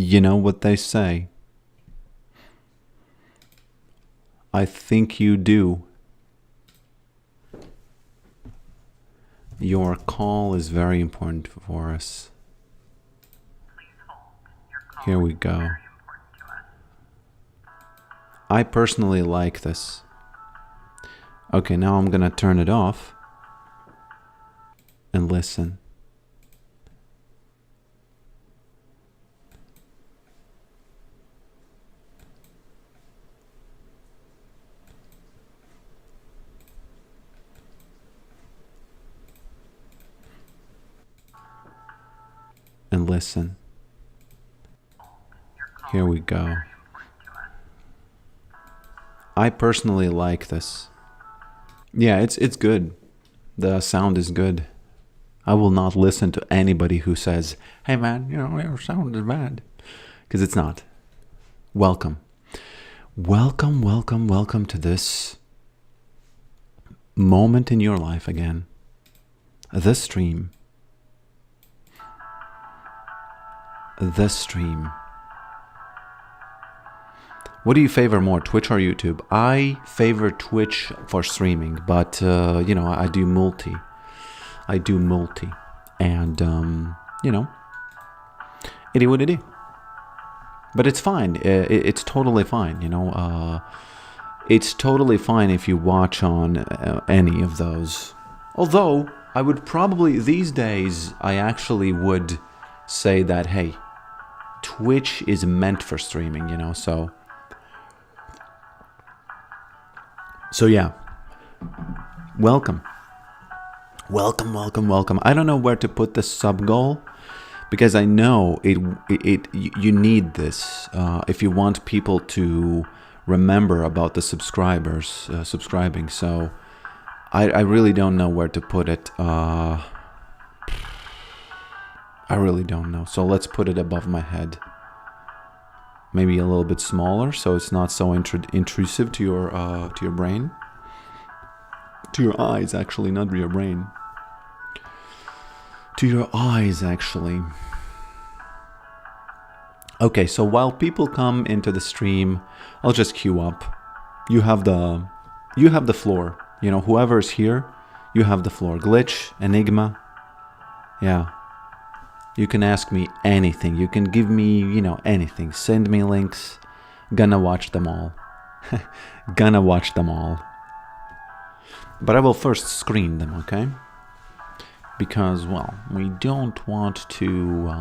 You know what they say. I think you do. Your call is very important for us. Here we go. I personally like this. Okay, now I'm gonna turn it off and listen. And listen. Here we go. I personally like this. Yeah, it's good. The sound is good. I will not listen to anybody who says, "Hey man, your sound is bad," because it's not. Welcome. Welcome, welcome, welcome to this moment in your life again. This stream. This stream. What do you favor more, Twitch or YouTube? I favor Twitch for streaming, but I do multi. And it is what it is. But it's fine. It's totally fine. It's totally fine if you watch on any of those. Although I would probably these days I actually would say that, hey, Twitch is meant for streaming. So yeah, welcome. I don't know where to put the sub goal because I know you need this if you want people to remember about the subscribers subscribing. So I really don't know where to put it. I really don't know. So let's put it above my head. Maybe a little bit smaller, so it's not so intrusive to your brain, to your eyes. Actually, not your brain. To your eyes, actually. Okay, so while people come into the stream, I'll just queue up. You have the floor. Whoever's here, you have the floor. Glitch, Enigma, yeah. You can ask me anything. You can give me, anything. Send me links. Gonna watch them all. Gonna watch them all. But I will first screen them, okay? Because, well, we don't want to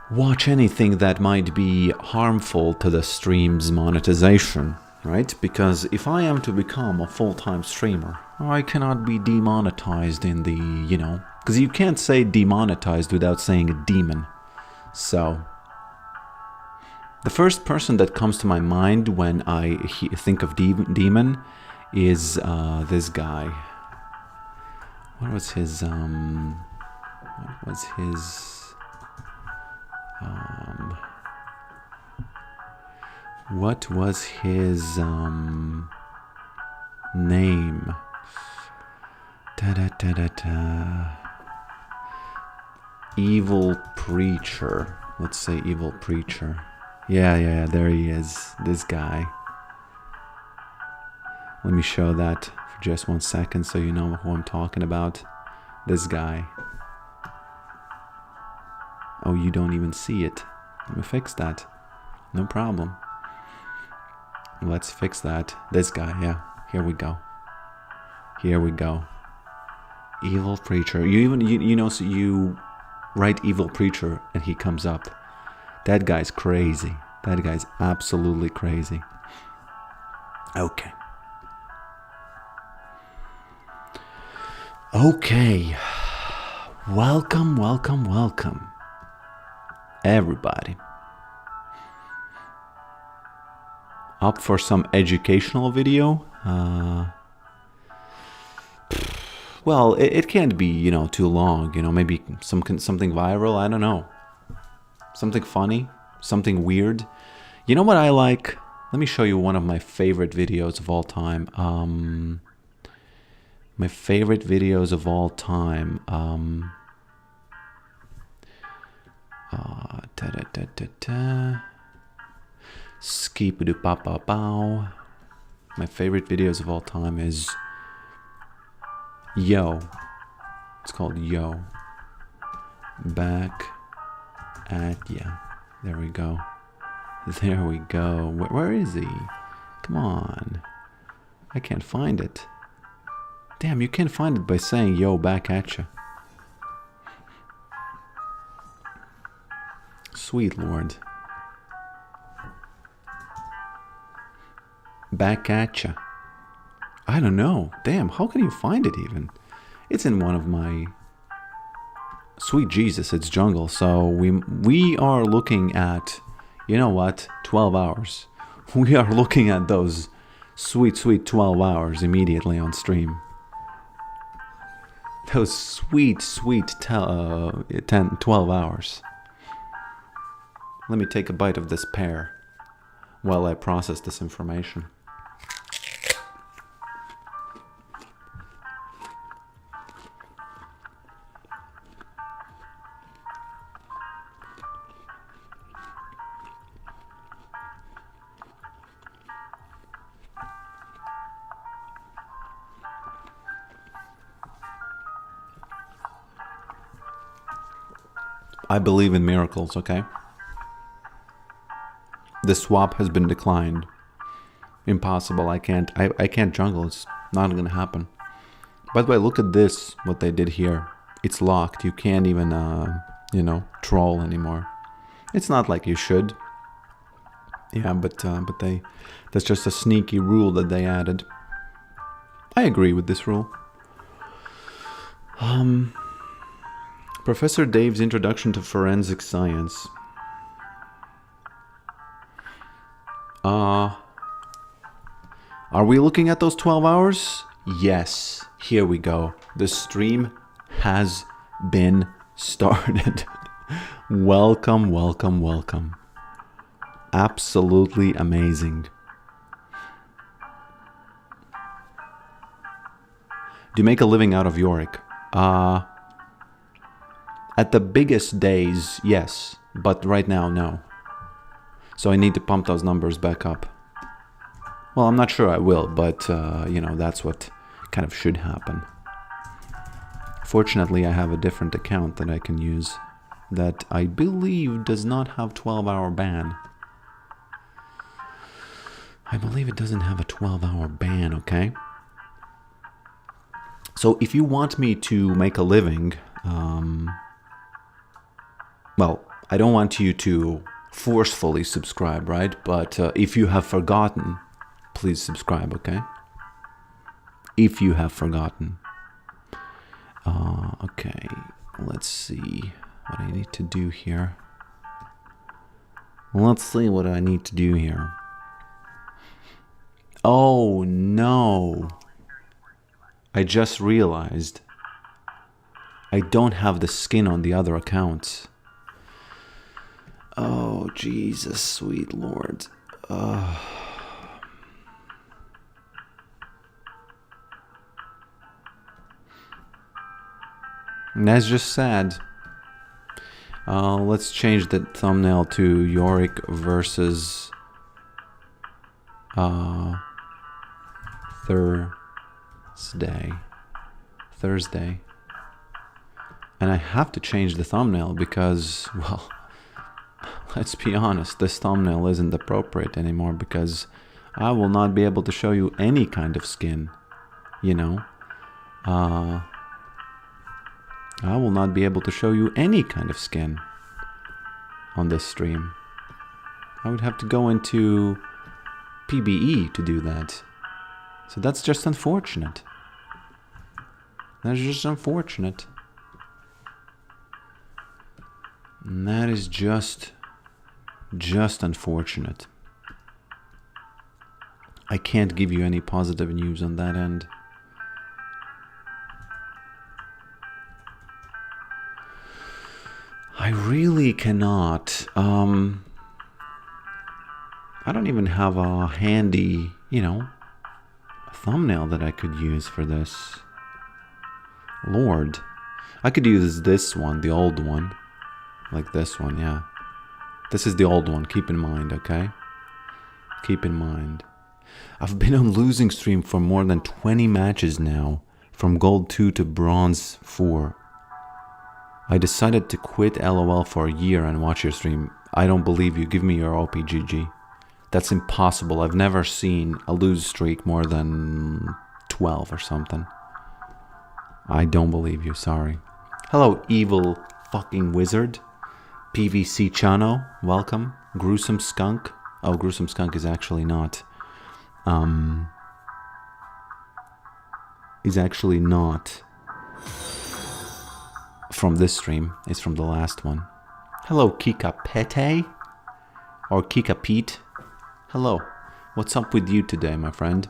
watch anything that might be harmful to the stream's monetization, right? Because if I am to become a full-time streamer, I cannot be demonetized in the, because you can't say demonetized without saying a demon. So, the first person that comes to my mind when I think of demon is this guy. What was his name? Evil Preacher. Let's say Evil Preacher. Yeah, there he is. This guy. Let me show that for just 1 second so you know who I'm talking about. This guy. Oh, you don't even see it. Let me fix that. No problem. Let's fix that. This guy, yeah. Here we go. Evil Preacher. So you write Evil Preacher and he comes up. That guy's crazy. That guy's absolutely crazy. Okay. Welcome. Everybody. Up for some educational video? Well, it can't be, too long. Maybe something viral. I don't know. Something funny. Something weird. You know what I like? Let me show you one of my favorite videos of all time. My favorite videos of all time. Da-da-da-da-da. Skip-a-doo-pa-pa-pow. My favorite videos of all time is Yo. It's called Yo. Back at ya. There we go. There we go. Where is he? Come on. I can't find it. Damn, you can't find it by saying yo, back at ya. Sweet Lord. Back at ya. I don't know. Damn, how can you find it even? It's in one of my... Sweet Jesus, it's jungle. So we are looking at, you know what, 12 hours. We are looking at those sweet 12 hours immediately on stream. Those sweet 12 hours. Let me take a bite of this pear while I process this information. I believe in miracles, okay? The swap has been declined. Impossible. I can't jungle. It's not gonna happen. By the way, look at this, what they did here. It's locked. You can't even, troll anymore. It's not like you should. Yeah, but that's just a sneaky rule that they added. I agree with this rule. Professor Dave's Introduction to Forensic Science. Are we looking at those 12 hours? Yes. Here we go. The stream has been started. Welcome, welcome, welcome. Absolutely amazing. Do you make a living out of Yorick? At the biggest days, yes. But right now, no. So I need to pump those numbers back up. Well, I'm not sure I will, but, that's what kind of should happen. Fortunately, I have a different account that I can use that I believe does not have 12-hour ban. I believe it doesn't have a 12-hour ban, okay? So if you want me to make a living, well, I don't want you to forcefully subscribe, right? But if you have forgotten, please subscribe, okay? If you have forgotten. Okay, let's see what I need to do here. Let's see what I need to do here. Oh, no. I just realized I don't have the skin on the other accounts. Oh, Jesus, sweet Lord. And that's just sad. Let's change the thumbnail to Yorick versus Thursday. And I have to change the thumbnail because, well, let's be honest, this thumbnail isn't appropriate anymore because I will not be able to show you any kind of skin, I will not be able to show you any kind of skin on this stream. I would have to go into PBE to do that. So that's just unfortunate. That's just unfortunate. And that is just unfortunate. I can't give you any positive news on that end. I really cannot. I don't even have a handy, thumbnail that I could use for this. Lord. I could use this one, the old one. Like this one, yeah. This is the old one. Keep in mind, okay? Keep in mind. I've been on losing stream for more than 20 matches now. From gold 2 to bronze 4. I decided to quit LOL for a year and watch your stream. I don't believe you. Give me your OPGG. That's impossible. I've never seen a lose streak more than 12 or something. I don't believe you. Sorry. Hello, evil fucking wizard. PVC Chano. Welcome. Gruesome Skunk. Oh, Gruesome Skunk is actually not. Is actually not from this stream. It's from the last one. Hello, Kika Pete or Kika Pete. Hello. What's up with you today, my friend?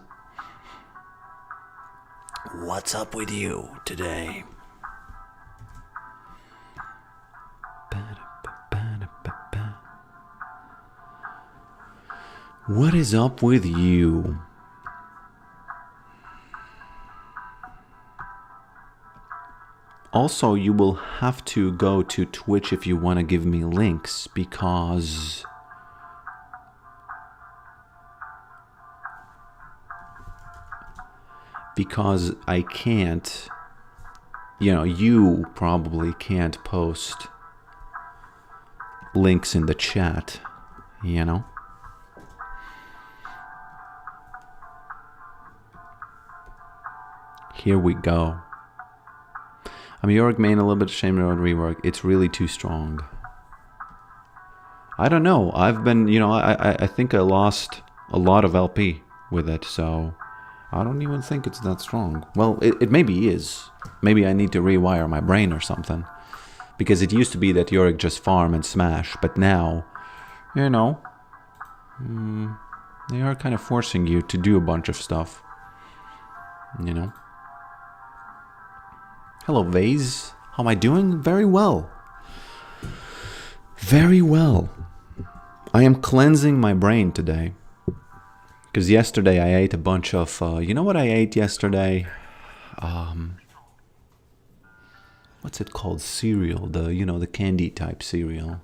What's up with you today? What is up with you? Also, you will have to go to Twitch if you want to give me links, because I can't, you probably can't post links in the chat, Here we go. I'm Yorick main, a little bit ashamed of rework. It's really too strong. I don't know. I've been, I think I lost a lot of LP with it, so I don't even think it's that strong. Well, it maybe is. Maybe I need to rewire my brain or something. Because it used to be that Yorick just farm and smash, but now, they are kind of forcing you to do a bunch of stuff. Hello, Vase. How am I doing? Very well. Very well. I am cleansing my brain today. Because yesterday I ate a bunch of... you know what I ate yesterday? What's it called? Cereal. The candy type cereal.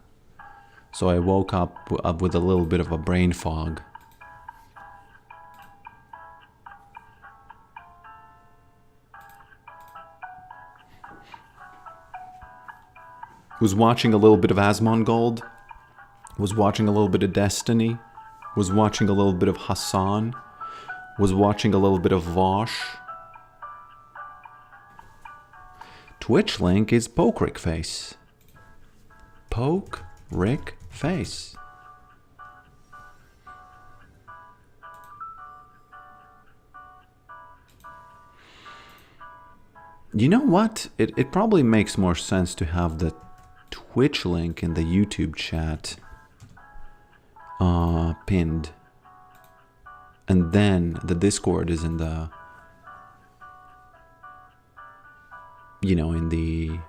So I woke up with a little bit of a brain fog. Was watching a little bit of Asmongold. Was watching a little bit of Destiny. Was watching a little bit of Hassan. Was watching a little bit of Vosh. Twitch link is Pokerick face. Pokerick face. You know what? It probably makes more sense to have the Twitch link in the YouTube chat pinned, and then the Discord is in the in the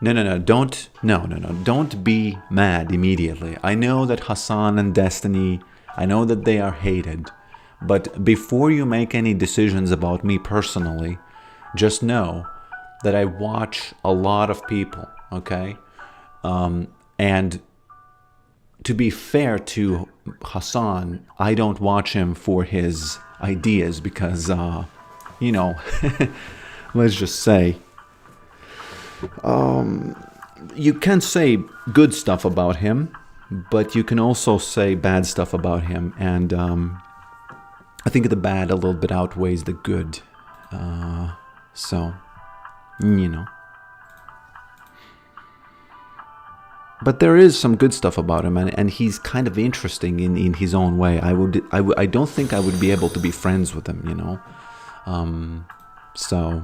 no don't be mad immediately. I know that Hassan and Destiny, I know that they are hated, but before you make any decisions about me personally, just know that I watch a lot of people, okay? And to be fair to Hassan, I don't watch him for his ideas because, let's just say, you can say good stuff about him, but you can also say bad stuff about him. And I think the bad a little bit outweighs the good. So... But there is some good stuff about him, and he's kind of interesting in his own way. I don't think I would be able to be friends with him, so...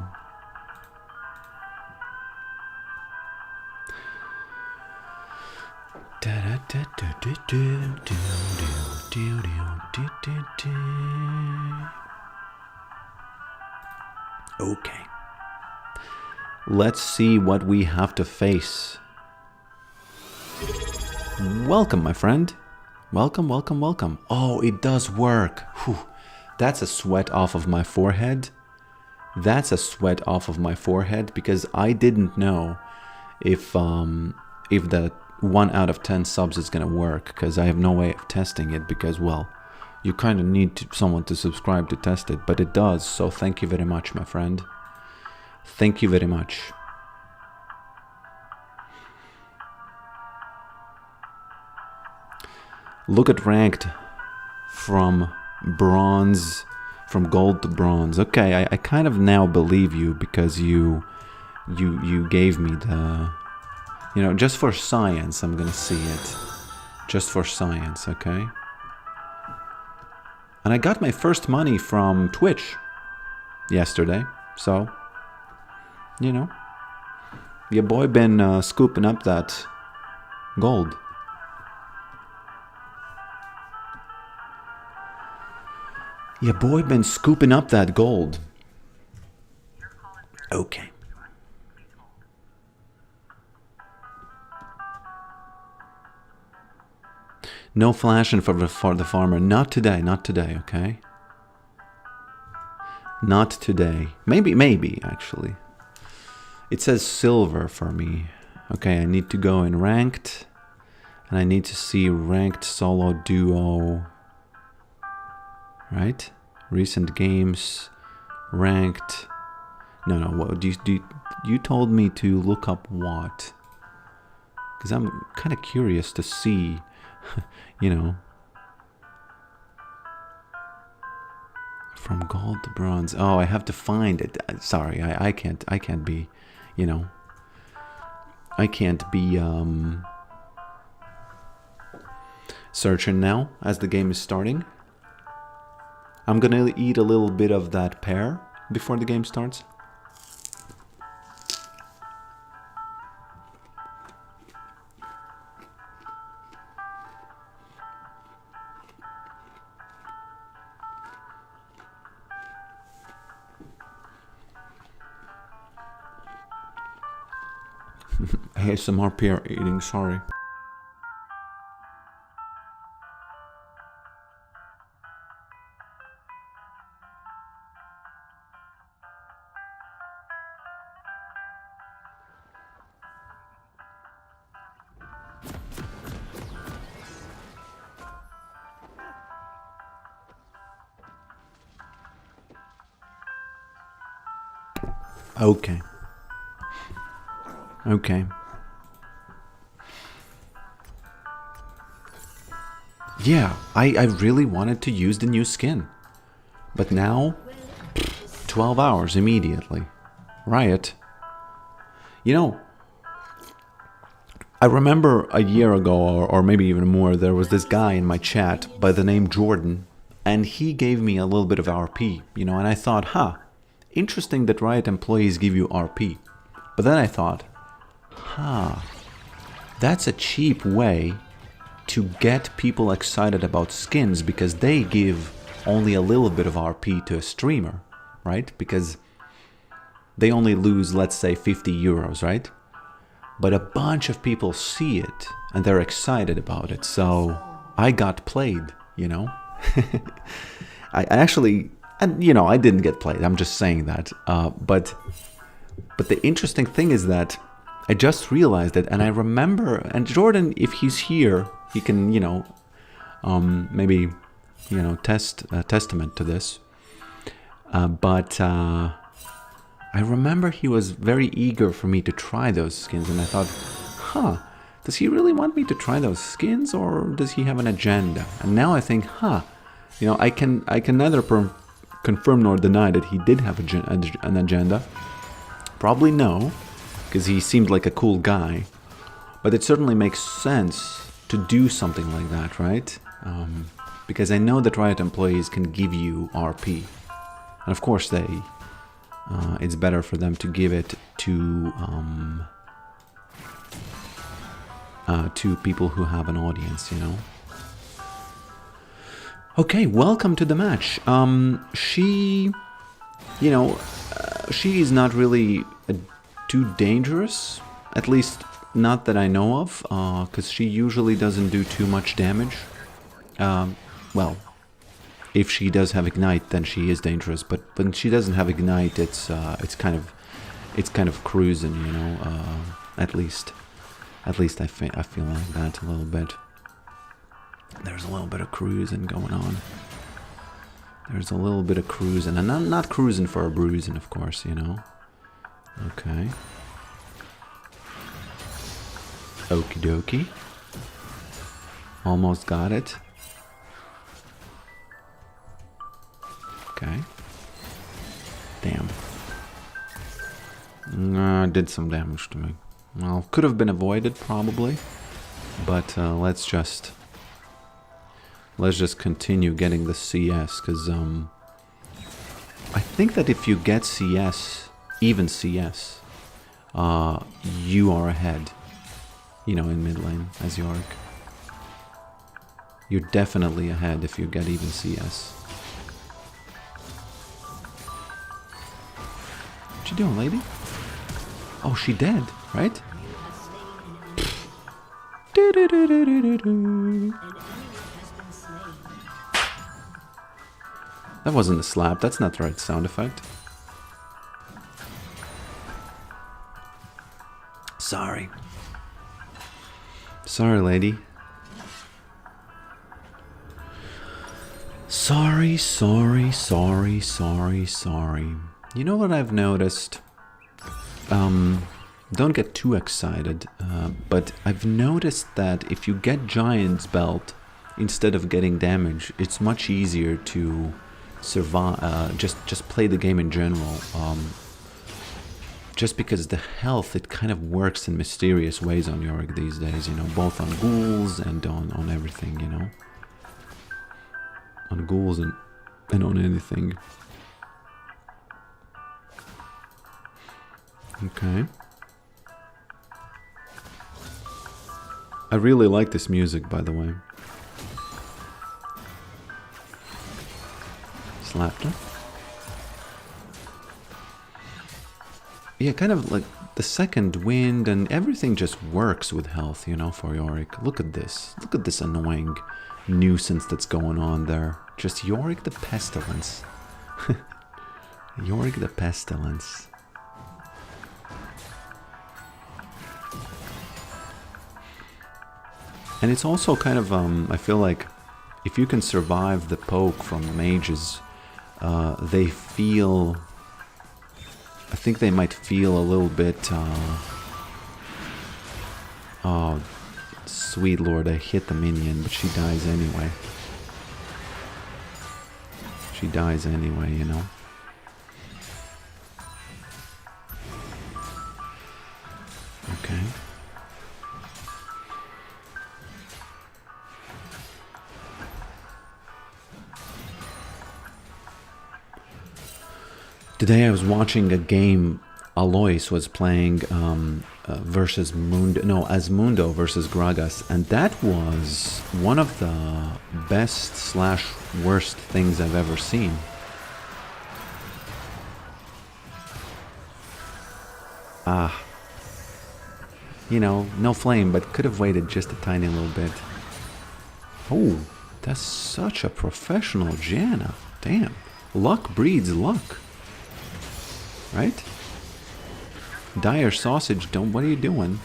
Okay. Let's see what we have to face. Welcome, my friend. Welcome, welcome, welcome. Oh, it does work. Whew. That's a sweat off of my forehead. That's a sweat off of my forehead because I didn't know if the 1 out of 10 subs is gonna work, because I have no way of testing it, because, well, you kind of need someone to subscribe to test it, but it does. So thank you very much, my friend. Thank you very much. Look at ranked from bronze, from gold to bronze. Okay, I kind of now believe you, because you gave me the, you know, just for science, I'm gonna see it. Just for science, okay? And I got my first money from Twitch yesterday, so, you know, your boy been scooping up that gold. Your boy been scooping up that gold. Okay. No flashing for the farmer. Not today, not today, okay? Not today. Maybe, actually. It says silver for me. Okay, I need to go in ranked. And I need to see ranked solo duo. Right? Recent games. Ranked. No, what you told me to look up what? Because I'm kind of curious to see, you know, from gold to bronze. Oh, I have to find it. Sorry, I can't be, you know, I can't be searching now as the game is starting. I'm gonna eat a little bit of that pear before the game starts. ASMR pear eating, sorry. Okay. Okay. Yeah, I really wanted to use the new skin. But now, 12 hours immediately. Riot. You know, I remember a year ago, or maybe even more, there was this guy in my chat by the name Jordan, and he gave me a little bit of RP, you know, and I thought, huh, interesting that Riot employees give you RP. But then I thought, huh, that's a cheap way to get people excited about skins, because they give only a little bit of RP to a streamer, right? Because they only lose, let's say, 50 euros, right? But a bunch of people see it and they're excited about it. So I got played, you know? I actually, and you know, I didn't get played. I'm just saying that. But the interesting thing is that I just realized it, and I remember, and Jordan, if he's here, he can, you know, maybe, you know, testament to this. But I remember he was very eager for me to try those skins, and I thought, huh, does he really want me to try those skins, or does he have an agenda? And now I think, huh, you know, I can neither confirm nor deny that he did have an agenda. Probably no, because he seemed like a cool guy. But it certainly makes sense to do something like that, right? Because I know that Riot employees can give you RP. And of course it's better for them to give it to people who have an audience, you know? Okay, welcome to the match. She, you know, she is not really too dangerous, at least not that I know of, because she usually doesn't do too much damage. Well, if she does have Ignite, then she is dangerous, but when she doesn't have Ignite, it's kind of cruising, you know. At least I feel like that a little bit. There's a little bit of cruising going on. There's a little bit of cruising, and I'm not cruising for a bruising, of course, you know. Okay. Okie dokie. Almost got it. Okay. Damn. Did some damage to me. Well, could have been avoided probably, but let's just continue getting the CS, because I think that if you get CS, even CS, you are ahead, you know, in mid lane as Yorick. You're definitely ahead if you get even CS. What you doing, lady? Oh, she dead, right? That wasn't a slap, that's not the right sound effect. Sorry. Sorry, lady. Sorry. You know what I've noticed? Don't get too excited, but I've noticed that if you get Giant's Belt instead of getting damage, it's much easier to survive, just play the game in general. Just because the health, it kind of works in mysterious ways on Yorick these days, you know, both on ghouls and on everything, you know. On ghouls and on anything. Okay. I really like this music, by the way. Slapped her. Yeah, kind of like the second wind and everything just works with health, you know, for Yorick. Look at this. Look at this annoying nuisance that's going on there. Just Yorick the Pestilence. Yorick the Pestilence. And it's also kind of, I feel like if you can survive the poke from mages, they feel, I think they might feel a little bit, oh, sweet lord, I hit the minion, but she dies anyway. She dies anyway, you know. Okay. Today I was watching a game Alois was playing versus Mundo, no, Asmundo versus Gragas, and that was one of the best / worst things I've ever seen. You know, no flame, but could have waited just a tiny little bit. Oh, that's such a professional Janna. Damn. Luck breeds luck. Right? Dire sausage, don't, what are you doing?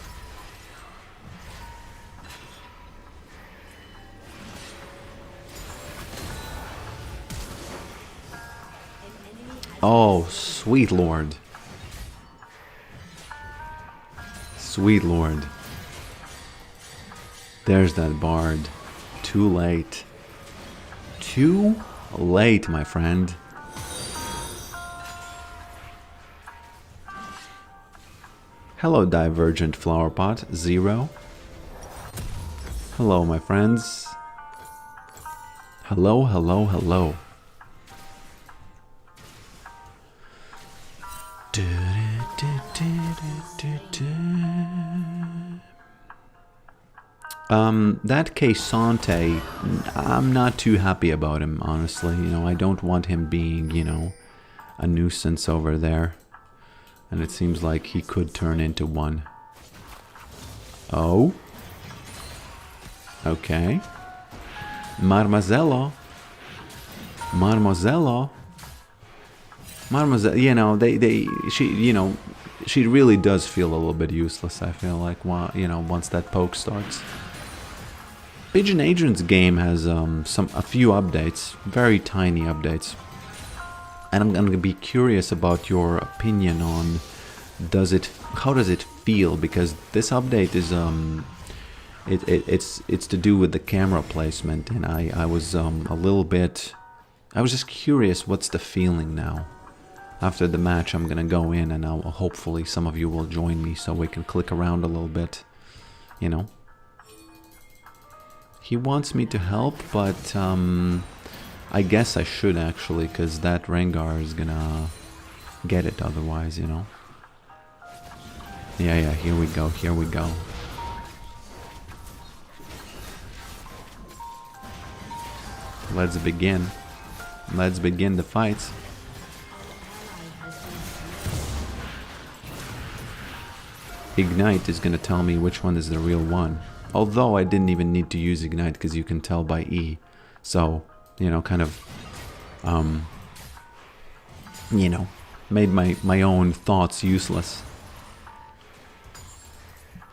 Oh, sweet lord. Sweet lord. There's that bard. Too late. Too late, my friend. Hello, Divergent Flowerpot. 0. Hello, my friends. Hello, hello, hello. That Caesante, I'm not too happy about him, honestly. You know, I don't want him being, you know, a nuisance over there. And it seems like he could turn into one. Oh. Okay. Marmozello. Marmozello. Marmozello, you know, she, you know, she really does feel a little bit useless, I feel like, once that poke starts. Pigeon Agent's game has a few updates, very tiny updates. And I'm gonna be curious about your opinion on how does it feel, because this update is it's to do with the camera placement, and I was I was just curious, what's the feeling now? After the match, I'm gonna go in, and hopefully some of you will join me so we can click around a little bit, He wants me to help, but I guess I should actually, because that Rengar is gonna get it otherwise, Yeah, here we go. Let's begin. Let's begin the fights. Ignite is gonna tell me which one is the real one. Although I didn't even need to use Ignite, because you can tell by E. So, kind of, made my own thoughts useless.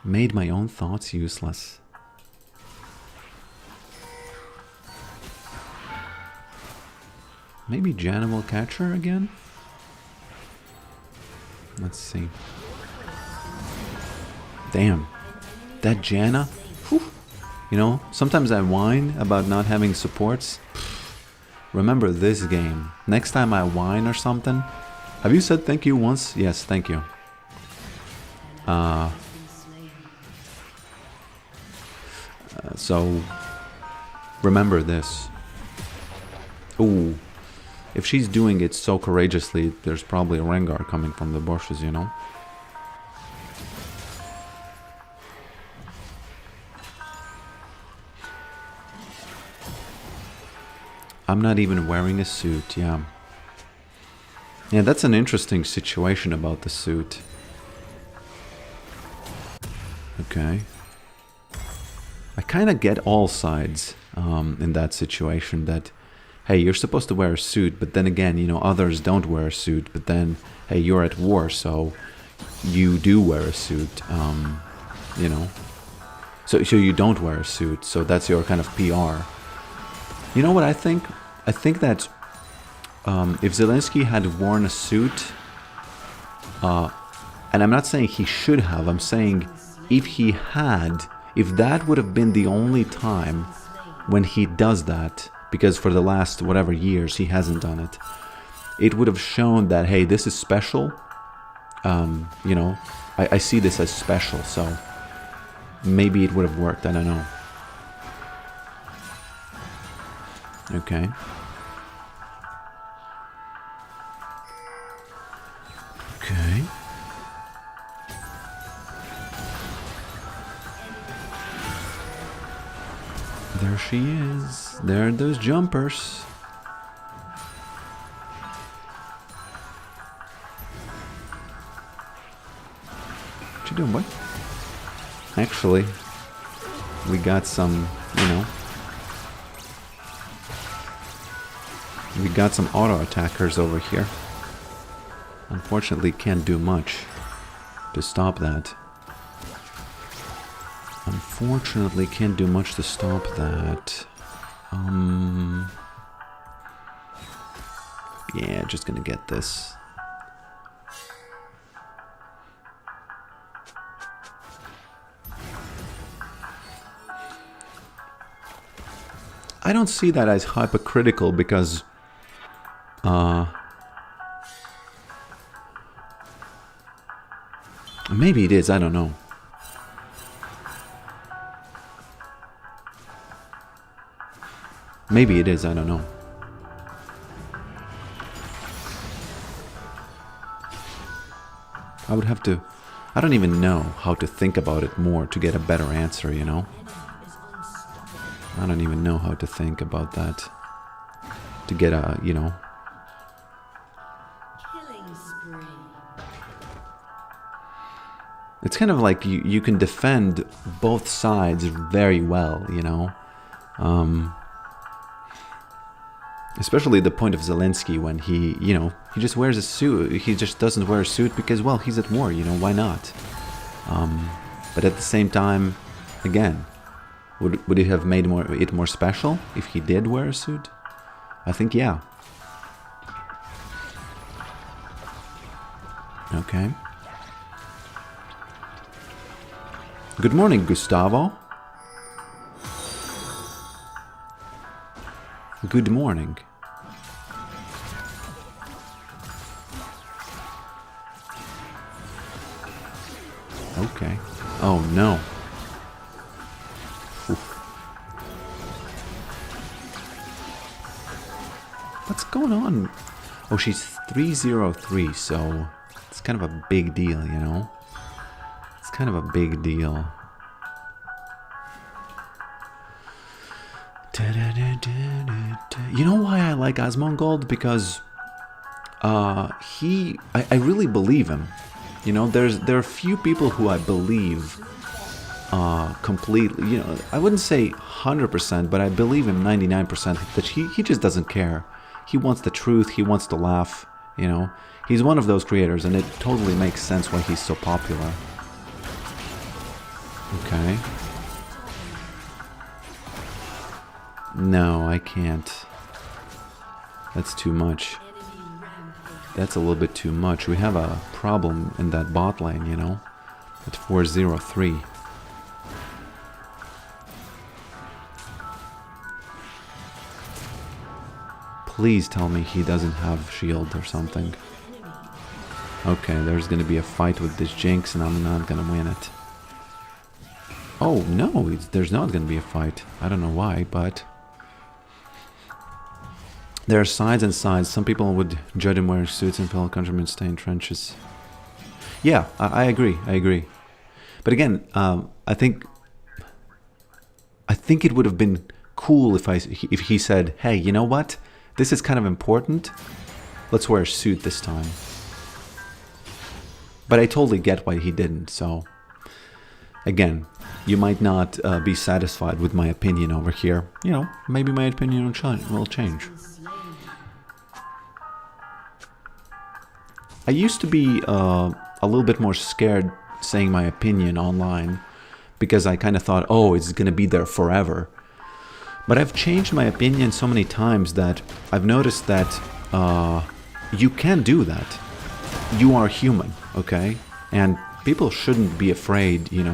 Made my own thoughts useless. Maybe Janna will catch her again? Let's see. Damn. That Janna? Whew. Sometimes I whine about not having supports. Remember this game. Next time I whine or something. Have you said thank you once? Yes, thank you. So, remember this. Ooh. If she's doing it so courageously, there's probably a Rengar coming from the bushes, I'm not even wearing a suit, yeah. Yeah, that's an interesting situation about the suit. Okay. I kind of get all sides in that situation, that, hey, you're supposed to wear a suit, but then again, others don't wear a suit, but then, hey, you're at war, so you do wear a suit, So you don't wear a suit, so that's your kind of PR. You know what I think? I think that if Zelensky had worn a suit, and I'm not saying he should have, I'm saying if he had, if that would have been the only time when he does that, because for the last whatever years he hasn't done it, it would have shown that, hey, this is special. I see this as special, so maybe it would have worked, I don't know. Okay. Okay. There she is. There are those jumpers. What you doing, boy? Actually, we got some, we got some auto attackers over here. Unfortunately, can't do much to stop that. Unfortunately, can't do much to stop that. Yeah, just gonna get this. I don't see that as hypocritical, because maybe it is, I don't know. Maybe it is, I don't know. I would have to... I don't even know how to think about it more to get a better answer, I don't even know how to think about that to get a, It's kind of like you can defend both sides very well, Especially the point of Zelensky when he, he just wears a suit. He just doesn't wear a suit because, well, he's at war, why not? But at the same time, again, would it have made it more special if he did wear a suit? I think, yeah. Okay. Good morning, Gustavo. Good morning. Okay. Oh no. Oof. What's going on? Oh, she's 303, so it's kind of a big deal, It's kind of a big deal. You know why I like Asmongold? Because I really believe him. There are few people who I believe completely. I wouldn't say 100%, but I believe him 99% that he just doesn't care. He wants the truth. He wants to laugh. He's one of those creators, and it totally makes sense why he's so popular. Okay. No, I can't. That's too much. That's a little bit too much. We have a problem in that bot lane, at 403. Please tell me he doesn't have shield or something. Okay, there's gonna be a fight with this Jinx and I'm not gonna win it. Oh, no, there's not gonna be a fight. I don't know why, but... There are sides and sides. Some people would judge him wearing suits and fellow countrymen stay in trenches. Yeah, I agree. I agree. But again, I think it would have been cool if he said, "Hey, you know what? This is kind of important. Let's wear a suit this time." But I totally get why he didn't. So again, you might not be satisfied with my opinion over here. Maybe my opinion will change. I used to be a little bit more scared saying my opinion online because I kind of thought, oh, it's going to be there forever. But I've changed my opinion so many times that I've noticed that you can do that. You are human, okay? And people shouldn't be afraid, to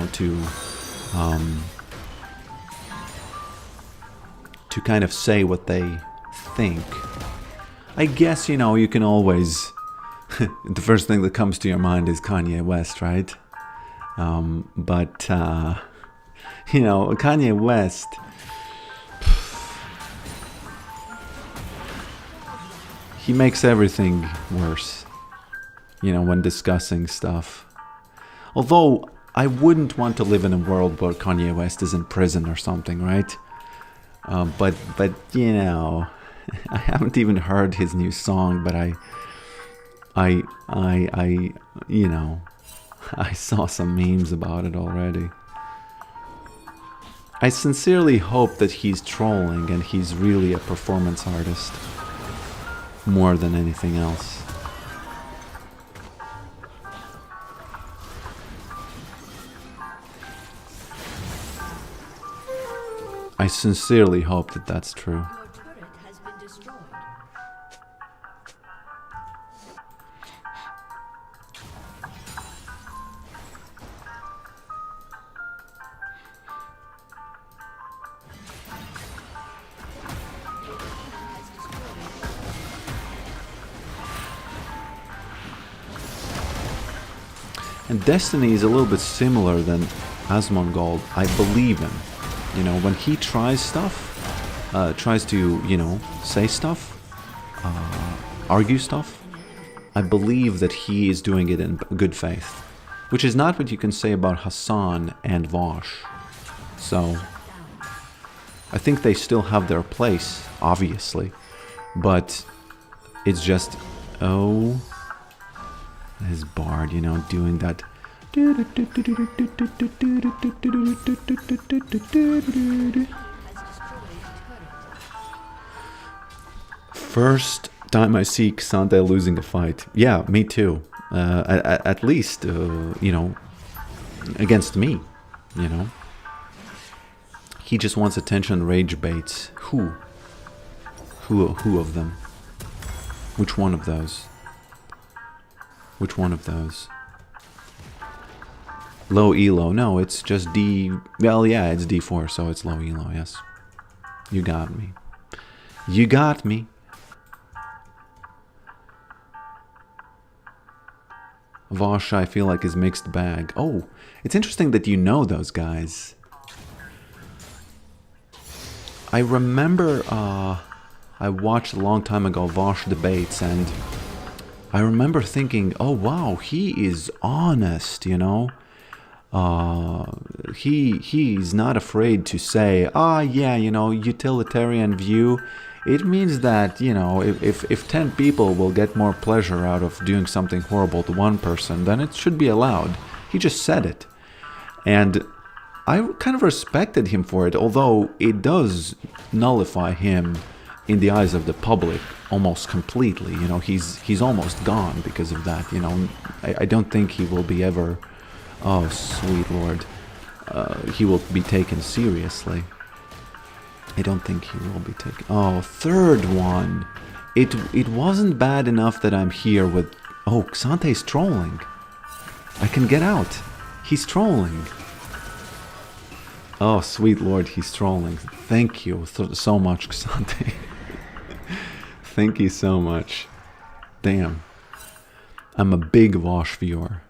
kind of say what they think. I guess, you can always... the first thing that comes to your mind is Kanye West, right? But Kanye West... he makes everything worse, when discussing stuff. Although, I wouldn't want to live in a world where Kanye West is in prison or something, right? But I haven't even heard his new song, but I saw some memes about it already. I sincerely hope that he's trolling and he's really a performance artist more than anything else. I sincerely hope that that's true. And Destiny is a little bit similar than Asmongold. I believe him. When he tries stuff, tries to, say stuff, argue stuff, I believe that he is doing it in good faith. Which is not what you can say about Hassan and Vosh. So, I think they still have their place, obviously. But, it's just, oh... his bard, doing that. First time I see Xante losing a fight. Yeah, me too. At least, you know, against me, you know. He just wants attention, rage baits. Who? Who of them? Which one of those? Which one of those? Low elo. No, it's just D... Well, yeah, it's D4, so it's low elo, yes. You got me. You got me. Vosh, I feel like, is mixed bag. Oh, it's interesting that you know those guys. I remember I watched a long time ago Vosh debates, and I remember thinking, oh wow, he is honest, you know. He's not afraid to say, yeah, you know, utilitarian view. It means that, you know, if 10 people will get more pleasure out of doing something horrible to one person, then it should be allowed. He just said it. And I kind of respected him for it, although it does nullify him in the eyes of the public almost completely. You know, he's almost gone because of that, you know. I don't think he will be ever... Oh, sweet lord. He will be taken seriously. I don't think he will be taken... Oh, third one. It wasn't bad enough that I'm here with... Oh, Xante's trolling. I can get out. He's trolling. Oh, sweet lord, he's trolling. Thank you so much, Xante. Thank you so much. Damn. I'm a big Vosh viewer.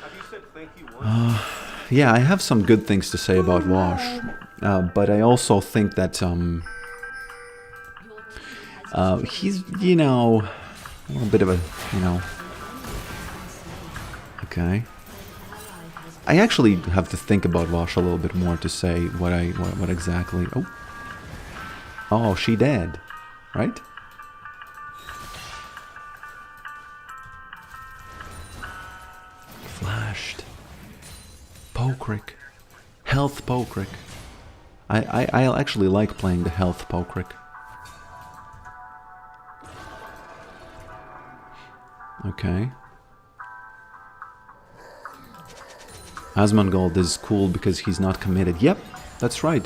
Have you said thank you once? Yeah, I have some good things to say about Vosh. But I also think that he's, you know, a little bit of a, you know... Okay. I actually have to think about Vosh a little bit more to say what exactly... Oh, she dead, right? Flashed. Pokerick. Health Pokerick. I actually like playing the health Pokerick. Okay. Asmongold is cool because he's not committed. Yep, that's right.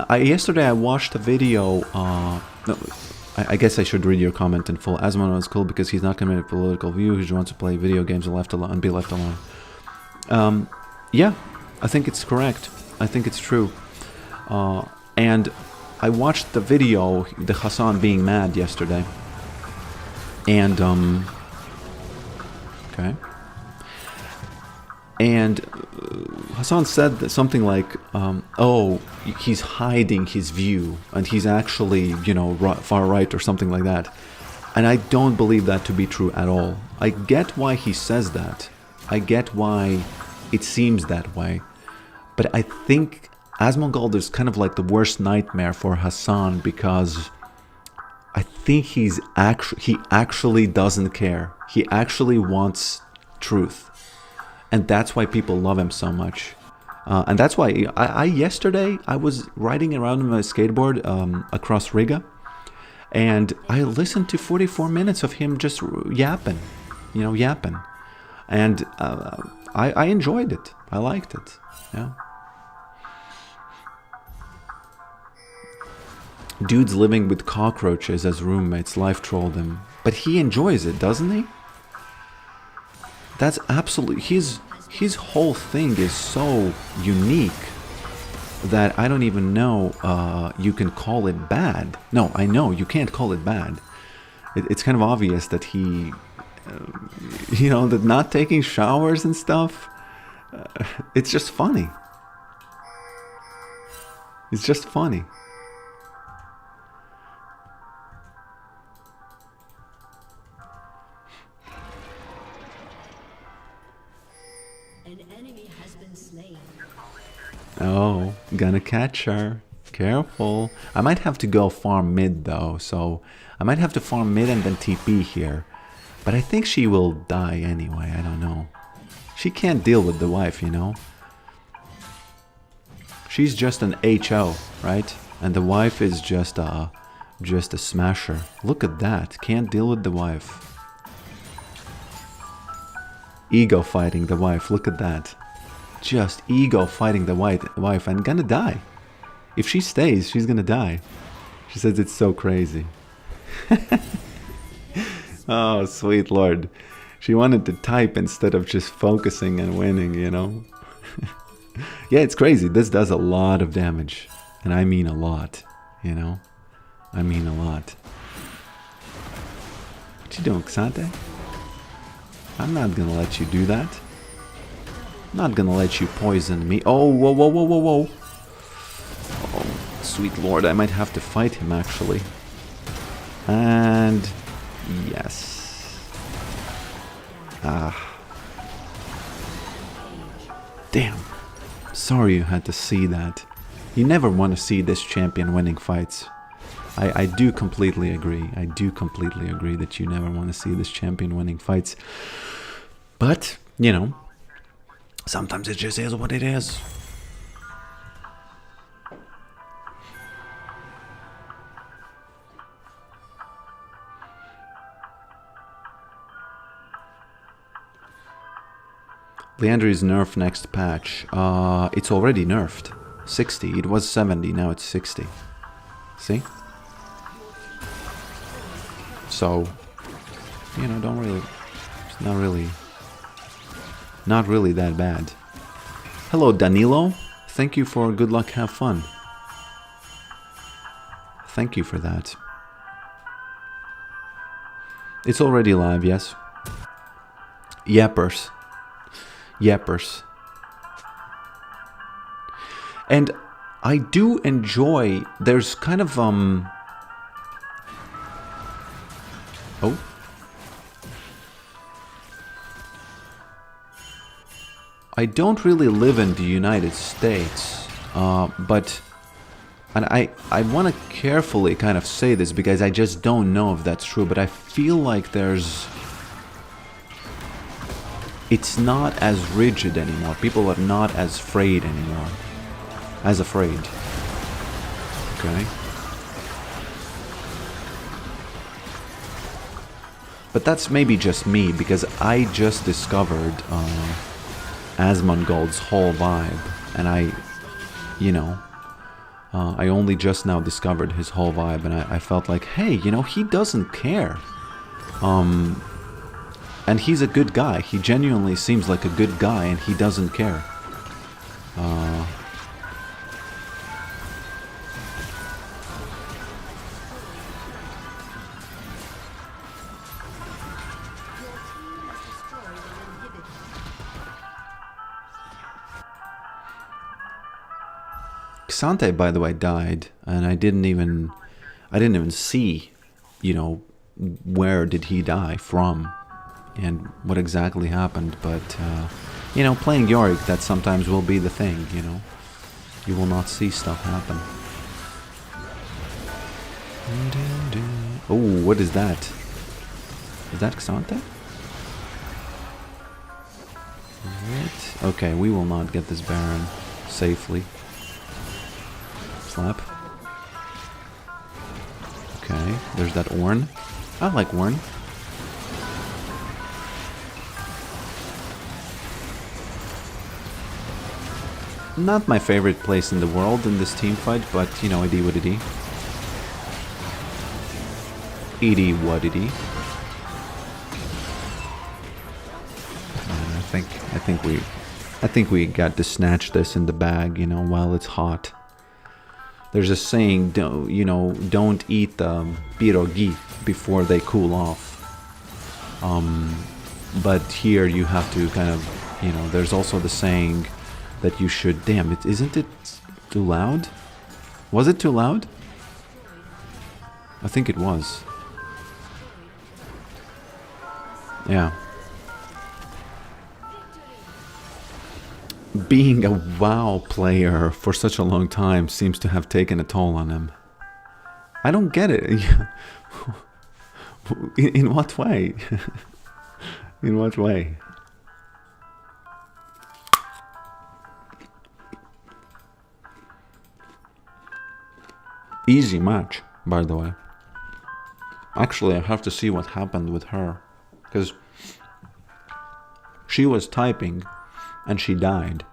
Yesterday I watched a video, no, I guess I should read your comment in full. Asmongold is cool because he's not committed to political view, he just wants to play video games and be left alone. Yeah, I think it's correct. I think it's true. And I watched the video, the Hassan being mad yesterday. And, okay. And Hassan said something like, oh, he's hiding his view, and he's actually, you know, far right or something like that. And I don't believe that to be true at all. I get why he says that. I get why it seems that way. But I think Asmongold is kind of like the worst nightmare for Hassan, because I think he actually doesn't care. He actually wants truth. And that's why people love him so much. And that's why yesterday I was riding around on my skateboard across Riga, and I listened to 44 minutes of him just yapping, you know, yapping. And I enjoyed it. I liked it. Yeah. Dude's living with cockroaches as roommates. Life trolled him. But he enjoys it, doesn't he? That's absolutely... His whole thing is so unique that I don't even know you can call it bad. No, I know you can't call it bad. It's kind of obvious that he... you know, that not taking showers and stuff... it's just funny. It's just funny. Oh, gonna catch her. Careful. I might have to go farm mid though, so I might have to farm mid and then TP here. But I think she will die anyway, I don't know. She can't deal with the wife, you know. She's just an HO, right? And the wife is just a Just a smasher. Look at that. Can't deal with the wife. Ego fighting the wife. Look at that. Just ego fighting the wife and gonna die. If she stays, she's gonna die. She says it's so crazy. Oh, sweet lord. She wanted to type instead of just focusing and winning, you know? Yeah, it's crazy. This does a lot of damage. And I mean a lot, you know? I mean a lot. What you doing, Xante? I'm not gonna let you do that. I'm not gonna let you poison me. Oh, whoa, whoa, whoa, whoa, whoa. Oh, sweet lord, I might have to fight him, actually. And... yes. Ah. Damn. Sorry you had to see that. You never want to see this champion winning fights. I do completely agree. I do completely agree that you never want to see this champion winning fights. But, you know, sometimes it just is what it is. Leandry's nerf next patch. It's already nerfed. 60. It was 70, now it's 60. See? So, you know, don't really... It's not really that bad. Hello, Danilo. Thank you for good luck, have fun. Thank you for that. It's already live, yes. Yappers. Yappers. And I do enjoy, there's kind of, oh. I don't really live in the United States, but, and I want to carefully kind of say this because I just don't know if that's true, but I feel like it's not as rigid anymore. People are not as afraid anymore. As afraid. Okay. But that's maybe just me, because I just discovered Asmongold's whole vibe. And I only just now discovered his whole vibe, and I felt like, hey, you know, he doesn't care. And he's a good guy. He genuinely seems like a good guy, and he doesn't care. Xante, by the way, died, and I didn't even see, you know, where did he die from, and what exactly happened. But you know, playing Yorick, that sometimes will be the thing. You know, you will not see stuff happen. Oh, what is that? Is that Xante? Right. Okay, we will not get this Baron safely. Slap. Okay, there's that Ornn. I like Ornn. Not my favorite place in the world in this team fight, but you know, it what it is. It what it is. I think we got to snatch this in the bag, you know, while it's hot. There's a saying, don't eat the pierogi before they cool off. But here you have to kind of, you know, there's also the saying that you should... Damn, isn't it too loud? Was it too loud? I think it was. Yeah. Being a WoW player for such a long time seems to have taken a toll on him. I don't get it. In what way? In what way? Easy match, by the way. Actually, I have to see what happened with her. Because she was typing and she died.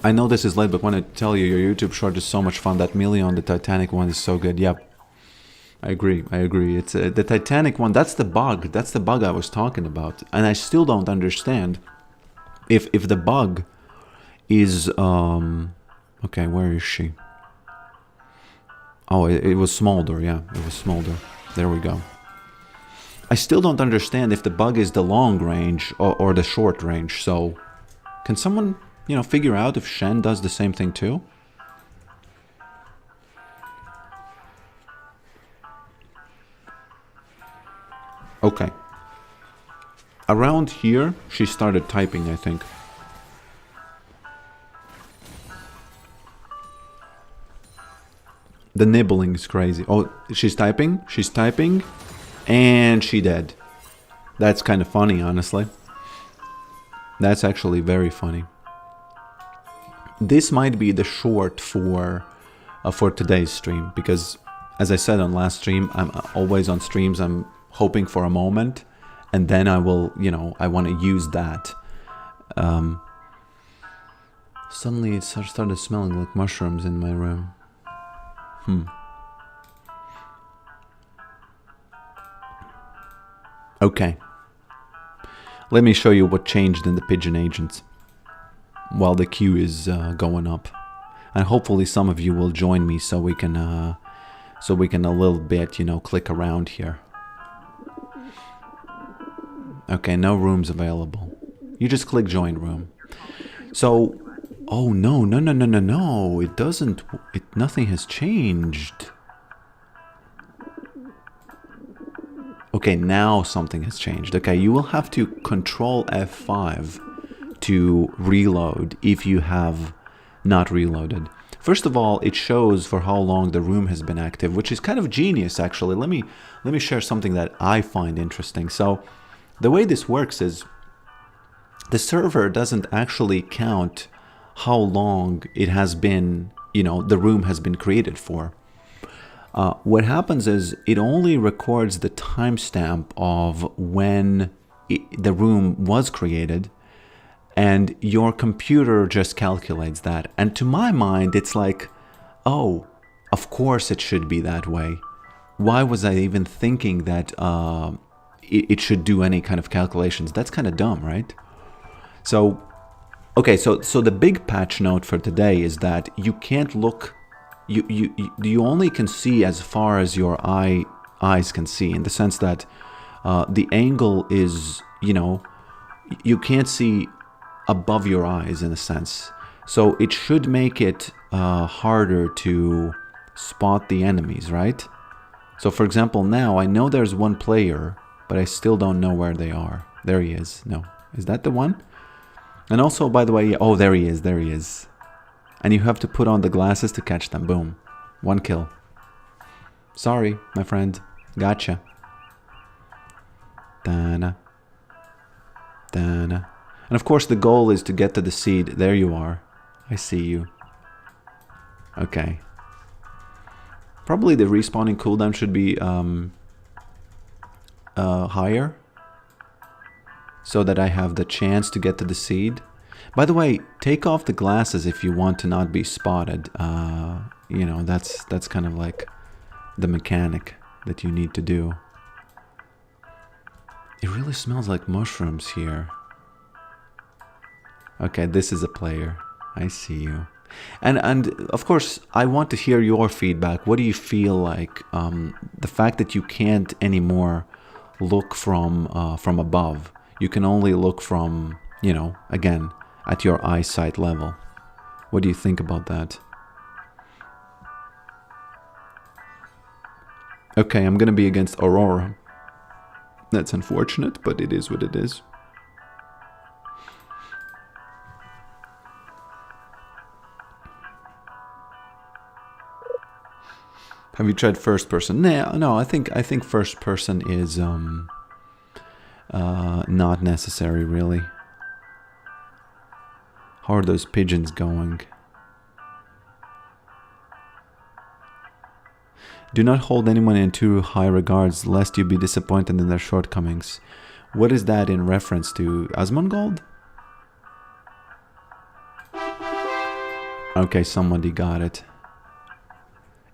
I know this is late, but when I tell you your YouTube short is so much fun, that Millie on the Titanic one is so good. Yep. I agree. It's the Titanic one. That's the bug. That's the bug I was talking about, and I still don't understand if the bug is Okay, where is she? Oh, it was Smolder. Yeah, it was Smolder. There we go. I still don't understand if the bug is the long range or the short range. So, can someone figure out if Shen does the same thing too? Okay. Around here, she started typing, I think. The nibbling is crazy. Oh, she's typing, and she dead. That's kind of funny, honestly. That's actually very funny. This might be the short for today's stream, because as I said on last stream, I'm always on streams, I'm hoping for a moment, and then I will, I want to use that. Suddenly it started smelling like mushrooms in my room. Okay. Let me show you what changed in the pigeon agents while the queue is going up. And hopefully some of you will join me so we can a little bit, click around here. Okay, no rooms available. You just click join room. So, oh no, it doesn't, nothing has changed. Okay, now something has changed. Okay, you will have to control F5 to reload if you have not reloaded. First of all, it shows for how long the room has been active, which is kind of genius actually. Let me share something that I find interesting. So, the way this works is the server doesn't actually count how long it has been, the room has been created for. What happens is it only records the timestamp of when the room was created, and your computer just calculates that. And to my mind, it's like, oh, of course it should be that way. Why was I even thinking that it should do any kind of calculations? That's kind of dumb, right? So, okay, so the big patch note for today is that you can't look. You only can see as far as your eyes can see, in the sense that the angle is, you can't see above your eyes in a sense. So it should make it harder to spot the enemies, right? So for example, now I know there's one player, but I still don't know where they are. There he is. No, is that the one? And also, by the way, oh, there he is. And you have to put on the glasses to catch them. Boom. 1 kill. Sorry, my friend. Gotcha. Dana. And of course the goal is to get to the seed. There you are. I see you. Okay. Probably the respawning cooldown should be higher, so that I have the chance to get to the seed. By the way, take off the glasses if you want to not be spotted. That's kind of like the mechanic that you need to do. It really smells like mushrooms here. Okay, this is a player. I see you. And of course, I want to hear your feedback. What do you feel like? The fact that you can't anymore look from above. You can only look from, again, at your eyesight level. What do you think about that? Okay, I'm gonna be against Aurora. That's unfortunate, but it is what it is. Have you tried first person? No. I think first person is not necessary, really. How are those pigeons going? Do not hold anyone in too high regards, lest you be disappointed in their shortcomings. What is that in reference to? Asmongold? Okay, somebody got it.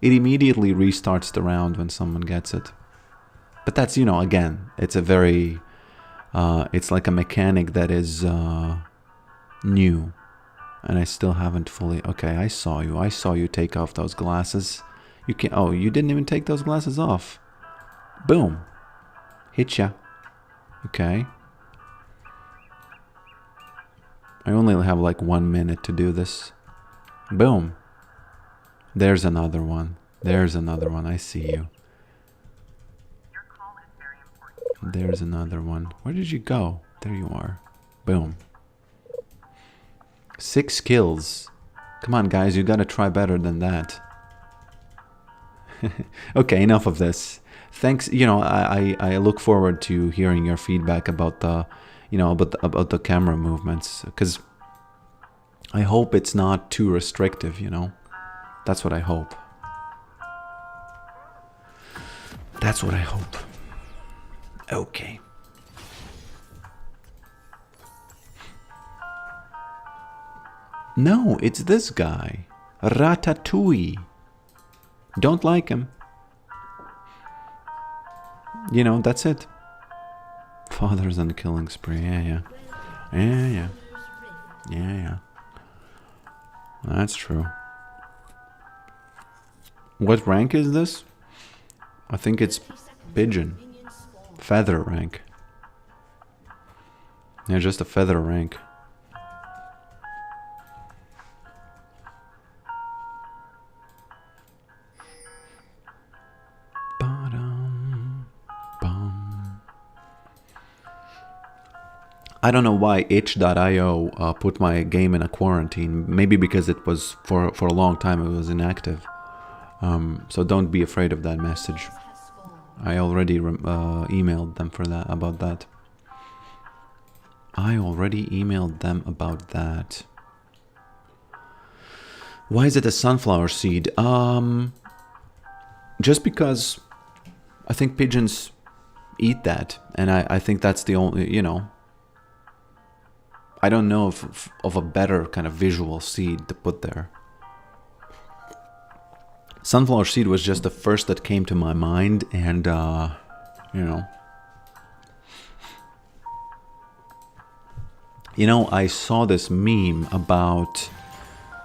It immediately restarts the round when someone gets it. But that's, you know, again, it's a very... it's like a mechanic that is new. And I still haven't fully... Okay, I saw you. I saw you take off those glasses. You can't... Oh, you didn't even take those glasses off. Boom. Hit ya. Okay. I only have like 1 minute to do this. Boom. There's another one. There's another one. I see you. Your call is very important. There's another one. Where did you go? There you are. Boom. 6 kills. Come on, guys. You gotta try better than that. Okay, enough of this. Thanks. You know, I look forward to hearing your feedback about the, you know, about the camera movements, because I hope it's not too restrictive, you know. That's what I hope. That's what I hope. Okay. No, it's this guy. Ratatouille. Don't like him. You know, that's it. Fathers on the killing spree. Yeah. That's true. What rank is this? I think it's pigeon. Feather rank. Yeah, just a feather rank. I don't know why itch.io put my game in a quarantine. Maybe because it was for a long time it was inactive. So don't be afraid of that message. I already emailed them for that about that. Why is it a sunflower seed? Just because I think pigeons eat that, and I think that's the only, you know. I don't know of a better kind of visual seed to put there. Sunflower seed was just the first that came to my mind, and you know. You know, I saw this meme about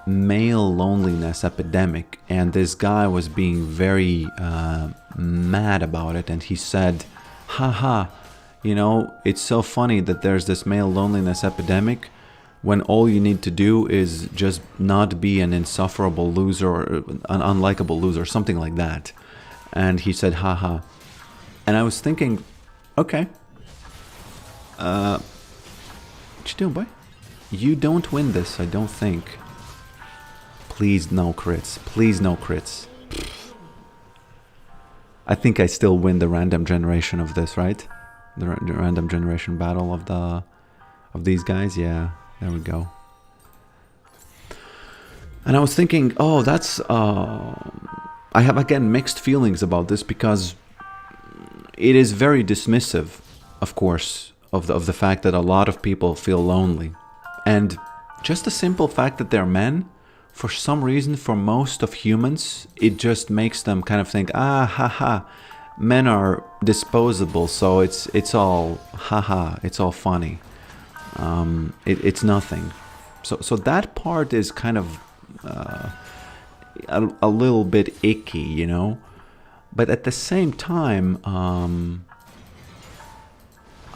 male loneliness epidemic, and this guy was being very mad about it, and he said, haha, you know, it's so funny that there's this male loneliness epidemic when all you need to do is just not be an insufferable loser or an unlikable loser, something like that. And he said, haha. And I was thinking, okay. What you doing, boy? You don't win this, I don't think. Please no crits. Please no crits. I think I still win the random generation of this, right? The random generation battle of these guys. Yeah, there we go. And I was thinking, oh, that's I have again mixed feelings about this, because it is very dismissive, of course, of the fact that a lot of people feel lonely, and just the simple fact that they're men. For some reason, for most of humans, it just makes them kind of think, haha, men are disposable, so it's all haha, it's all funny. It's nothing. So that part is kind of a little bit icky, you know. But at the same time,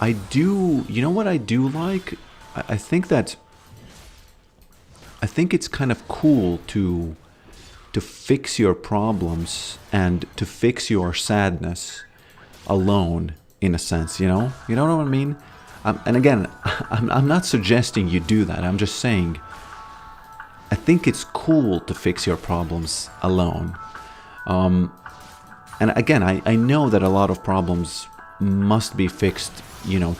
I do, you know what I do like? I think it's kind of cool to fix your problems and to fix your sadness alone, in a sense, you know? You know what I mean? And again, I'm not suggesting you do that. I'm just saying, I think it's cool to fix your problems alone. And again, I know that a lot of problems must be fixed,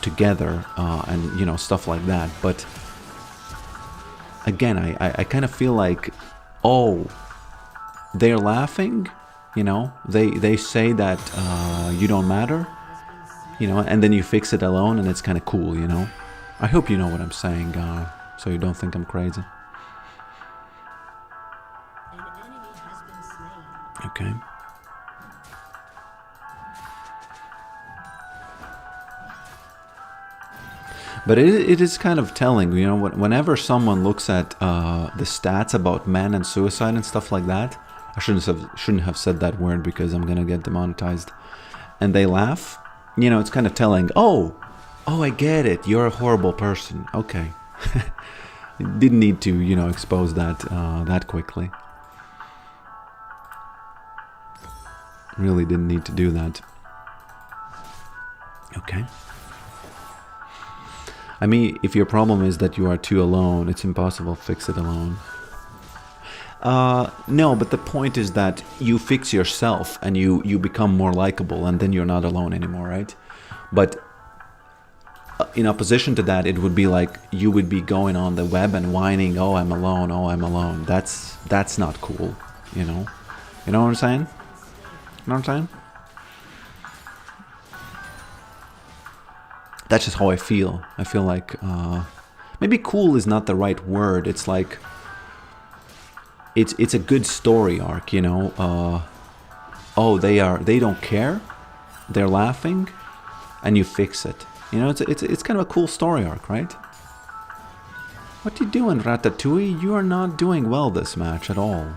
together, and, stuff like that. But again, I kind of feel like, oh, they're laughing, they say that you don't matter, and then you fix it alone and it's kind of cool, I hope you know what I'm saying, so you don't think I'm crazy. Okay. But it is kind of telling, whenever someone looks at the stats about men and suicide and stuff like that, I shouldn't have said that word because I'm gonna get demonetized, and they laugh, it's kind of telling, oh, I get it, you're a horrible person. Okay. Didn't need to, expose that that quickly. Really didn't need to do that. Okay. I mean, if your problem is that you are too alone, it's impossible to fix it alone. No, but the point is that you fix yourself and you become more likable, and then you're not alone anymore, right? But in opposition to that, it would be like you would be going on the web and whining, oh, I'm alone, oh, I'm alone. That's not cool, You know what I'm saying? You know what I'm saying? That's just how I feel. I feel like maybe cool is not the right word. It's like it's a good story arc, oh, they don't care, they're laughing, and you fix it. It's kind of a cool story arc, right? What are you doing, Ratatouille? You are not doing well this match at all.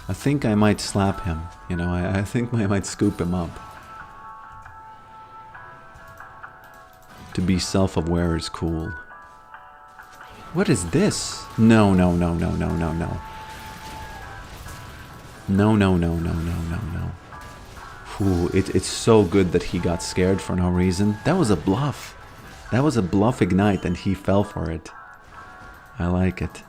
I think I might slap him. I think I might scoop him up. To be self-aware is cool. What is this? No. No. Ooh, it's so good that he got scared for no reason. That was a bluff. That was a bluff ignite and he fell for it. I like it.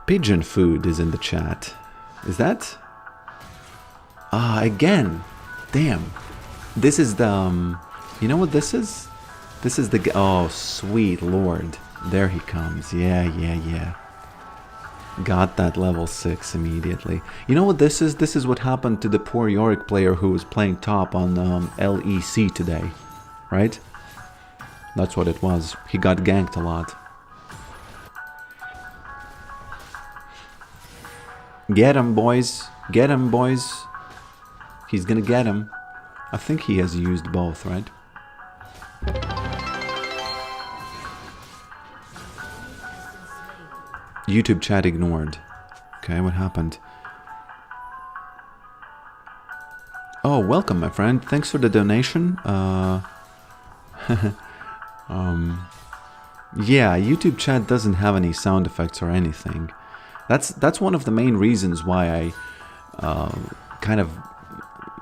Pigeon food is in the chat. Is that? Again. Damn. This is the, you know what this is? This is the, oh, sweet lord. There he comes. Yeah. Got that level 6 immediately. You know what this is? This is what happened to the poor Yorick player who was playing top on LEC today. Right? That's what it was. He got ganked a lot. Get him, boys. Get him, boys. He's gonna get him. I think he has used both, right? YouTube chat ignored. Okay, what happened? Oh, welcome, my friend. Thanks for the donation. Yeah, YouTube chat doesn't have any sound effects or anything. That's one of the main reasons why I kind of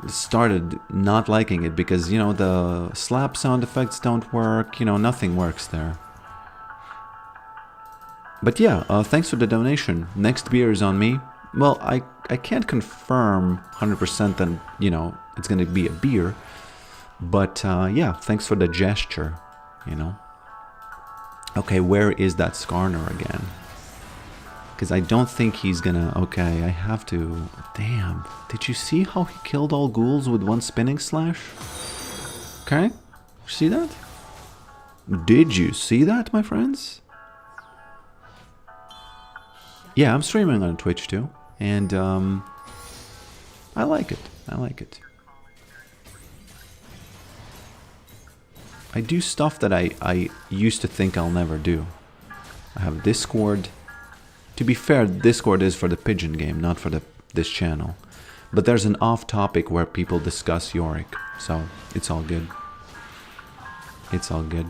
started not liking it, because the slap sound effects don't work, nothing works there. But yeah, thanks for the donation. Next beer is on me. Well, I can't confirm 100% that it's gonna be a beer, but yeah, thanks for the gesture. Okay, where is that Skarner again? Because I don't think he's gonna... Okay, I have to... Damn. Did you see how he killed all ghouls with one spinning slash? Okay. See that? Did you see that, my friends? Yeah, I'm streaming on Twitch too. And, I like it. I like it. I do stuff that I used to think I'll never do. I have Discord... To be fair, Discord is for the pigeon game, not for this channel. But there's an off-topic where people discuss Yorick, so it's all good. It's all good.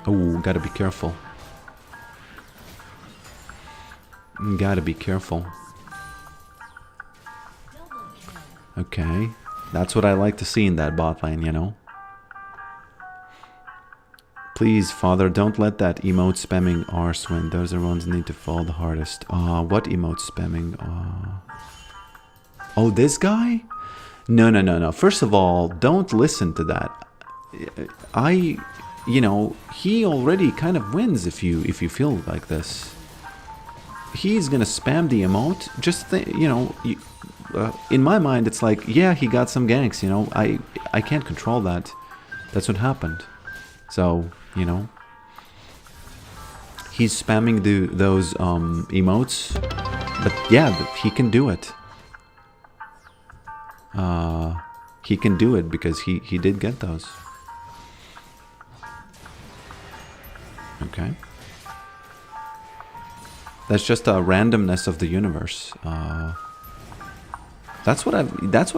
Oh, gotta be careful. Gotta be careful. Okay. That's what I like to see in that bot lane, you know? Please, Father, don't let that emote spamming arse win. Those are ones need to fall the hardest. What emote spamming? Oh, this guy? No. First of all, don't listen to that. You know, he already kind of wins if you feel like this. He's gonna spam the emote. Just you know, in my mind, it's like, yeah, he got some ganks. You know, I can't control that. That's what happened. So, you know, he's spamming those emotes, but yeah, he can do it. He can do it because he did get those. Okay. That's just a randomness of the universe. That's what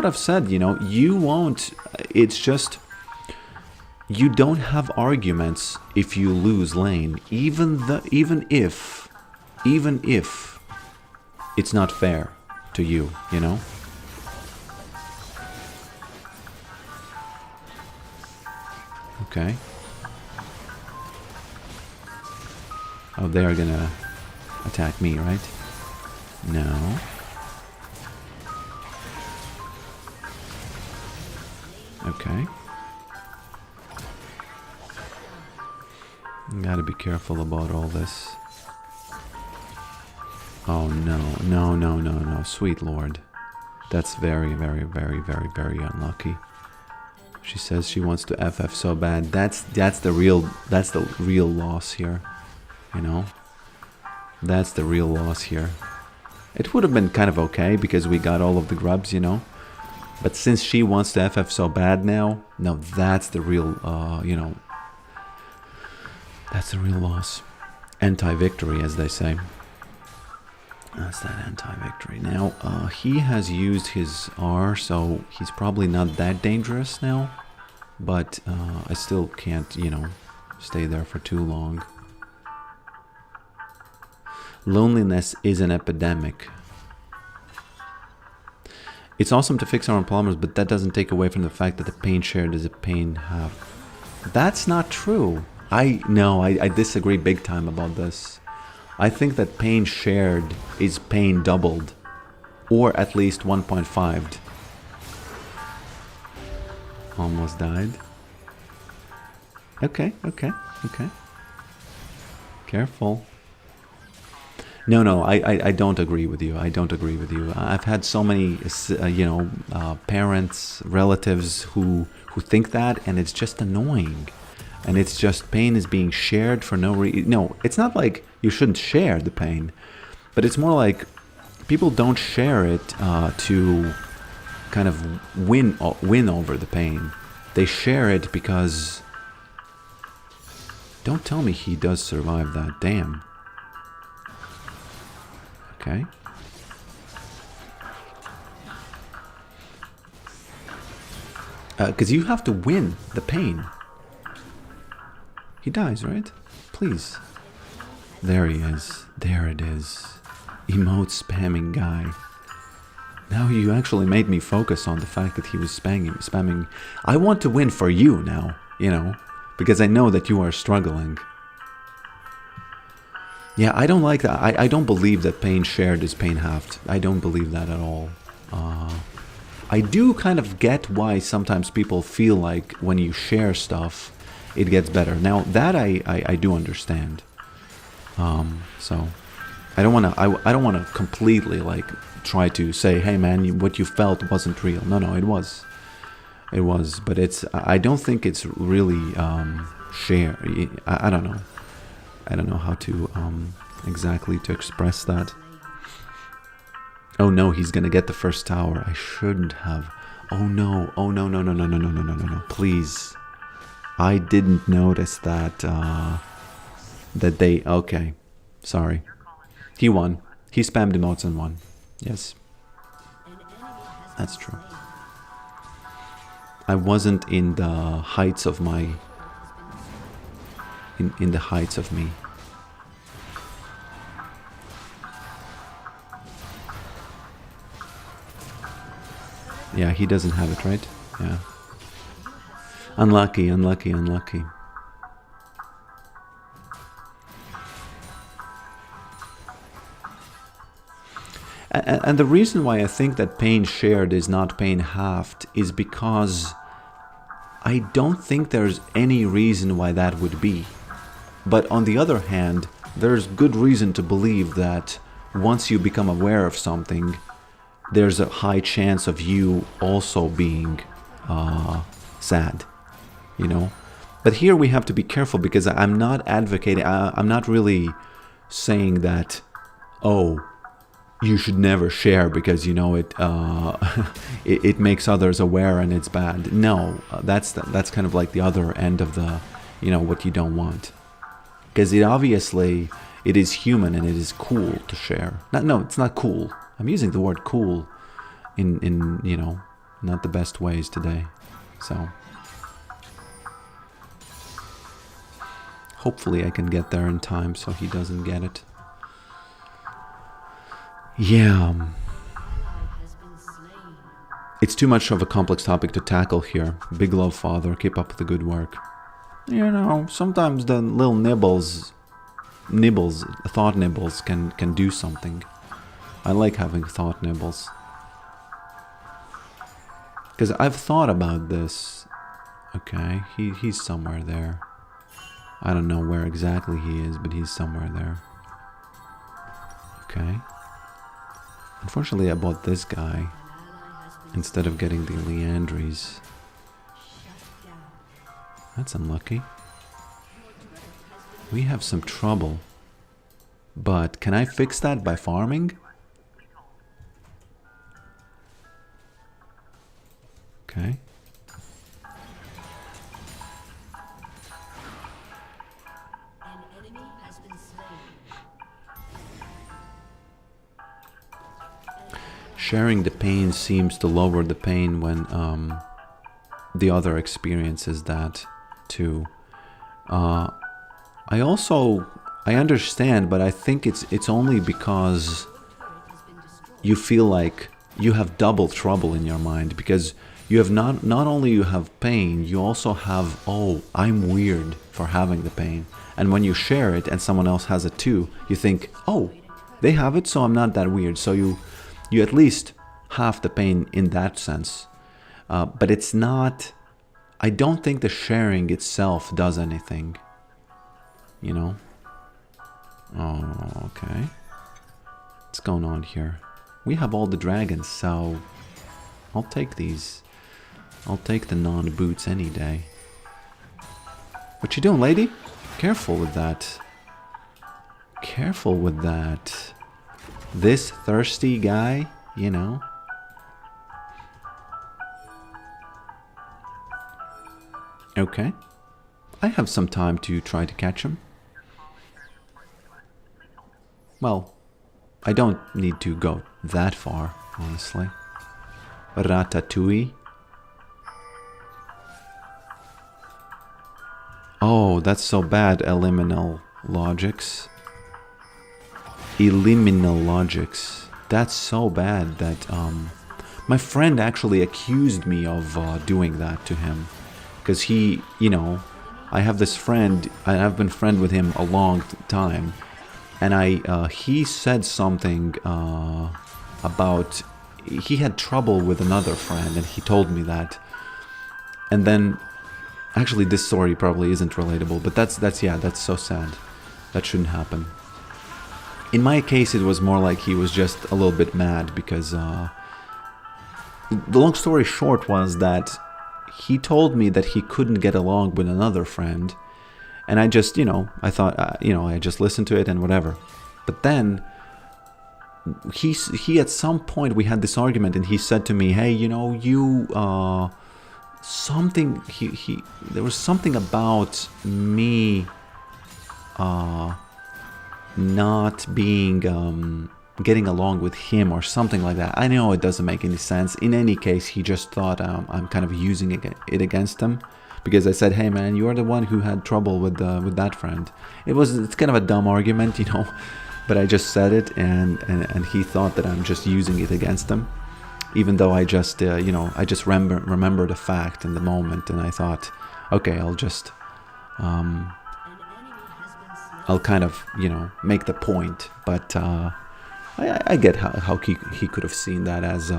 I've said, you know. You won't. It's just you don't have arguments if you lose lane, even if it's not fair to you, you know. Okay. Oh, they are gonna attack me, right? No. Okay. Gotta be careful about all this. Oh no, sweet lord. That's very unlucky. She says she wants to FF so bad. That's the real loss here. You know? That's the real loss here. It would have been kind of okay because we got all of the grubs, you know? But since she wants to FF so bad now, no, that's the real, you know, that's the real loss. Anti-victory, as they say. That's that anti-victory. Now, he has used his R, so he's probably not that dangerous now. But I still can't, you know, stay there for too long. Loneliness is an epidemic. It's awesome to fix our own problems, but that doesn't take away from the fact that the pain shared is a pain half. That's not true. I disagree big time about this. I think that pain shared is pain doubled, or at least 1.5'd. Almost died. Okay. Careful. No, I don't agree with you. I don't agree with you. I've had so many, you know, parents, relatives who think that, and it's just annoying. And it's just pain is being shared for no reason. No, it's not like you shouldn't share the pain, but it's more like people don't share it to kind of win over the pain. They share it because... Don't tell me he does survive that. Damn. Okay. Because you have to win the pain. He dies, right? Please. There he is. There it is. Emote spamming guy. Now you actually made me focus on the fact that he was spamming. I want to win for you now, you know, because I know that you are struggling. Yeah, I don't like that. I don't believe that pain shared is pain halved. I don't believe that at all. I do kind of get why sometimes people feel like when you share stuff, it gets better. Now, that I do understand. So, I don't want to completely, like, try to say, hey man, what you felt wasn't real. No, it was. It was, but I don't think it's really share. I don't know. I don't know how to exactly to express that. Oh no, he's gonna get the first tower. I shouldn't have. Oh no, no. Please. I didn't notice that that they... Okay. Sorry. He won. He spammed emotes and won. Yes. That's true. I wasn't in the heights of my... In the heights of me. Yeah, he doesn't have it, right? Yeah. Unlucky, unlucky, unlucky. And the reason why I think that pain shared is not pain halved is because I don't think there's any reason why that would be. But on the other hand, there's good reason to believe that once you become aware of something, there's a high chance of you also being sad, you know? But here we have to be careful because I'm not advocating, I'm not really saying that, oh, you should never share because, you know, it makes others aware and it's bad. No, that's kind of like the other end of the, you know, what you don't want. Because obviously it is human and it is cool to share. No, it's not cool. I'm using the word cool in you know, not the best ways today. So hopefully I can get there in time so he doesn't get it. Yeah. It's too much of a complex topic to tackle here. Big love, Father. Keep up the good work. You know, sometimes the little thought nibbles can do something. I like having thought nibbles. Because I've thought about this. Okay, he's somewhere there. I don't know where exactly he is, but he's somewhere there. Okay. Unfortunately, I bought this guy instead of getting the Leandries. That's unlucky. We have some trouble. But can I fix that by farming? Okay. Sharing the pain seems to lower the pain when the other experiences that too. I understand, but I think it's only because you feel like you have double trouble in your mind, because you have not only you have pain, you also have, oh, I'm weird for having the pain. And when you share it and someone else has it too, you think, oh, they have it, so I'm not that weird. So you at least half the pain in that sense. But it's not, I don't think the sharing itself does anything, you know? Oh, okay. What's going on here? We have all the dragons, so I'll take these. I'll take the non-boots any day. What you doing, lady? Careful with that. Careful with that. This thirsty guy, you know. Okay. I have some time to try to catch him. Well, I don't need to go that far, honestly. Ratatouille. Oh, that's so bad, eliminal logics. Eliminal logics. That's so bad that my friend actually accused me of doing that to him. Because he, you know, I have this friend, I've been friend with him a long time. And he said something about, he had trouble with another friend, and he told me that. And then, actually this story probably isn't relatable, but that's so sad. That shouldn't happen. In my case, it was more like he was just a little bit mad because, the long story short was that he told me that he couldn't get along with another friend. And I just, you know, I thought, I just listened to it and whatever. But then he at some point we had this argument, and he said to me, hey, you know, you something there was something about me not being getting along with him or something like that. I know it doesn't make any sense. In any case, he just thought I'm kind of using it against him. Because I said, hey man, you're the one who had trouble with that friend. It's kind of a dumb argument, you know, but I just said it, and he thought that I'm just using it against him. even though I just, I just remembered a fact in the moment, and I thought, okay, I'll kind of, make the point. But I get how he could have seen that as,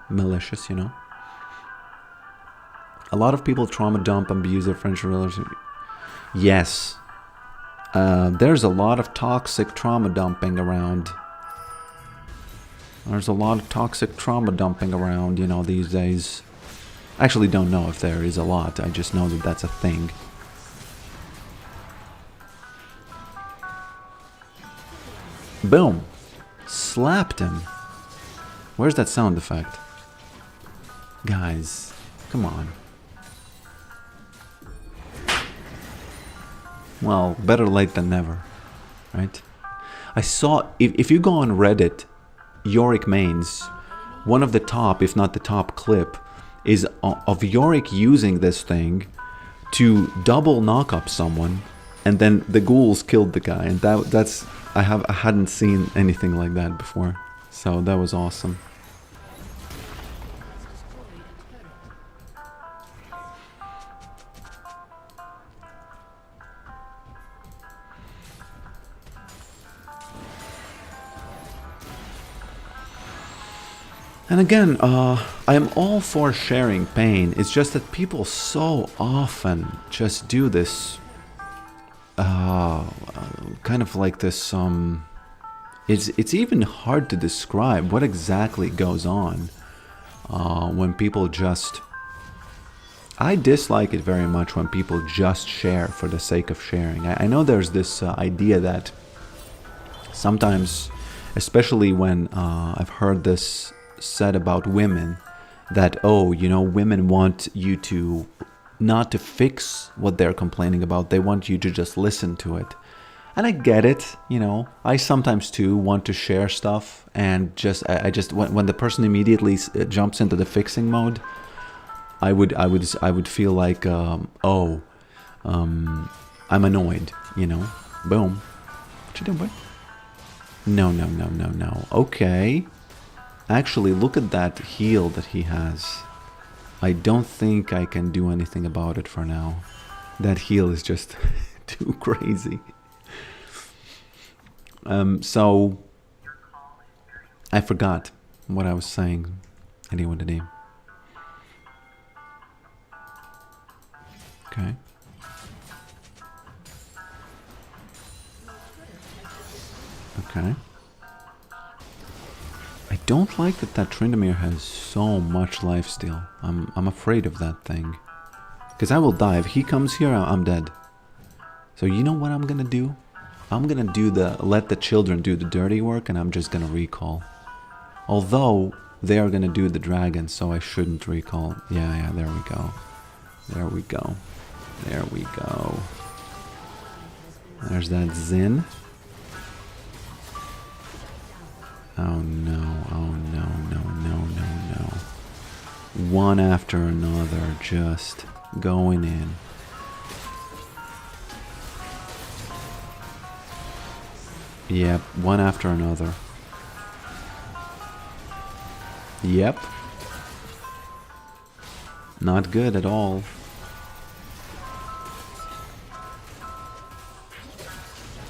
malicious, A lot of people trauma dump, abuse their friendship relationship. Yes. There's a lot of toxic trauma dumping around. There's a lot of toxic trauma dumping around, these days. I actually don't know if there is a lot. I just know that that's a thing. Boom. Slapped him. Where's that sound effect? Guys, come on. Well, better late than never, right? I saw, if you go on Reddit, Yorick mains, one of the top, if not the top clip, is of Yorick using this thing to double knock up someone, and then the ghouls killed the guy, and that's I hadn't seen anything like that before, so that was awesome. And again, I am all for sharing pain. It's just that people so often just do this, kind of like this. It's even hard to describe what exactly goes on when people just. I dislike it very much when people just share for the sake of sharing. I know there's this idea that sometimes, especially when I've heard this said about women, that women want you to not to fix what they're complaining about, they want you to just listen to it. And I get it, I sometimes too want to share stuff, and I just when the person immediately jumps into the fixing mode, I would feel like I'm annoyed, boom. What you doing, boy? No. Okay. Actually, look at that heal that he has. I don't think I can do anything about it for now. That heal is just too crazy. So I forgot what I was saying. Anyone today? Okay. Okay. I don't like that Tryndamere has so much lifesteal. I'm afraid of that thing. Because I will die. If he comes here, I'm dead. So you know what I'm gonna do? I'm gonna let the children do the dirty work, and I'm just gonna recall. Although they are gonna do the dragon, so I shouldn't recall. Yeah, there we go. There we go. There we go. There's that Zin. Oh no. One after another, just going in. Yep, one after another. Yep. Not good at all.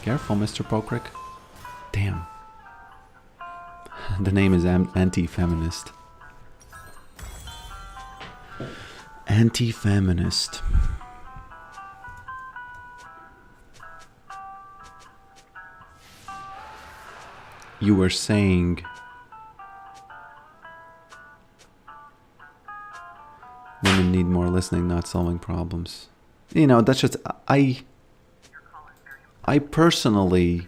Careful, Mr. Pokerick. Damn. The name is anti-feminist. Anti-feminist. You were saying women need more listening, not solving problems. That's just I personally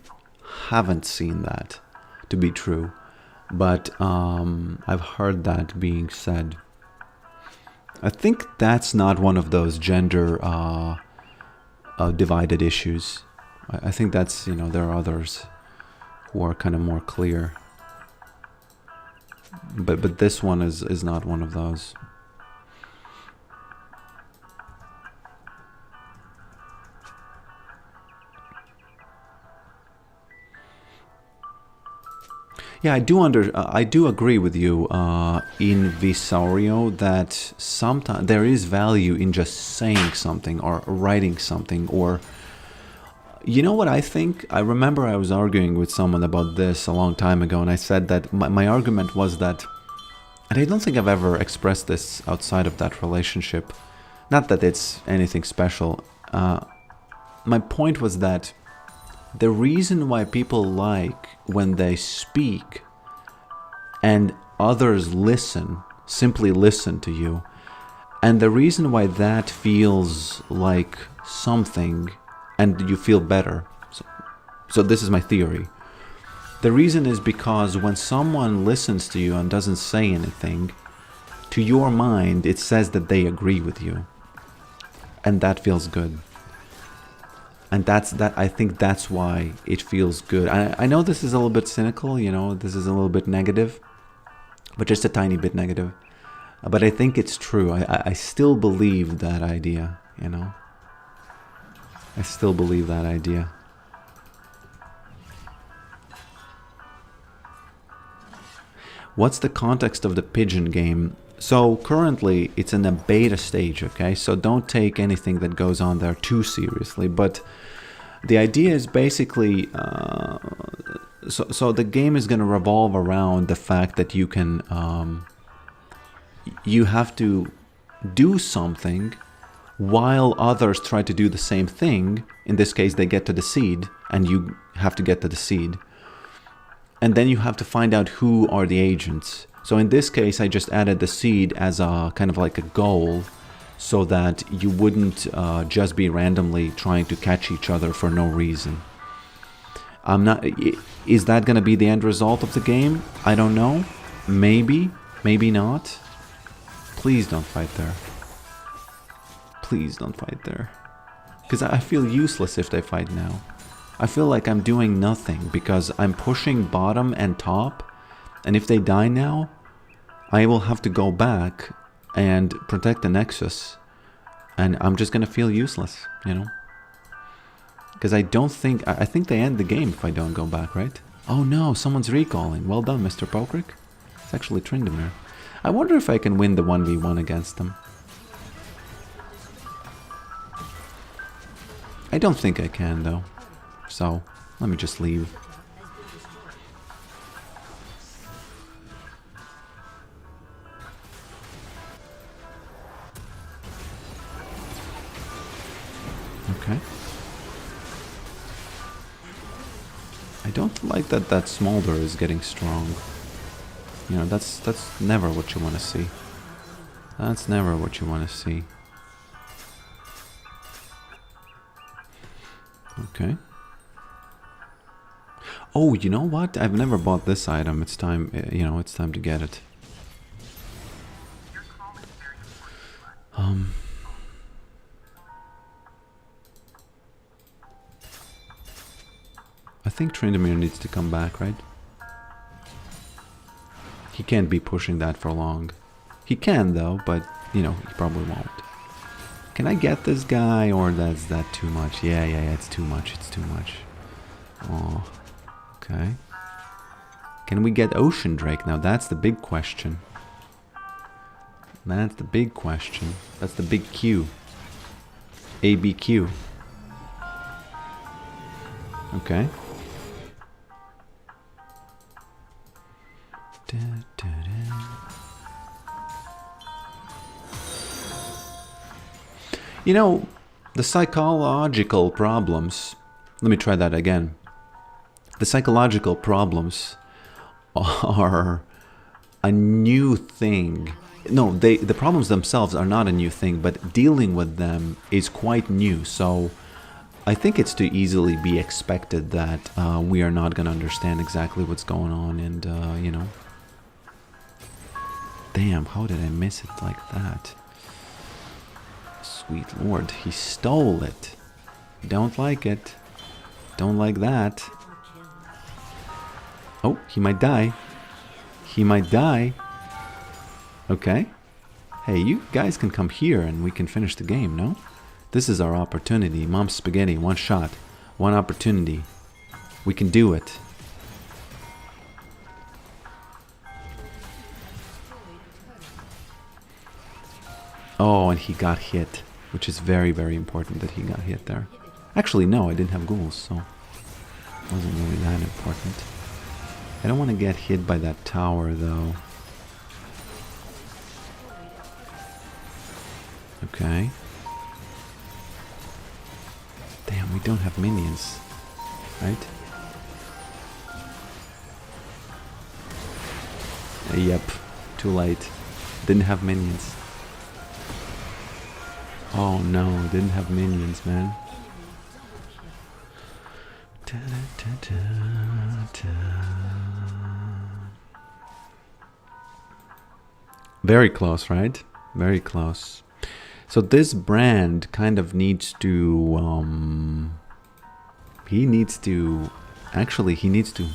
haven't seen that to be true, but I've heard that being said. I think that's not one of those gender divided issues. I think that's, there are others who are kind of more clear. But this one is not one of those. Yeah, I do agree with you in Visario that sometimes there is value in just saying something or writing something. Or you know what I think? I remember I was arguing with someone about this a long time ago, and I said that my argument was that, and I don't think I've ever expressed this outside of that relationship, not that it's anything special. My point was that the reason why people like when they speak and others listen, simply listen to you, and the reason why that feels like something and you feel better. So this is my theory. The reason is because when someone listens to you and doesn't say anything, to your mind it says that they agree with you. And that feels good. And I think that's why it feels good. I know this is a little bit cynical, you know, this is a little bit negative, but just a tiny bit negative. But I think it's true. I still believe that idea, you know. I still believe that idea. What's the context of the pigeon game? So currently it's in a beta stage, okay? So don't take anything that goes on there too seriously. But the idea is basically, so the game is going to revolve around the fact that you can, you have to do something while others try to do the same thing. In this case, they get to the seed, and you have to get to the seed. And then you have to find out who are the agents. So in this case, I just added the seed as a kind of like a goal, so that you wouldn't just be randomly trying to catch each other for no reason. Is that going to be the end result of the game? I don't know. Maybe, maybe not. Please don't fight there. Please don't fight there. Because I feel useless if they fight now. I feel like I'm doing nothing because I'm pushing bottom and top, and if they die now, I will have to go back and protect the Nexus, and I'm just gonna feel useless, you know? Because I think they end the game if I don't go back, right? Oh no, someone's recalling. Well done, Mr. Pokerick. It's actually Tryndamere. I wonder if I can win the 1v1 against them. I don't think I can, though. So, let me just leave. Okay. I don't like that smolder is getting strong. You know, that's never what you want to see. That's never what you want to see. Okay. Oh, you know what? I've never bought this item. It's time, you know, it's time to get it. Your call is very important. I think Tryndamere needs to come back, right? He can't be pushing that for long. He can though, but you know, he probably won't. Can I get this guy, or that's that too much? Yeah, it's too much. It's too much. Oh, okay. Can we get Ocean Drake now? That's the big question. That's the big question. That's the big Q. ABQ. Okay. You know, the psychological problems... Let me try that again. The psychological problems are a new thing. No, the problems themselves are not a new thing, but dealing with them is quite new. So I think it's to easily be expected that we are not going to understand exactly what's going on, and, you know... Damn, how did I miss it like that? Sweet lord, he stole it. Don't like it. Don't like that. Oh, he might die. He might die. Okay. Hey, you guys can come here and we can finish the game, no? This is our opportunity. Mom Spaghetti, one shot. One opportunity. We can do it. Oh, and he got hit, which is very, very important that he got hit there. Actually, no, I didn't have ghouls, so it wasn't really that important. I don't want to get hit by that tower, though. Okay. Damn, we don't have minions, right? Yep, too late. Didn't have minions. Oh no, didn't have minions, man. Very close, right? Very close. So this brand kind of needs to, he needs to, actually he needs to,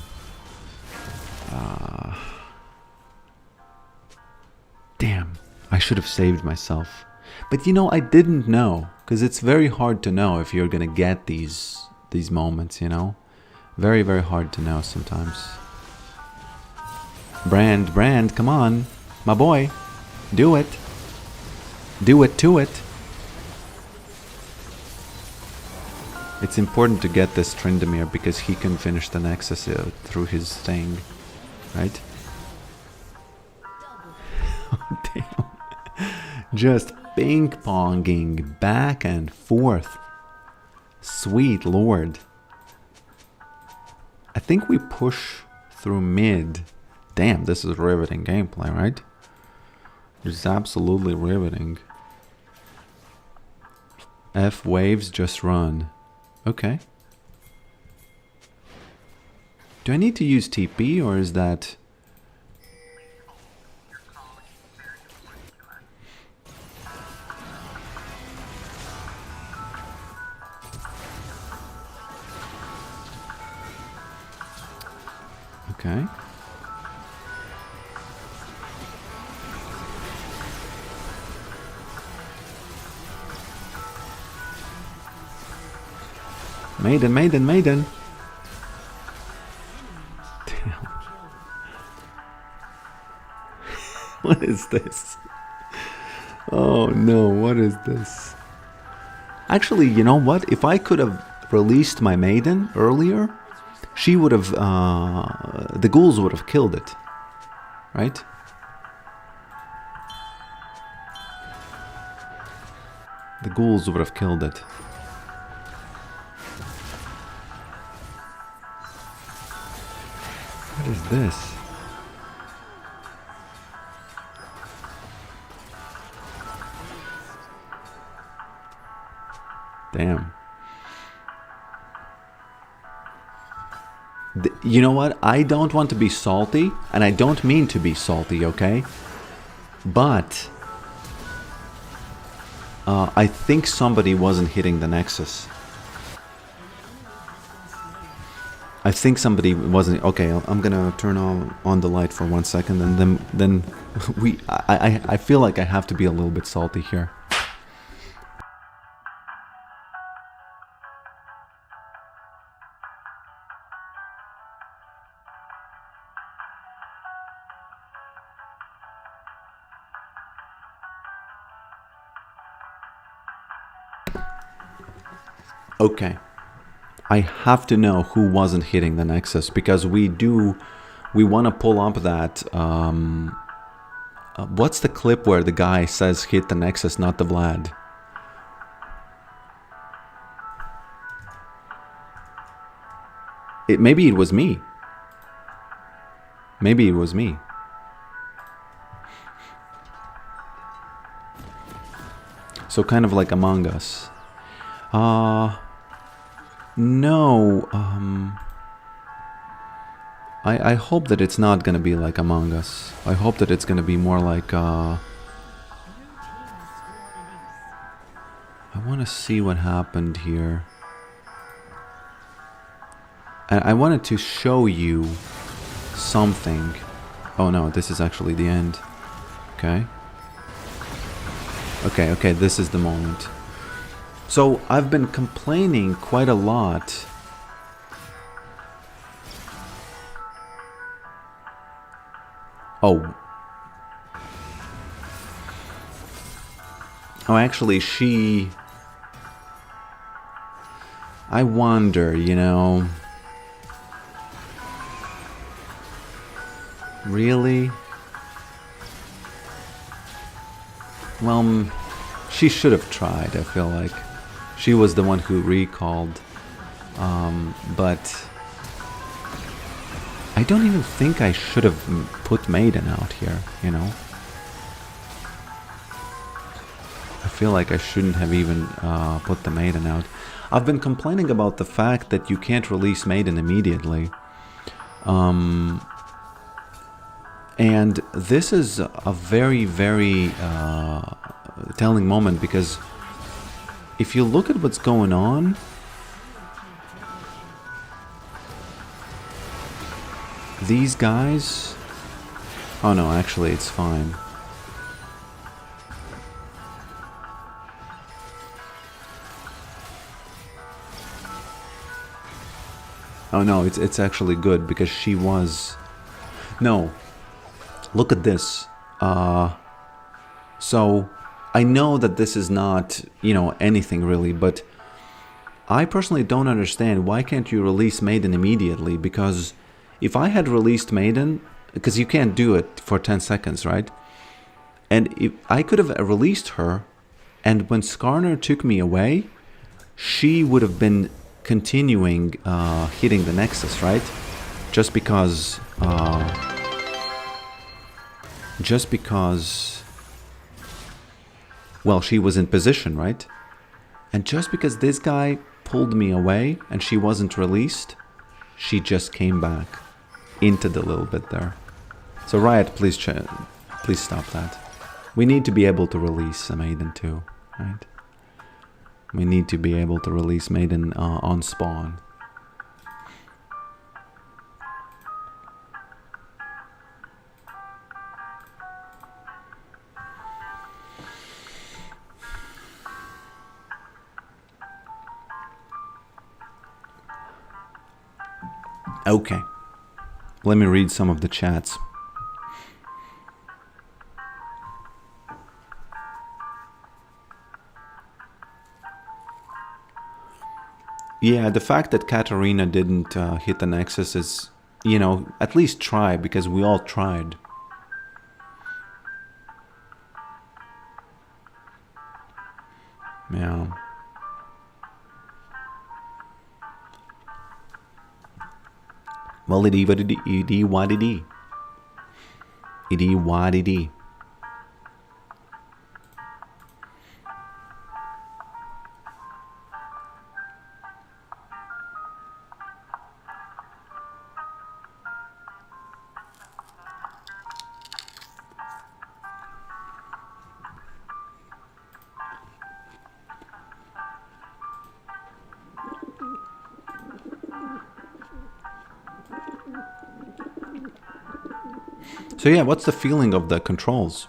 damn, I should have saved myself. But you know, I didn't know, because it's very hard to know if you're gonna get these moments, you know? Very, very hard to know sometimes. Brand, come on, my boy, do it. Do it to it. It's important to get this Tryndamere because he can finish the Nexus through his thing, right? Oh, damn. Just ping-ponging back and forth. Sweet lord. I think we push through mid. Damn, this is riveting gameplay, right? It's absolutely riveting. F waves, just run. Okay. Do I need to use TP or is that... Your call is very important to us. Okay. Maiden. Damn. What is this? Oh no, what is this? Actually, you know what? If I could have released my Maiden earlier, she would have, the ghouls would have killed it. Right? The ghouls would have killed it. What is this? Damn. You know what? I don't want to be salty, and I don't mean to be salty, okay? But I think somebody wasn't hitting the Nexus. I think somebody wasn't. Okay, I'm gonna turn on the light for 1 second, and then I feel like I have to be a little bit salty here. Okay. I have to know who wasn't hitting the Nexus, because we want to pull up that, what's the clip where the guy says hit the Nexus, not the Vlad? Maybe it was me. Maybe it was me. So kind of like Among Us. No, I hope that it's not gonna be like Among Us. I hope that it's gonna be more like, I wanna see what happened here. And I wanted to show you something. Oh no, this is actually the end. Okay. Okay, this is the moment. So I've been complaining quite a lot. Oh. Oh, actually, I wonder, really? Well, she should have tried, I feel like. She was the one who recalled. But I don't even think I should have put Maiden out here, I feel like I shouldn't have even put the Maiden out. I've been complaining about the fact that you can't release Maiden immediately. And this is a very, very telling moment, because if you look at what's going on, these guys... Oh no, actually it's fine. Oh no, it's actually good, because she was... No, look at this. So I know that this is not, anything really, but I personally don't understand why can't you release Maiden immediately, because if I had released Maiden, because you can't do it for 10 seconds, right? And if I could have released her, and when Skarner took me away, she would have been continuing hitting the Nexus, right? Just because, well, she was in position, right? And just because this guy pulled me away and she wasn't released, she just came back into the little bit there. So Riot, please stop that. We need to be able to release a Maiden too, right? We need to be able to release Maiden on spawn. Okay, let me read some of the chats. Yeah, the fact that Katarina didn't hit the Nexus is, at least try, because we all tried. Yeah. Well, it what it what it what it. So yeah, what's the feeling of the controls?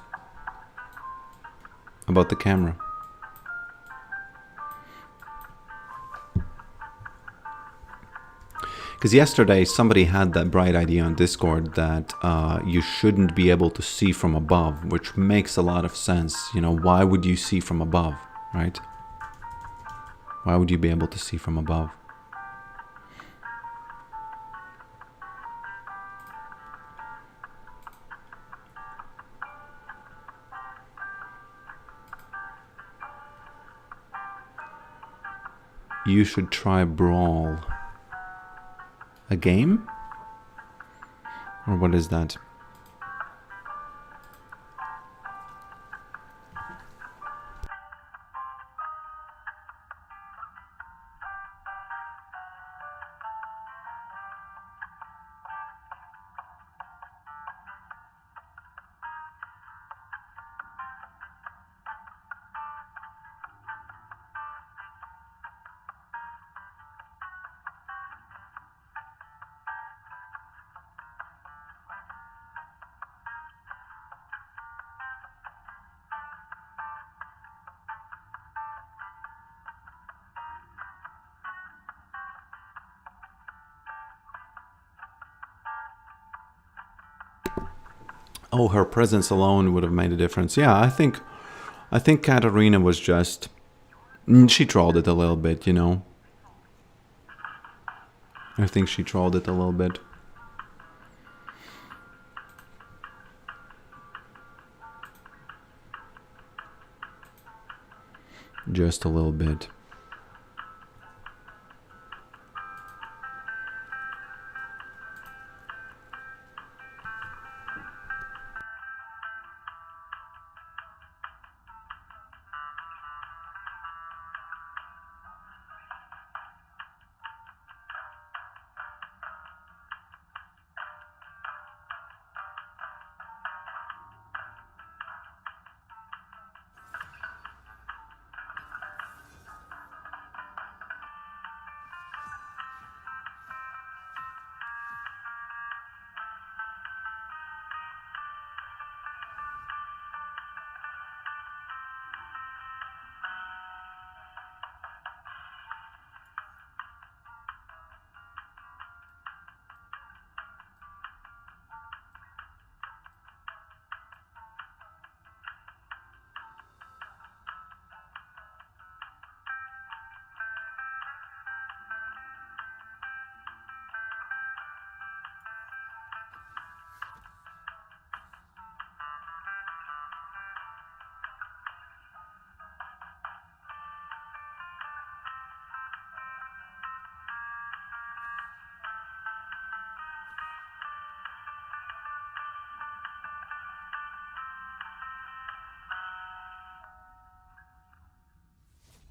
About the camera? Because yesterday somebody had that bright idea on Discord that you shouldn't be able to see from above, which makes a lot of sense. Why would you see from above, right? Why would you be able to see from above? You should try Brawl. A game? Or what is that? Oh, her presence alone would have made a difference. Yeah, I think I think Katarina was just... She trolled it a little bit, you know. I think she trolled it a little bit. Just a little bit.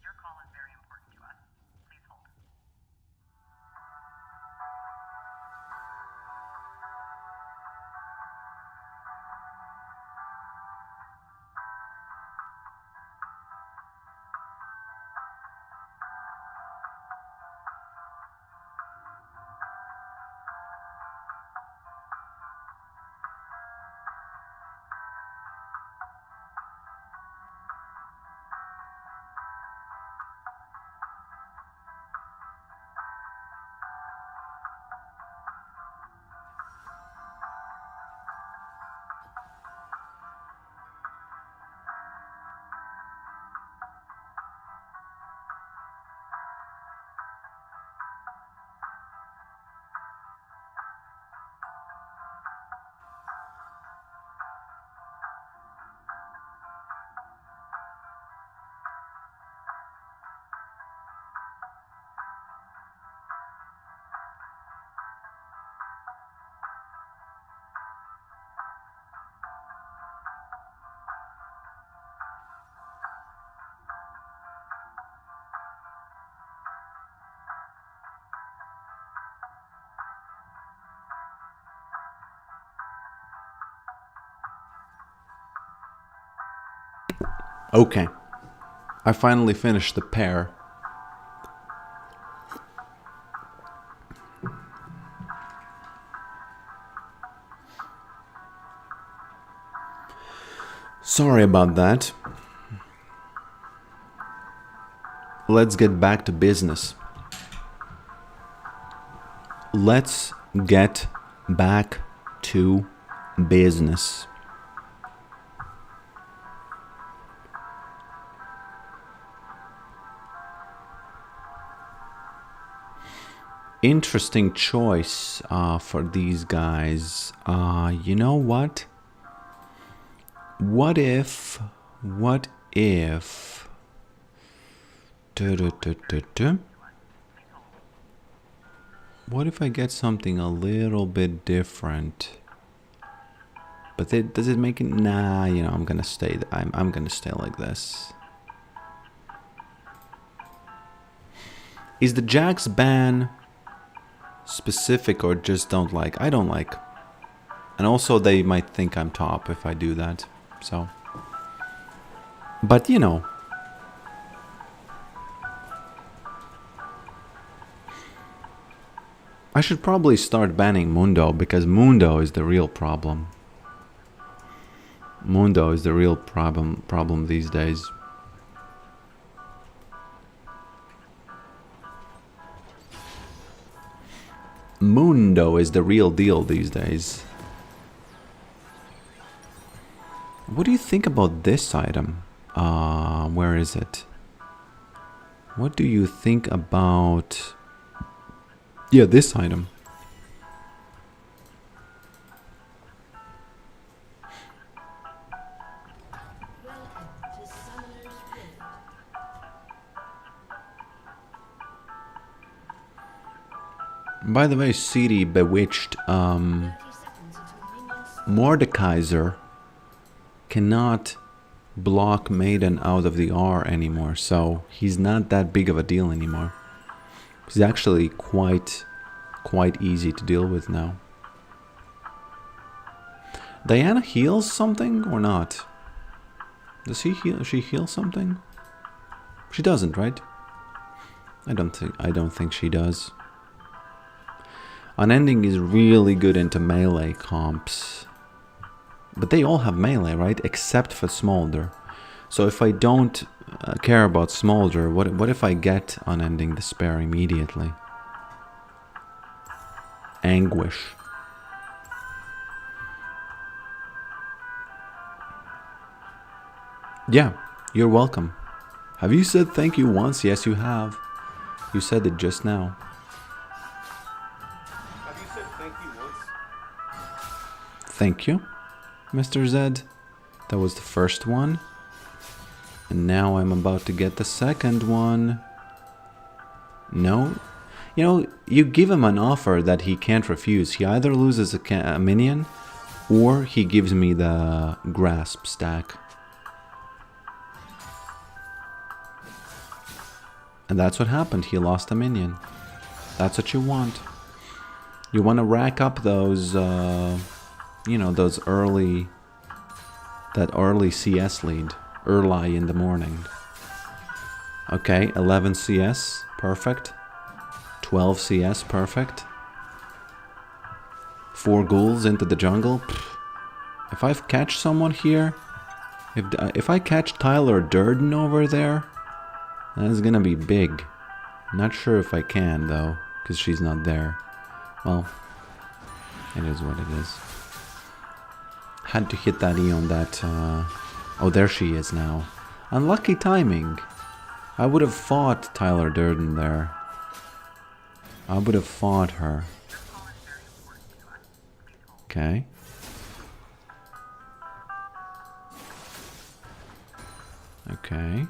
Your call is very important to us. Please hold. Okay. I finally finished the pear. Sorry about that. Let's get back to business. Let's get back to business. Interesting choice for these guys. You know what? What if... What if I get something a little bit different? But does it make it... Nah, you know, I'm gonna stay... I'm gonna stay like this. Is the Jack's ban specific or just don't like? I don't like. And also they might think I'm top if I do that. So... But, you know... I should probably start banning Mundo, because Mundo is the real problem. Mundo is the real problem these days. Mundo is the real deal these days. What do you think about this item? Where is it? What do you think about... Yeah, this item. By the way, City Bewitched, Mordekaiser cannot block Maiden out of the R anymore, so he's not that big of a deal anymore. He's actually quite easy to deal with now. Diana heals something or not? Does she heal something? She doesn't, right? I don't think she does. Unending is really good into melee comps. But they all have melee, right? Except for Smolder. So if I don't care about Smolder, what if I get Unending Despair immediately? Anguish. Yeah, you're welcome. Have you said thank you once? Yes, you have. You said it just now. Have you said thank you once? Thank you, Mr. Zed. That was the first one. And now I'm about to get the second one. No. You know, you give him an offer that he can't refuse. He either loses a minion, or he gives me the grasp stack. And that's what happened. He lost a minion. That's what you want. You want to rack up those, you know, those early... That early CS lead. Early in the morning. Okay, 11 CS. Perfect. 12 CS. Perfect. 4 ghouls into the jungle. Pfft. If I catch someone here... If I catch Tyler Durden over there... That's gonna be big. Not sure if I can, though, because she's not there. Well, it is what it is. Had to hit that E on that... Oh, there she is now. Unlucky timing. I would have fought Tyler Durden there. I would have fought her. Okay. Okay.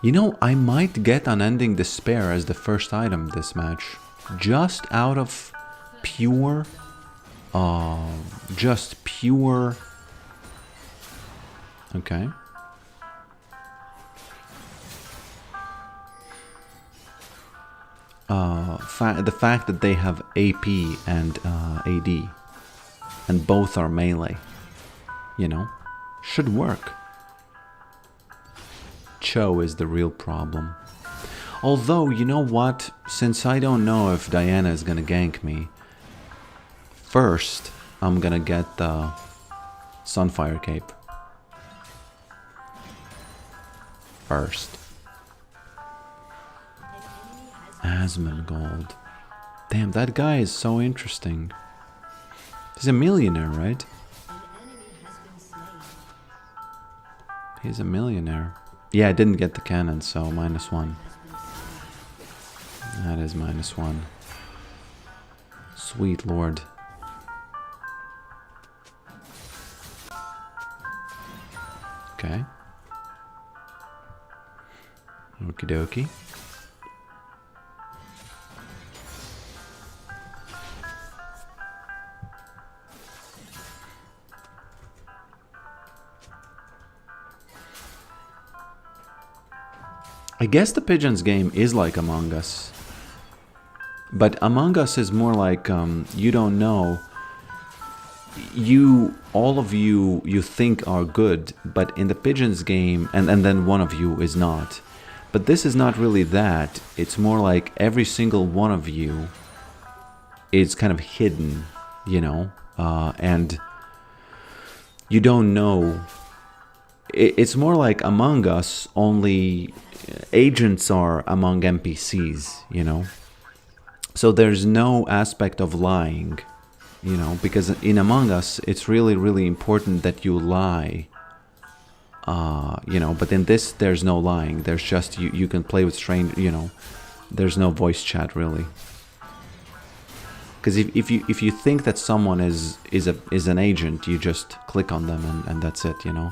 You know, I might get Unending Despair as the first item this match. Just out of pure... just pure... Okay. The fact that they have AP and AD. And both are melee. You know? Should work. Cho is the real problem. Although, you know what? Since I don't know if Diana is gonna gank me, first I'm gonna get the Sunfire Cape. First. Asmongold. Damn, that guy is so interesting. He's a millionaire, right? He's a millionaire. Yeah, I didn't get the cannon, so -1. That is -1. Sweet lord. Okay. Okie dokie. I guess the Pigeons game is like Among Us. But Among Us is more like, you don't know. All of you think are good, but in the Pigeons game, and then one of you is not. But this is not really that. It's more like every single one of you is kind of hidden, you know? And you don't know. It's more like Among Us, only agents are among NPCs, you know? So there's no aspect of lying, you know? Because in Among Us, it's really, really important that you lie You know, but in this, there's no lying. There's just, you can play with strange, you know, there's no voice chat really. Because if you think that someone is an agent, you just click on them and that's it, you know.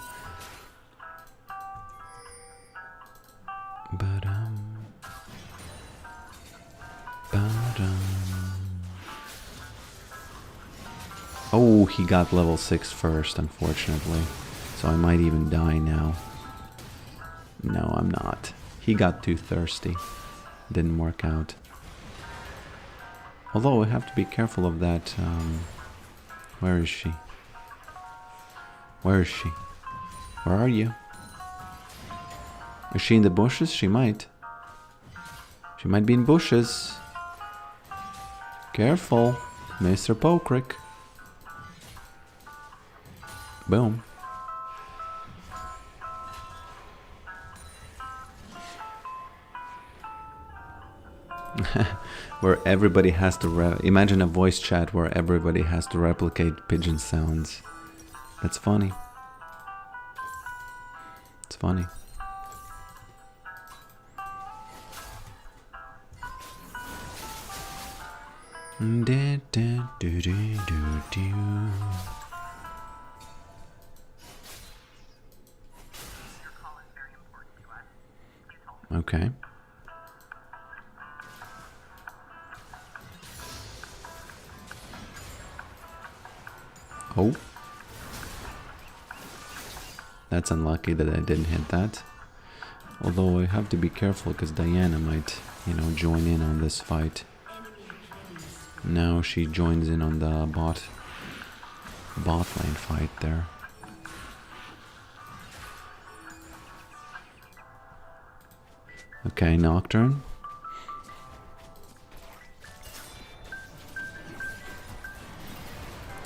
Oh, he got level 6 first, unfortunately. So I might even die now. No, I'm not. He got too thirsty. Didn't work out. Although I have to be careful of that. Where is she? Where is she? Where are you? Is she in the bushes? She might. She might be in bushes. Careful, Mr. Pokerick. Boom. Where everybody has to imagine a voice chat where everybody has to replicate pigeon sounds. That's funny. It's funny. Okay. Oh. That's unlucky that I didn't hit that. Although I have to be careful because Diana might, you know, join in on this fight. Now she joins in on the bot lane fight there. Okay, Nocturne.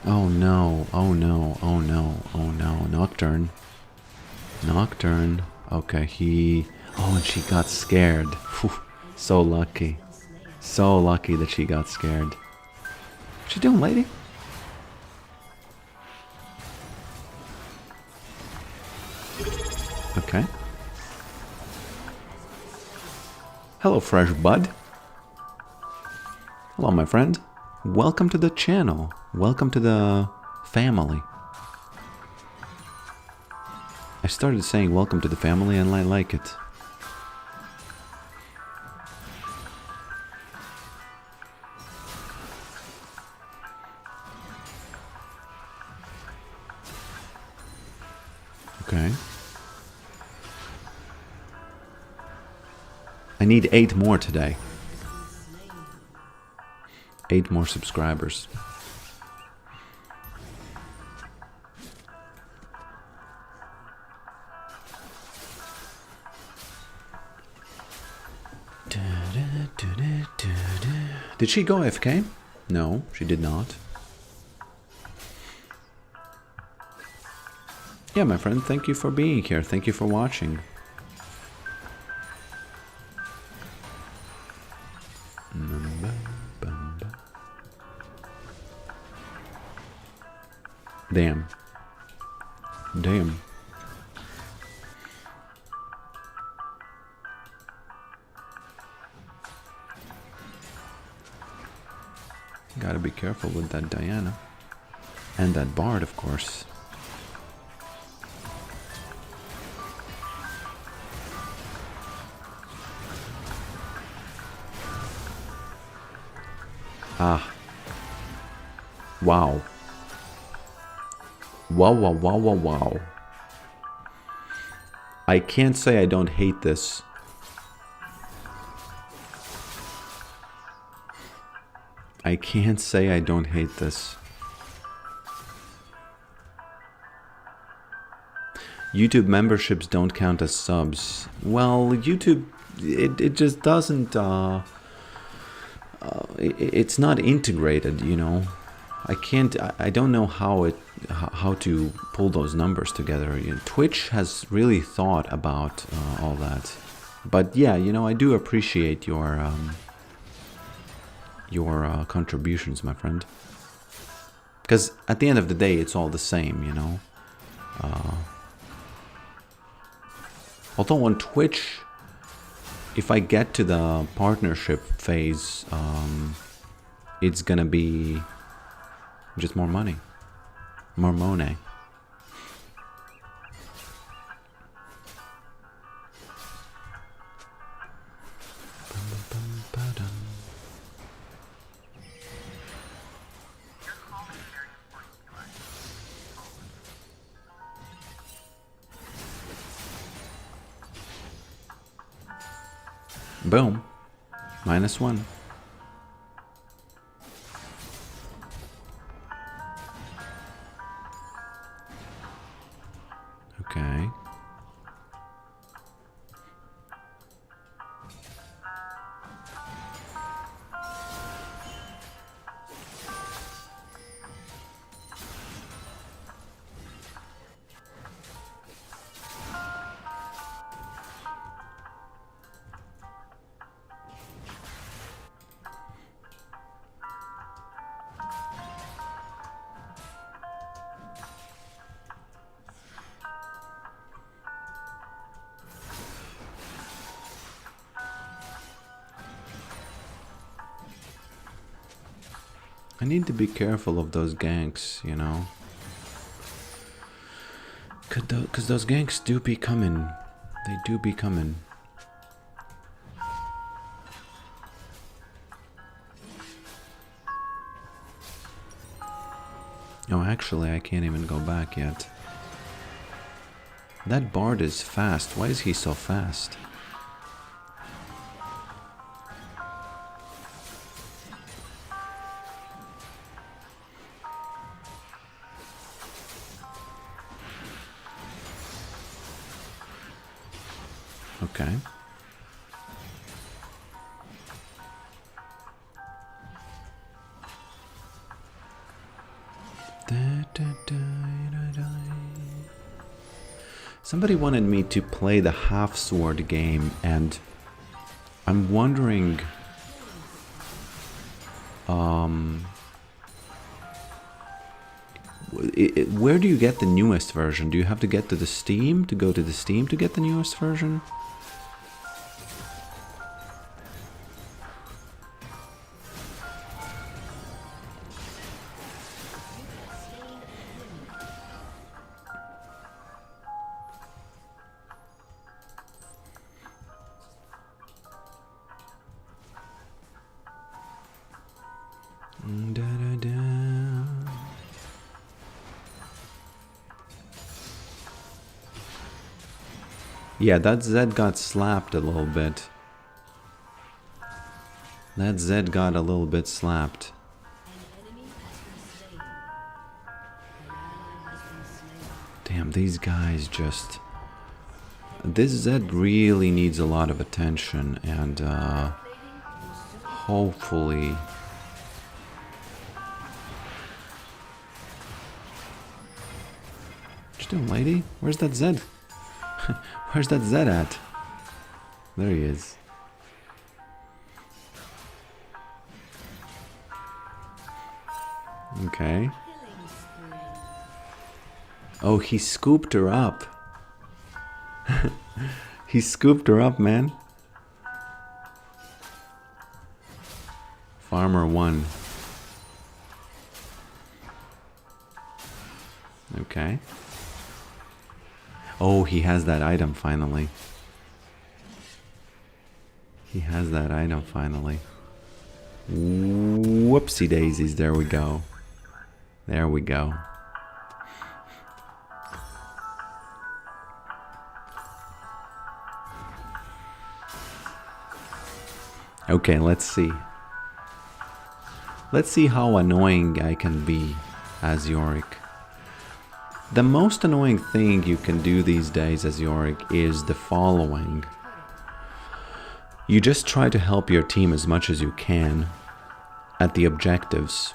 Oh no, oh no, oh no, oh no, Nocturne. Nocturne. Okay, oh, and she got scared. Whew, so lucky. So lucky that she got scared. What you doing, lady? Okay. Hello, fresh bud. Hello, my friend. Welcome to the channel. Welcome to the family. I started saying welcome to the family and I like it. Okay. I need 8 more today. 8 more subscribers. Did she go AFK? No, she did not. Yeah, my friend, thank you for being here. Thank you for watching. Damn. Damn. Gotta be careful with that Diana. And that Bard, of course. Ah. Wow. Wow, wow, wow, wow, wow. I can't say I don't hate this. I can't say I don't hate this. YouTube memberships don't count as subs. Well, YouTube, it just doesn't, it's not integrated, you know. I don't know how to pull those numbers together. You know, Twitch has really thought about all that. But yeah, you know, I do appreciate your contributions, my friend. Because at the end of the day, it's all the same, you know. Although on Twitch, if I get to the partnership phase, it's gonna be just more money. More money. Your call is very important to us. Boom. -1. Okay. I need to be careful of those ganks, you know? Because those ganks do be coming. They do be coming. Oh, actually, I can't even go back yet. That Bard is fast. Why is he so fast? Okay. Somebody wanted me to play the half sword game, and I'm wondering where do you get the newest version? Do you have to get to the Steam to go to the Steam to get the newest version? Yeah, that Zed got slapped a little bit. That Zed got a little bit slapped. Damn, these guys just... This Zed really needs a lot of attention, and hopefully... What you doing, lady? Where's that Zed? Where's that Zed at? There he is. Okay. Oh, he scooped her up. He scooped her up, man. Farmer 1. Okay. Oh, he has that item finally. He has that item finally. Whoopsie daisies, there we go. There we go. Okay, let's see. Let's see how annoying I can be as Yorick. The most annoying thing you can do these days as Yorick is the following. You just try to help your team as much as you can at the objectives.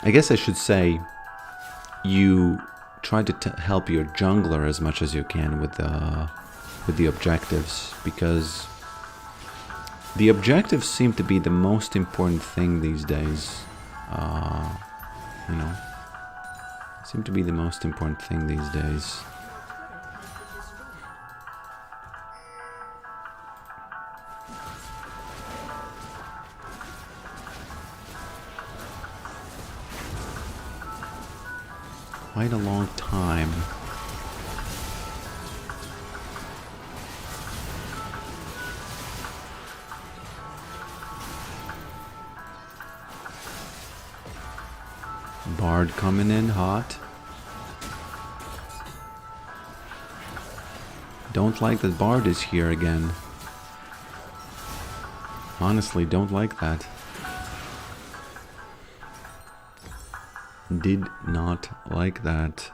I guess I should say you try to help your jungler as much as you can with the objectives, because the objectives seem to be the most important thing these days. You know, seem to be the most important thing these days. quite a long time. Bard coming in hot. Don't like that Bard is here again. Honestly, don't like that. Did not like that.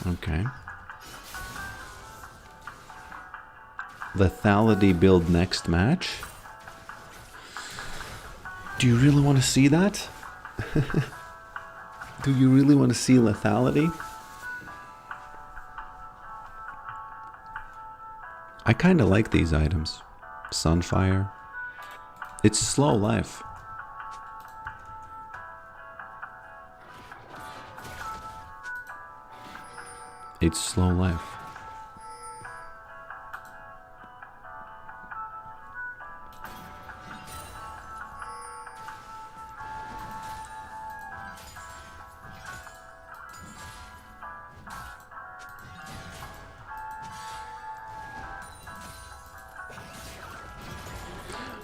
Okay. Lethality build next match? Do you really want to see that? Do you really want to see lethality? I kind of like these items. Sunfire. It's slow life. It's slow life.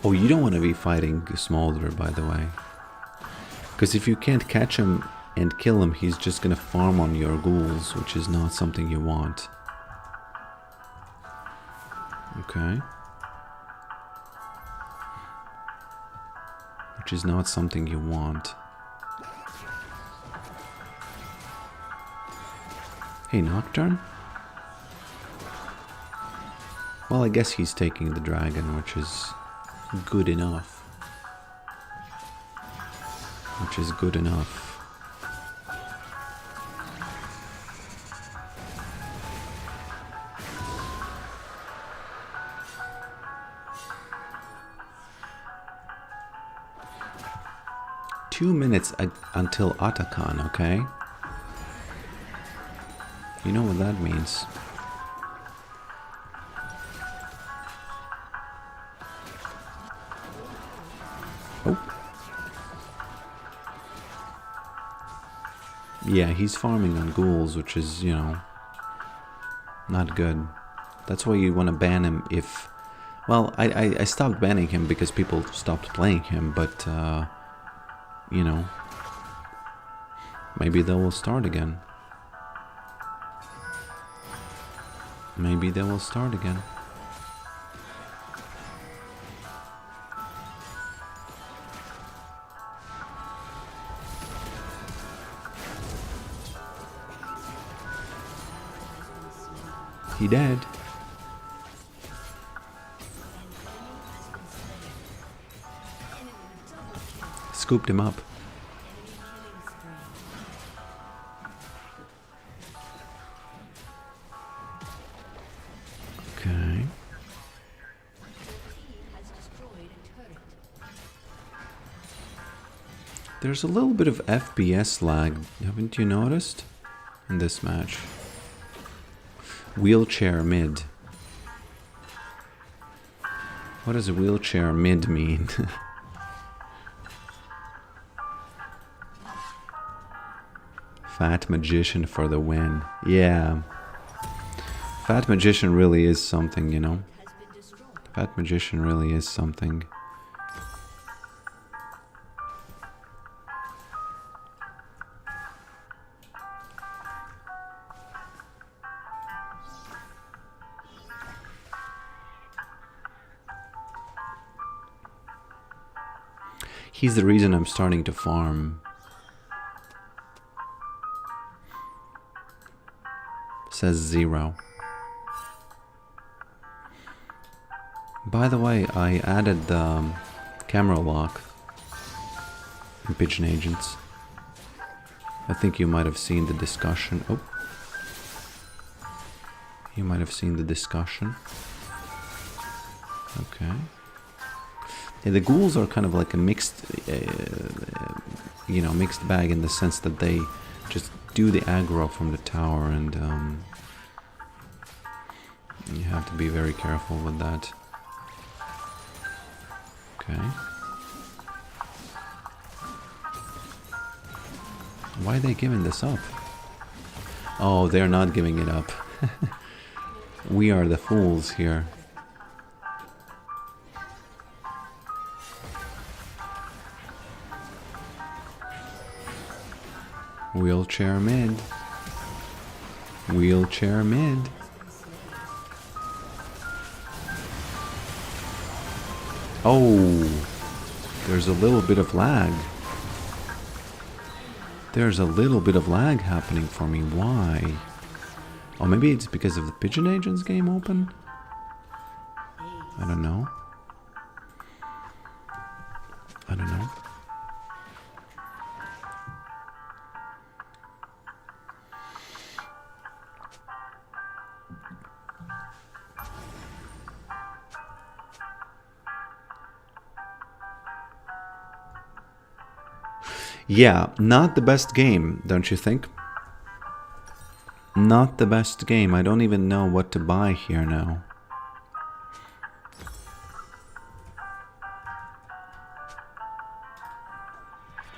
Oh, you don't want to be fighting Smolder, by the way. Because if you can't catch him and kill him, he's just gonna farm on your ghouls, which is not something you want. Okay. Which is not something you want. Hey, Nocturne? Well, I guess he's taking the dragon, which is good enough. Which is good enough. Minutes until Atakan, okay? You know what that means. Oh. Yeah, he's farming on ghouls, which is, you know, not good. That's why you want to ban him if... Well, I stopped banning him because people stopped playing him, but... you know, maybe they will start again. Maybe they will start again. He dead. Scooped him up. Okay. There's a little bit of FPS lag, haven't you noticed? In this match. Wheelchair mid. What does a wheelchair mid mean? Fat Magician for the win. Yeah. Fat Magician really is something, you know. Fat Magician really is something. He's the reason I'm starting to farm. Says 0. By the way, I added the camera lock in Pigeon Agents. I think you might have seen the discussion. Oh. You might have seen the discussion. Okay. Yeah, the ghouls are kind of like a mixed, you know, mixed bag in the sense that they just do the aggro from the tower and, You have to be very careful with that. Okay. Why are they giving this up? Oh, they're not giving it up. We are the fools here. Wheelchair mid. Wheelchair mid. Oh, there's a little bit of lag. There's a little bit of lag happening for me. Why? Oh, maybe it's because of the Pigeon Agents game open? I don't know. I don't know. Yeah, not the best game, don't you think? Not the best game. I don't even know what to buy here now.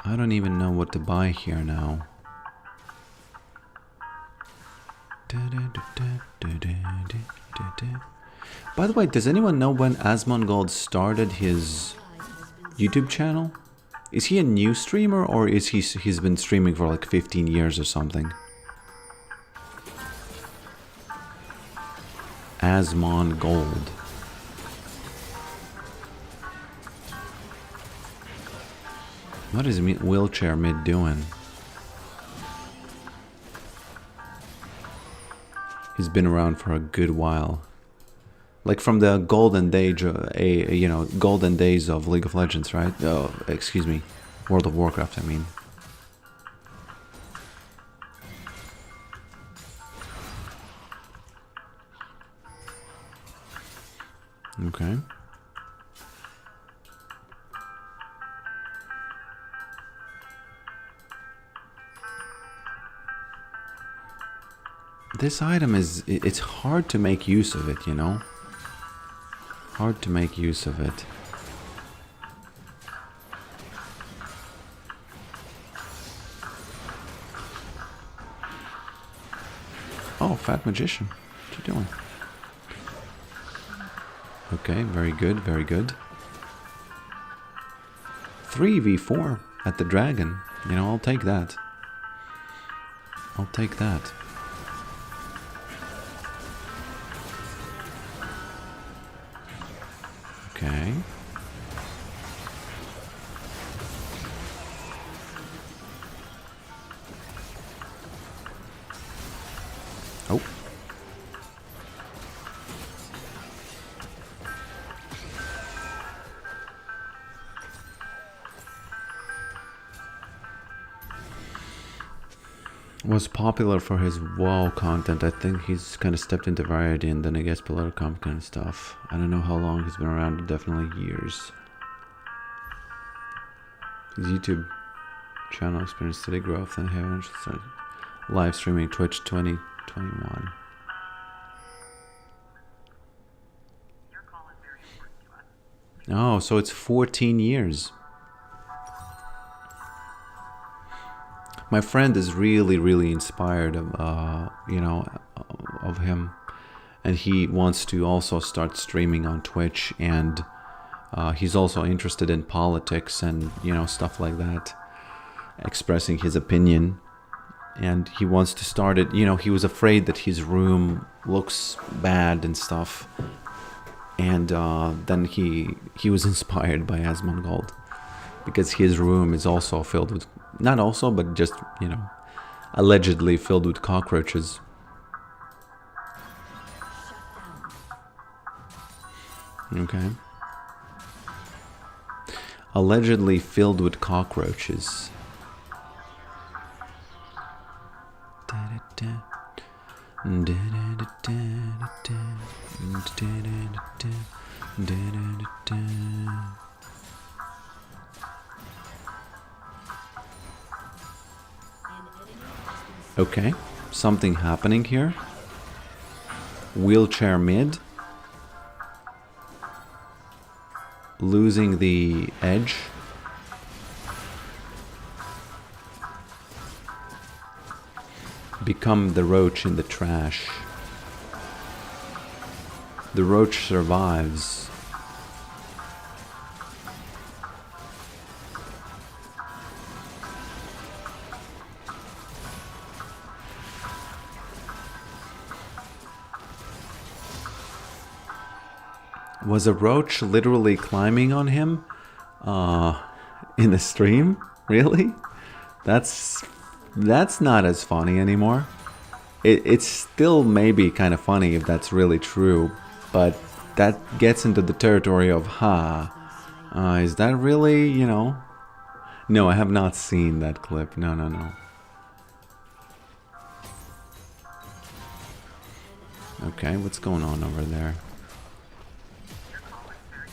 I don't even know what to buy here now. By the way, does anyone know when Asmongold started his YouTube channel? Is he a new streamer, or is he's been streaming for like 15 years or something? Asmongold. What is Wheelchair Mid doing? He's been around for a good while. Like from the golden golden days of League of Legends, right? Oh, excuse me, World of Warcraft, I mean. Okay. This item it's hard to make use of it, you know? Hard to make use of it. Oh, Fat Magician. What you doing? Okay, very good, very good. 3v4 at the dragon. You know, I'll take that. I'll take that. Okay. Oh. Was popular for his WoW content. I think he's kind of stepped into variety, and then I guess political comp kind of stuff. I don't know how long he's been around, definitely years. His YouTube channel experienced steady growth and having started live streaming Twitch 2021. Your call is very important to us. Oh, so it's 14 years. My friend is really, really inspired of, of him, and he wants to also start streaming on Twitch, and he's also interested in politics and, stuff like that, expressing his opinion, and he wants to start it. He was afraid that his room looks bad and stuff, and then he was inspired by Asmongold, because his room is also filled with, not also, but just, allegedly filled with cockroaches. Okay. Allegedly filled with cockroaches. Okay, something happening here. wheelchair mid. Losing the edge. Become the roach in the trash. The roach survives. Was a roach literally climbing on him in the stream? Really? That's not as funny anymore. It's still maybe kind of funny if that's really true, but that gets into the territory of, is that really, you know? No, I have not seen that clip. No. Okay, what's going on over there?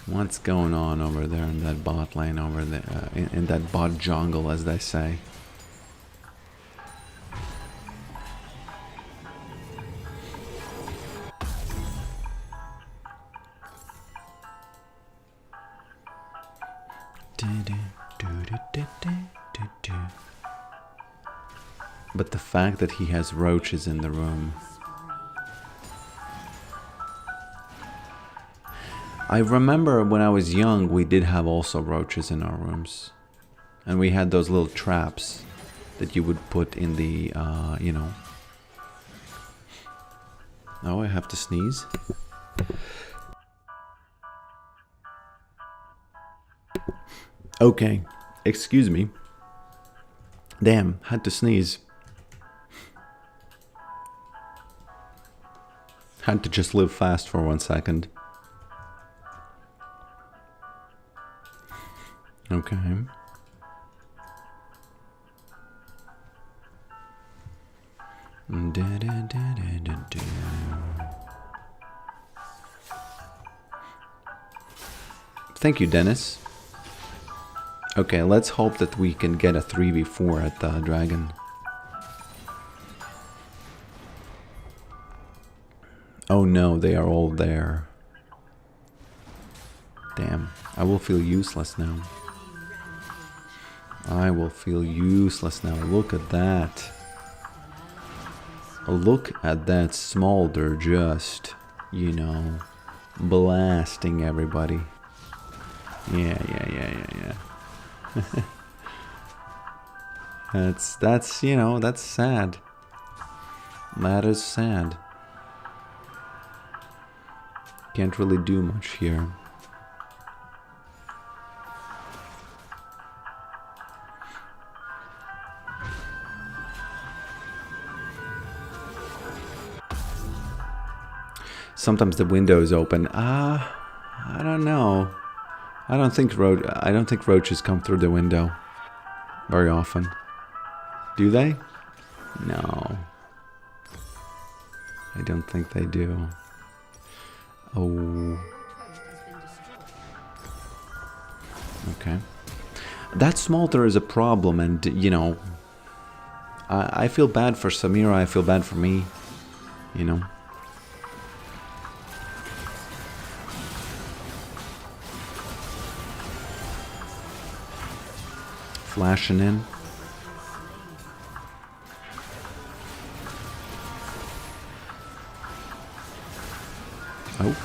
What's going on over there in that bot lane over there, in that bot jungle, as they say? But the fact that he has roaches in the room. I remember when I was young, we did have also roaches in our rooms. And we had those little traps that you would put in the, you know. Oh, I have to sneeze. Okay, excuse me. Damn, had to sneeze. Had to just live fast for 1 second. Okay. Thank you, Dennis. Okay, let's hope that we can get a 3v4 at the dragon. Oh no, they are all there. Damn, I will feel useless now. I will feel useless now. Look at that. Look at that smolder just, you know, blasting everybody. Yeah. That's, you know, that's sad. That is sad. Can't really do much here. Sometimes the window is open. I don't know. I don't think roaches come through the window very often. Do they? No. I don't think they do. Oh. Okay. That smolder is a problem, and, you know, I feel bad for Samira, I feel bad for me, you know. Flashing in. Oh.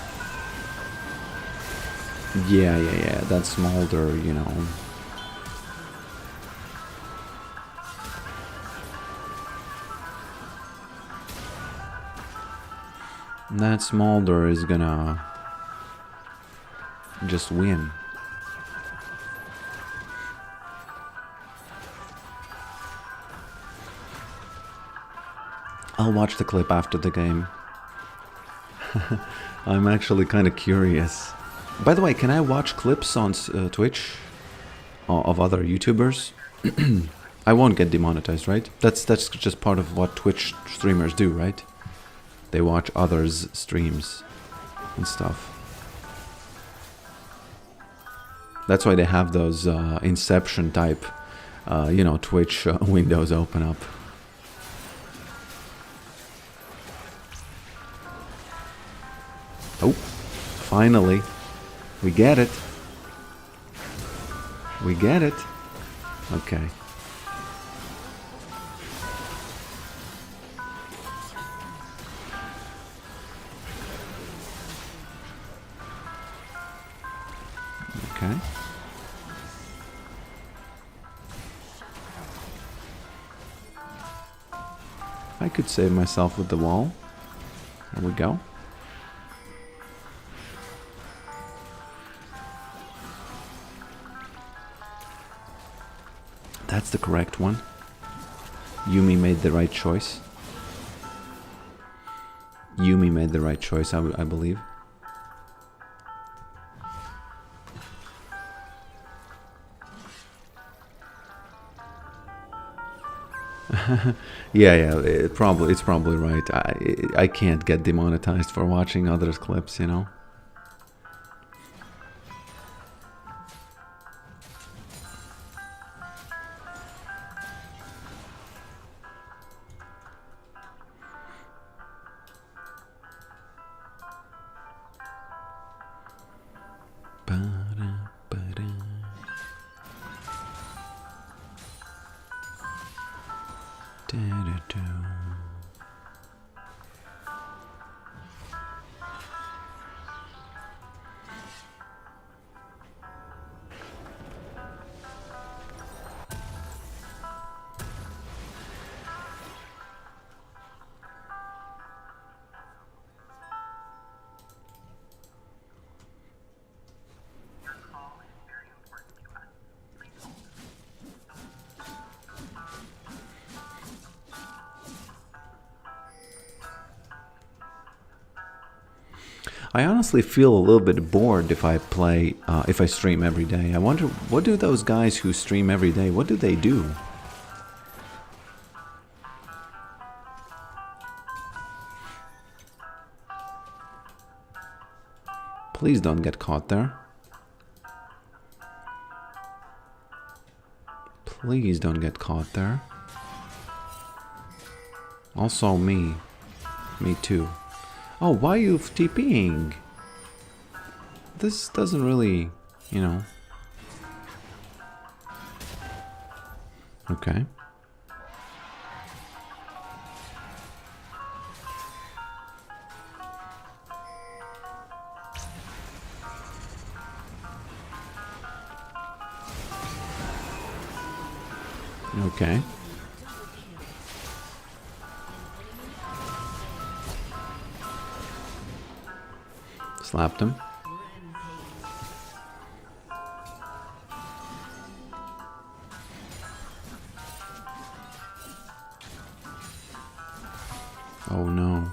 Yeah. That smolder, you know. That smolder is gonna just win. I'll watch the clip after the game. I'm actually kind of curious. By the way, can I watch clips on Twitch of other YouTubers? I won't get demonetized, right? That's just part of what Twitch streamers do, right? They watch others' streams and stuff. That's why they have those Inception type, you know, Twitch windows open up. Oh, finally. We get it. We get it. Okay. Okay. I could save myself with the wall. There we go. That's the correct one. Yumi made the right choice. Yumi made the right choice, I believe. Yeah, it's probably right. I can't get demonetized for watching others' clips, you know. Your call is very important to us. Please hold. I honestly feel a little bit bored if I play, if I stream every day. I wonder, what do those guys who stream every day, what do they do? Please don't get caught there. Please don't get caught there. Also me. Me too. Oh, why are you TPing? This doesn't really, you know. Okay. Okay. Slapped him. Oh no.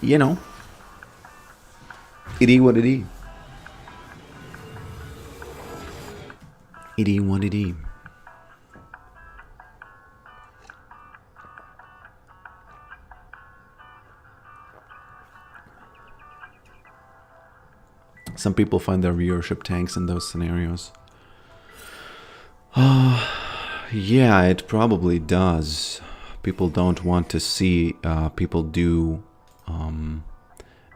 You know, it is what it is. It is what it is. Some people find their viewership tanks in those scenarios. Yeah, it probably does. People don't want to see people do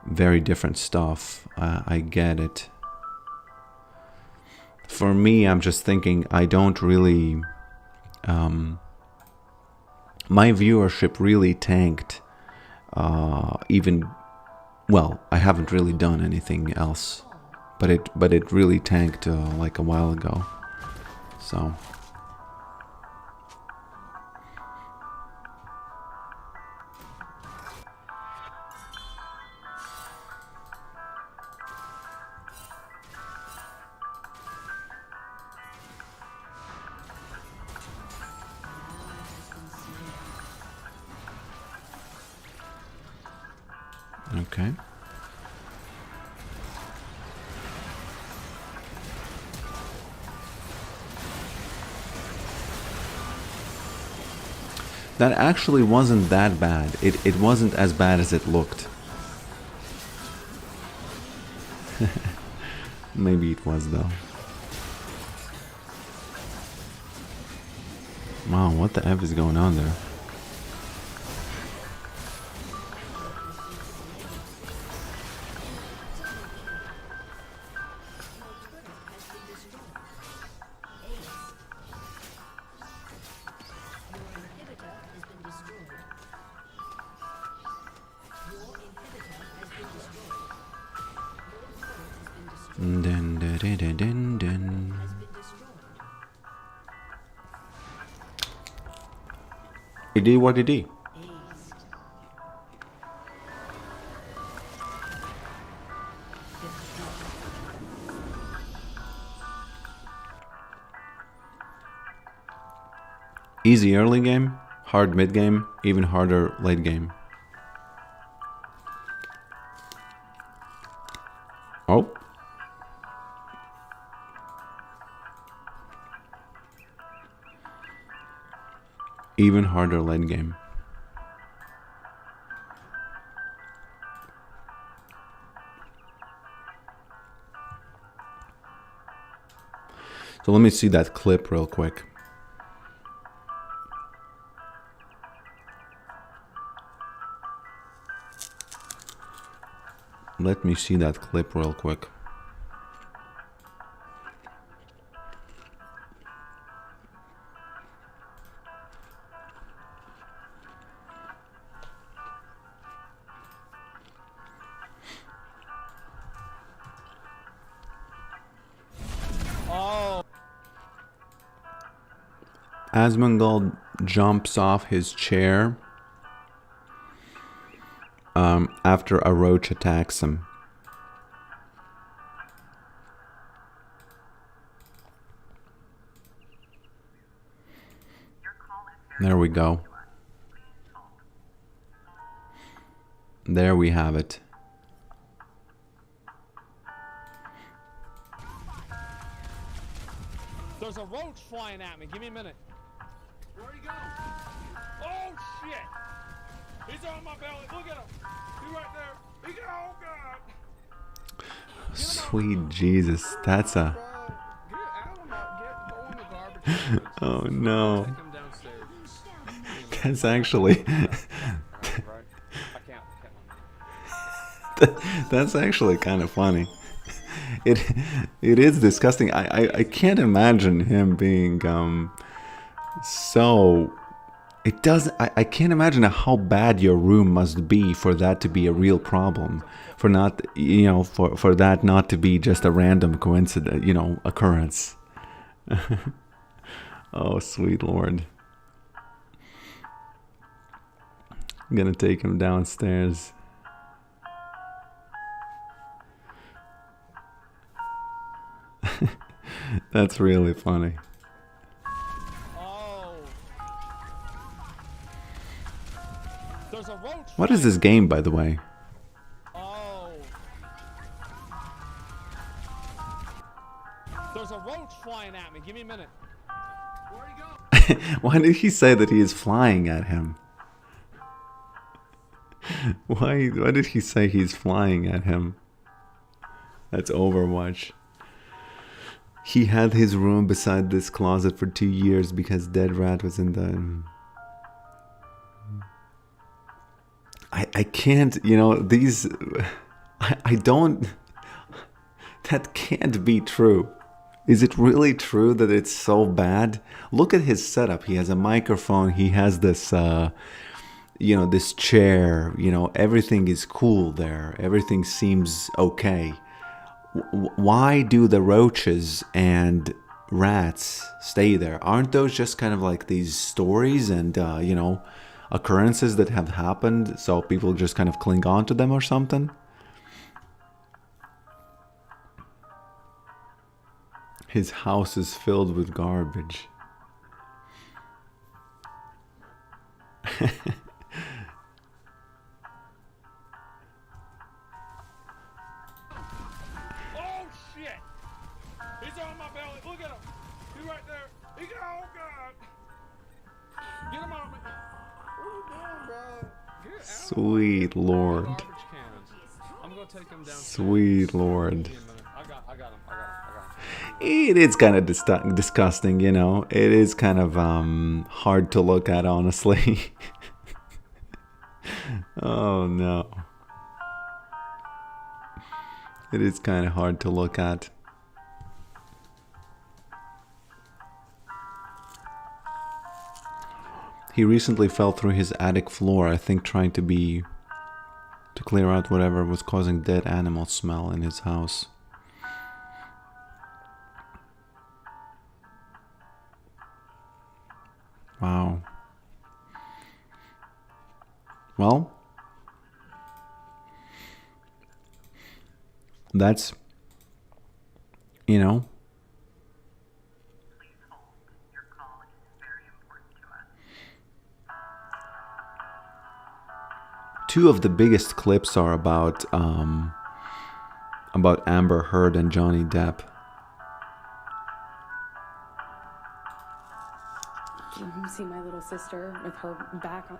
very different stuff. I get it. For me, I'm just thinking I don't really... my viewership really tanked. Even... Well, I haven't really done anything else. But it really tanked like a while ago. So... Okay. That actually wasn't that bad. It wasn't as bad as it looked. Maybe it was though. Wow, what the F is going on there? Dun, dun, dun, dun, dun, dun. It did what it did. Easy early game, hard mid game, even harder late game. Oh. Even harder late game. So let me see that clip real quick. Let me see that clip real quick. Asmongold jumps off his chair after a roach attacks him. There we go. There we have it. There's a roach flying at me. Give me a minute. Where'd he go? Oh, shit. He's on my belly. Look at him. He's right there. He got, oh, God. Sweet Jesus. That's a... Get Adam out. Get go in the garbage. Oh no. Take him downstairs. That's actually... Right? I can't. That's actually kind of funny. It is disgusting. I can't imagine him being so... It does. I can't imagine how bad your room must be for that to be a real problem. For not, you know, for that not to be just a random coincidence, you know, occurrence. Oh, sweet Lord. I'm gonna take him downstairs. That's really funny. What is this game, by the way? Oh. There's a roach flying at me. Give me a minute. Where'd he go? Why did he say that he is flying at him? Why did he say he's flying at him? That's Overwatch. He had his room beside this closet for 2 years because Dead Rat was in the... I can't, you know, these... I don't... That can't be true. Is it really true that it's so bad? Look at his setup. He has a microphone. He has this, you know, this chair. You know, everything is cool there. Everything seems okay. Why do the roaches and rats stay there? Aren't those just kind of like these stories and, you know, occurrences that have happened, so people just kind of cling on to them or something? His house is filled with garbage. Oh, shit. He's on my belly. Look at him. He's right there. He got, oh, God. Get him out of me. bro. Get out. Sweet Lord. Garbage cannons. I'm gonna take him down. Sweet Lord. Give me a minute. I got him. It is kind of disgusting, you know. It is kind of hard to look at, honestly. Oh no. It is kind of hard to look at. He recently fell through his attic floor, I think trying to clear out whatever was causing dead animal smell in his house. Wow. Well, that's, you know, Please hold. Your call is very important to us. two of the biggest clips are about Amber Heard and Johnny Depp. You see my little sister with her back to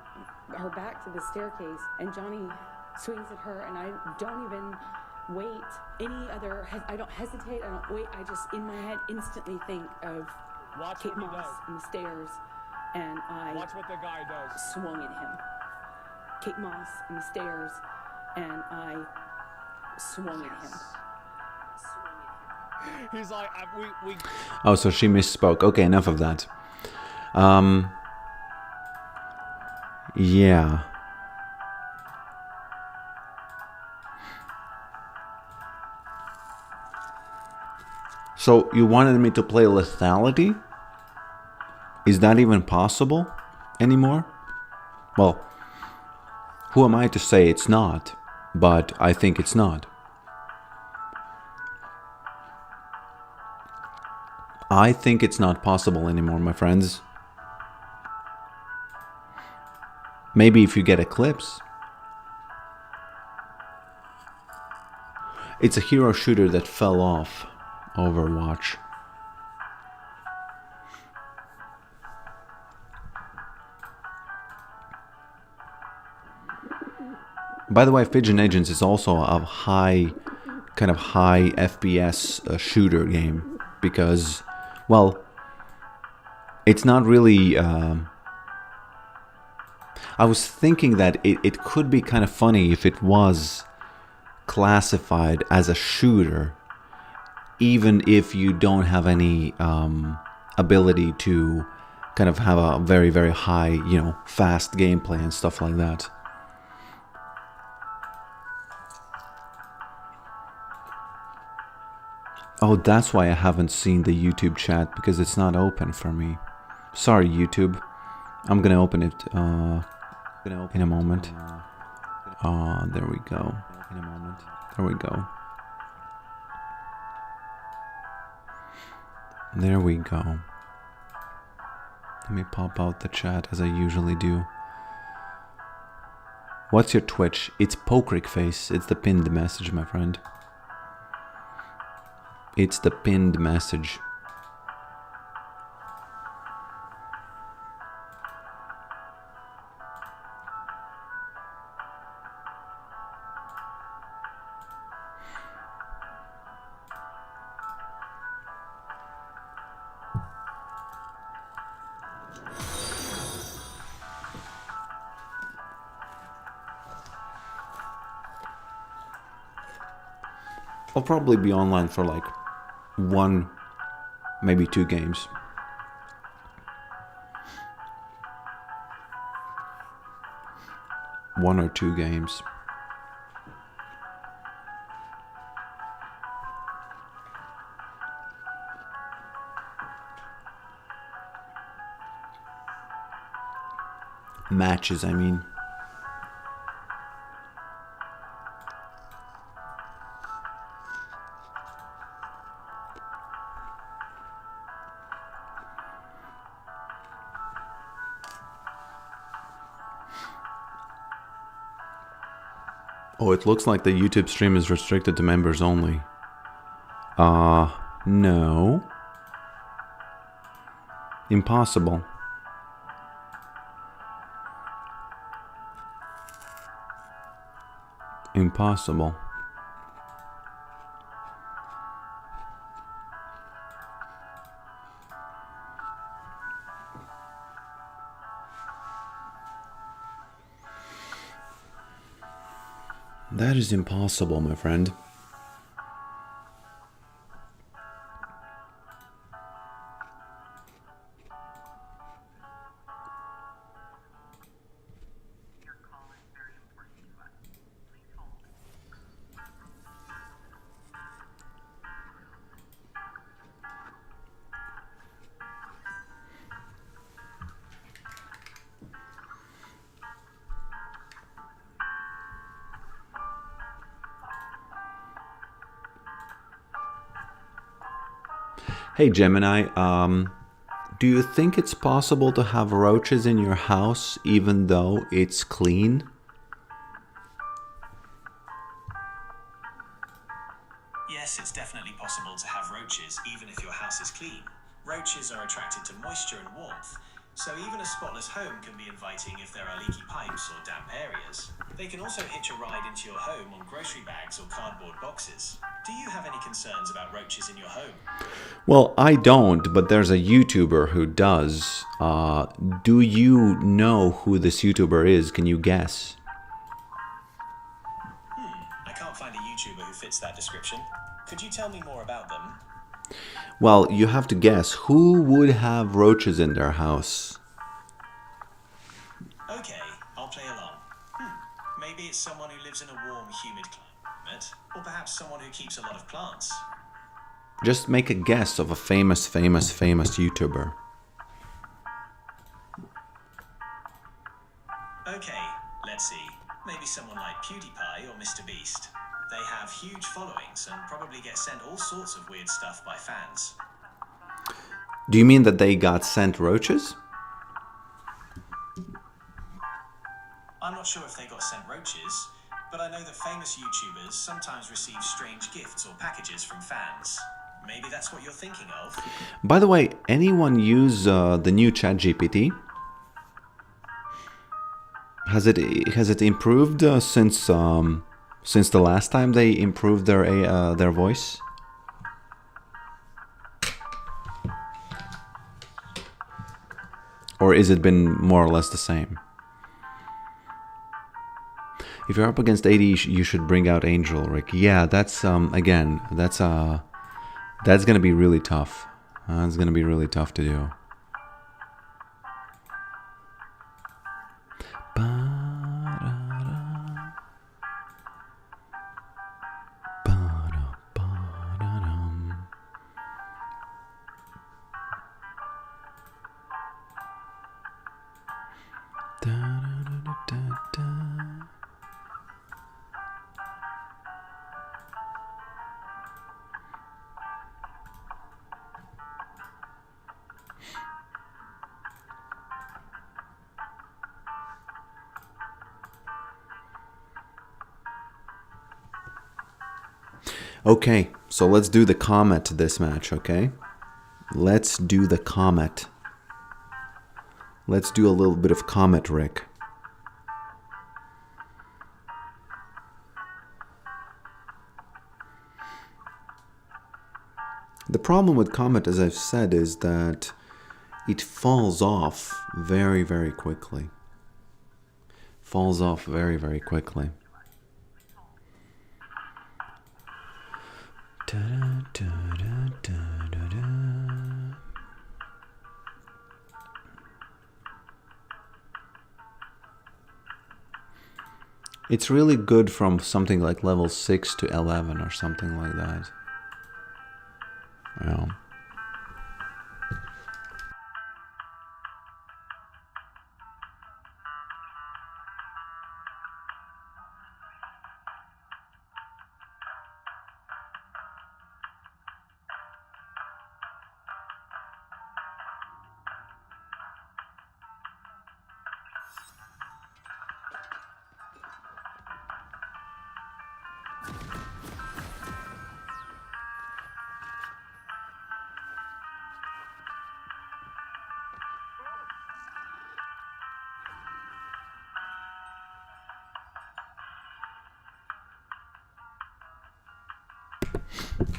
the staircase, and Johnny swings at her, and I don't even wait I don't hesitate, I don't wait, I just in my head instantly think of Watch Kate what he Moss does. and the stairs, and I Watch what the guy does. swung at him. Kate Moss and the stairs, and I swung at him. He's like, we. Oh, so she misspoke. Okay, enough of that. Yeah. So you wanted me to play lethality? Is that even possible anymore? Well, who am I to say it's not? But I think it's not. I think it's not possible anymore, my friends. Maybe if you get Eclipse. It's a hero shooter that fell off Overwatch. By the way, Pigeon Agents is also a kind of high FPS shooter game because, well, it's not really. I was thinking that it could be kind of funny if it was classified as a shooter, even if you don't have any ability to kind of have a very, very high, fast gameplay and stuff like that. Oh, that's why I haven't seen the YouTube chat, because it's not open for me. Sorry, YouTube. I'm gonna open it in a moment. There we go. There we go. There we go. Let me pop out the chat as I usually do. What's your Twitch? It's Pokerick face. It's the pinned message, my friend. It's the pinned message. I'll probably be online for like 1, maybe 2 games. One or 2 games. Matches, I mean. Oh, it looks like the YouTube stream is restricted to members only. No. Impossible. impossible. That is impossible, my friend. Your call is very important to us. Please hold. Hey Gemini, do you think it's possible to have roaches in your house even though it's clean? Yes, it's definitely possible to have roaches even if your house is clean. Roaches are attracted to moisture and warmth, so even a spotless home can be inviting if there are leaky pipes or damp areas. They can also hitch a ride into your home on grocery bags or cardboard boxes. Do you have any concerns about roaches in your home? Well, I don't, but there's a YouTuber who does. Do you know who this YouTuber is? Can you guess? I can't find a YouTuber who fits that description. Could you tell me more about them? Well, you have to guess. Who would have roaches in their house? Okay, I'll play along. Maybe it's someone who lives in a warm, humid climate, or perhaps someone who keeps a lot of plants. Just make a guess of a famous YouTuber. Okay, let's see. Maybe someone like PewDiePie or Mr. Beast. They have huge followings and probably get sent all sorts of weird stuff by fans. Do you mean that they got sent roaches? I'm not sure if they got sent roaches, but I know that famous YouTubers sometimes receive strange gifts or packages from fans. Maybe that's what you're thinking of. By the way, anyone use the new ChatGPT? Has it improved since the last time they improved their voice? Or is it been more or less the same? If you're up against 80, you should bring out Angel, Rick. Yeah, that's again, that's gonna be really tough. It's gonna be really tough to do. Okay, so let's do the comet this match, okay? Let's do the comet. Let's do a little bit of comet, Rick. The problem with comet, as I've said, is that it falls off very, very quickly. Falls off very, very quickly. It's really good from something like level 6 to 11 or something like that. Yeah.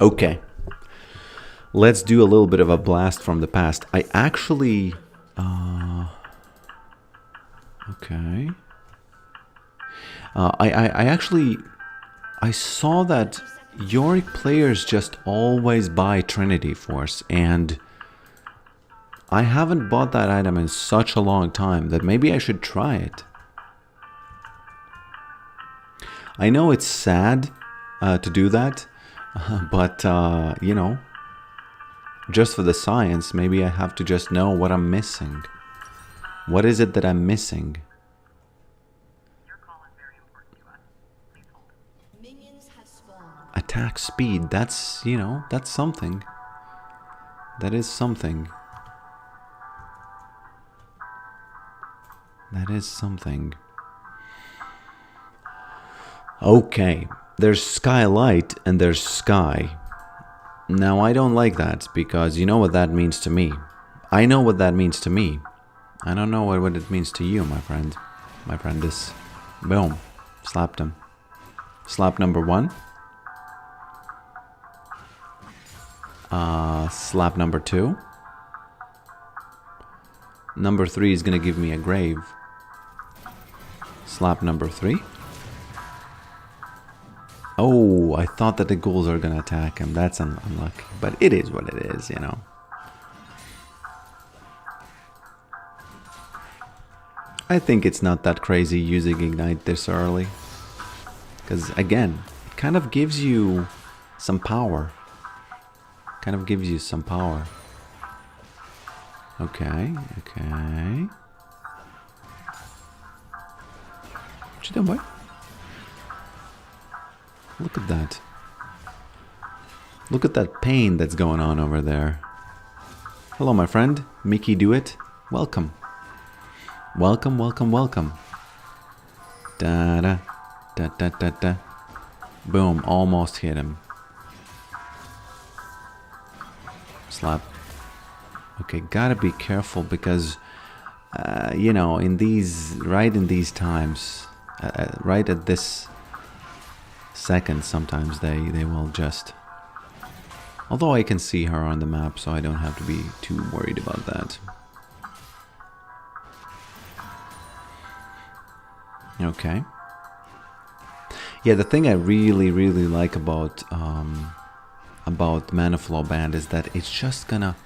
Okay. Let's do a little bit of a blast from the past. I actually... okay. I actually... I saw that Yorick players just always buy Trinity Force, and I haven't bought that item in such a long time that maybe I should try it. I know it's sad to do that, but, you know, just for the science, maybe I have to just know what I'm missing. What is it that I'm missing? Your call is very important to us. Please hold. Minions have spawned. Attack speed, that's, you know, that's something. That is something. That is something. Okay, there's Skylight and there's Sky. Now, I don't like that because you know what that means to me. I know what that means to me. I don't know what it means to you, my friend. My friend is... Boom. Slapped him. Slap number 1. Slap number 2. Number 3 is gonna give me a grave. Slap number 3. Oh, I thought that the ghouls are gonna attack him. That's unlucky. But it is what it is, you know. I think it's not that crazy using Ignite this early. Because, again, it kind of gives you some power. Kind of gives you some power. Okay, okay. What you doing, boy? Look at that. Look at that pain that's going on over there. Hello, my friend. Mickey Do It. Welcome. Welcome, welcome, welcome. Da da da da da da. Boom, almost hit him. Slap. Okay, gotta be careful because, you know, in these, right in these times, right at this second, sometimes they will just... Although I can see her on the map, so I don't have to be too worried about that. Okay. Yeah, the thing I really, really like about Mana Flow Band is that it's just gonna...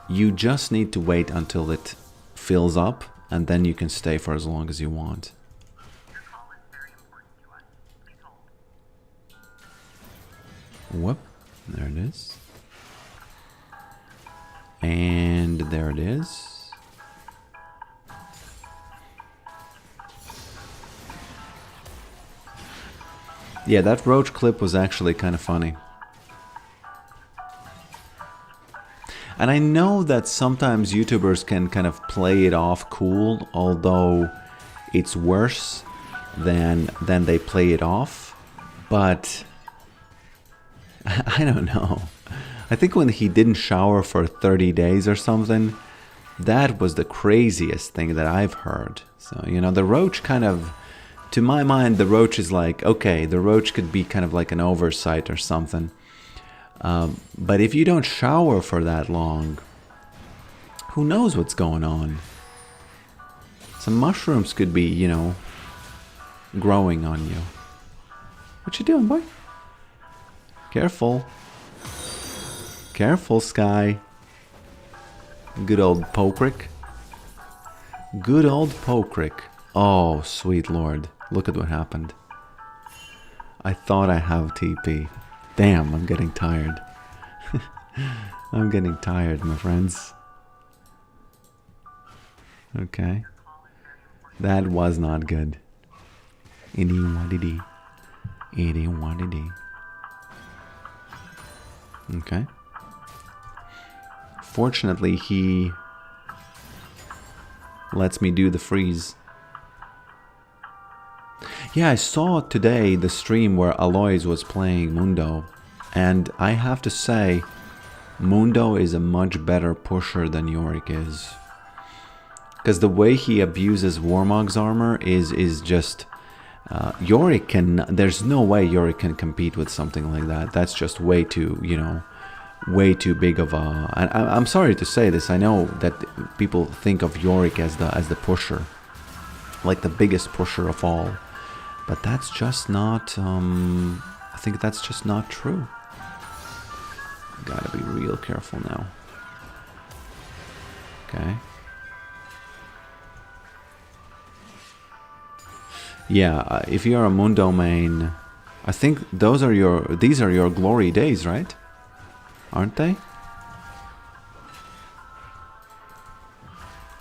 You just need to wait until it fills up, and then you can stay for as long as you want. Your call is very important to us. Please hold. Whoop. There it is. And there it is. Yeah, that roach clip was actually kind of funny. And I know that sometimes YouTubers can kind of play it off cool, although it's worse than they play it off. But I don't know. I think when he didn't shower for 30 days or something, that was the craziest thing that I've heard. So, you know, the roach kind of... To my mind, the roach is like, okay, the roach could be kind of like an oversight or something. But if you don't shower for that long, who knows what's going on? Some mushrooms could be, you know, growing on you. What you doing, boy? Careful. Careful, Sky. Good old Pokerick. Good old Pokerick. Oh, sweet lord. Look at what happened. I thought I have TP. Damn, I'm getting tired. I'm getting tired, my friends. Okay. That was not good. Okay. Fortunately, he lets me do the freeze. Yeah, I saw today the stream where Aloys was playing Mundo, and I have to say, Mundo is a much better pusher than Yorick is. Because the way he abuses Warmog's armor is just Yorick can, there's no way Yorick can compete with something like that. That's just way too, you know, way too big of a, and I'm sorry to say this, I know that people think of Yorick as the pusher, like the biggest pusher of all, but that's just not, I think that's just not true. Gotta be real careful now. Okay. Yeah, if you're a Mundo main, I think these are your glory days, right? Aren't they?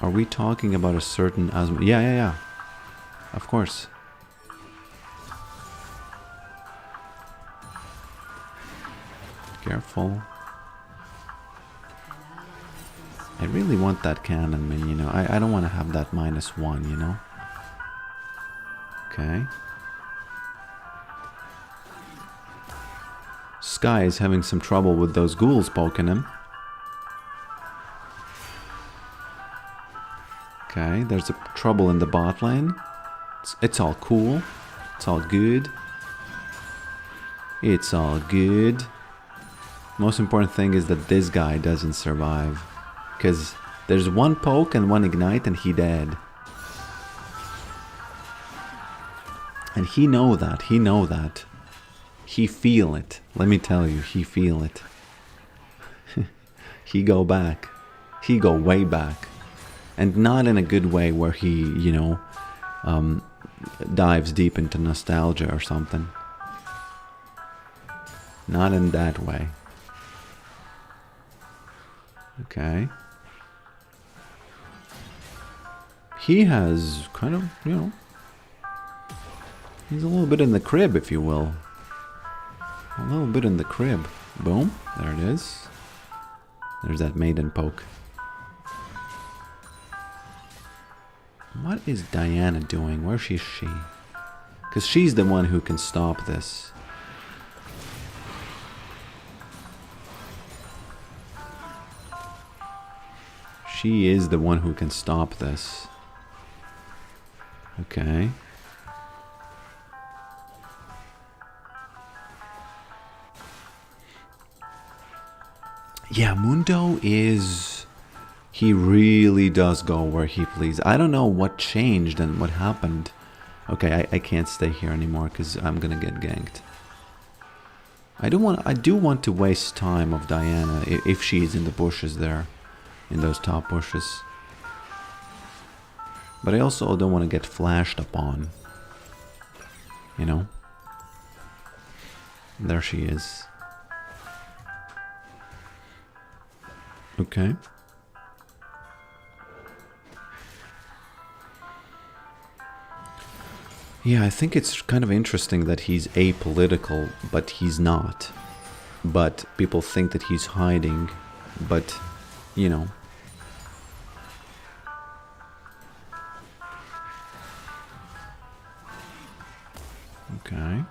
Are we talking about a certain Asmo? Yeah. Of course. Careful. I really want that cannon min, you know. I don't want to have that -1, you know. Okay. Sky is having some trouble with those ghouls poking him. Okay, there's a trouble in the bot lane. It's all cool. It's all good. It's all good. Most important thing is that this guy doesn't survive. Because there's one poke and one ignite and he dead. And he know that. He feel it. Let me tell you, he feel it. He go back. He go way back. And not in a good way where he, you know, dives deep into nostalgia or something. Not in that way. Okay. He has kind of, you know, he's a little bit in the crib, if you will. A little bit in the crib. Boom. There it is. There's that maiden poke. What is Diana doing? Where is she? Because she's the one who can stop this. She is the one who can stop this. Okay. Yeah, Mundo is... He really does go where he please. I don't know what changed and what happened. Okay, I can't stay here anymore because I'm gonna get ganked. I do want to waste time of Diana if she's in the bushes there. In those top bushes. But I also don't want to get flashed upon. You know? There she is. Okay. Yeah, I think it's kind of interesting that he's apolitical, but he's not. But people think that he's hiding, but, you know. Okay.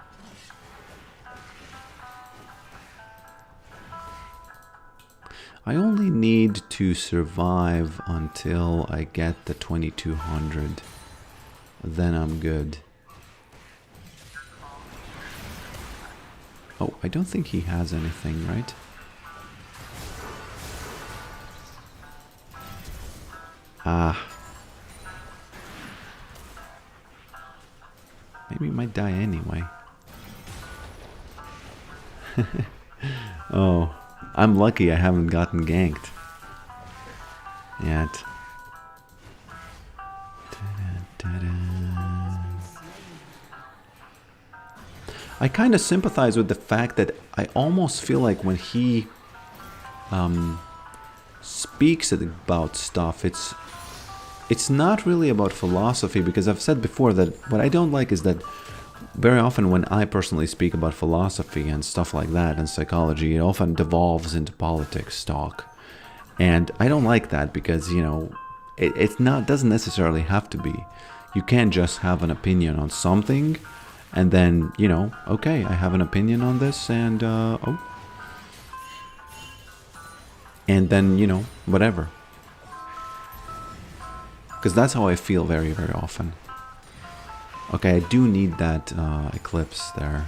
I only need to survive until I get the 2200. Then I'm good. Oh, I don't think he has anything, right? Ah. Maybe he might die anyway. Oh, I'm lucky I haven't gotten ganked yet. I kind of sympathize with the fact that I almost feel like when he speaks about stuff, it's not really about philosophy, because I've said before that what I don't like is that very often when I personally speak about philosophy and stuff like that and psychology, it often devolves into politics talk. And I don't like that because, you know, it doesn't necessarily have to be. You can't just have an opinion on something and then, you know, okay, I have an opinion on this and, and then, you know, whatever. Because that's how I feel very, very often. Okay, I do need that eclipse there.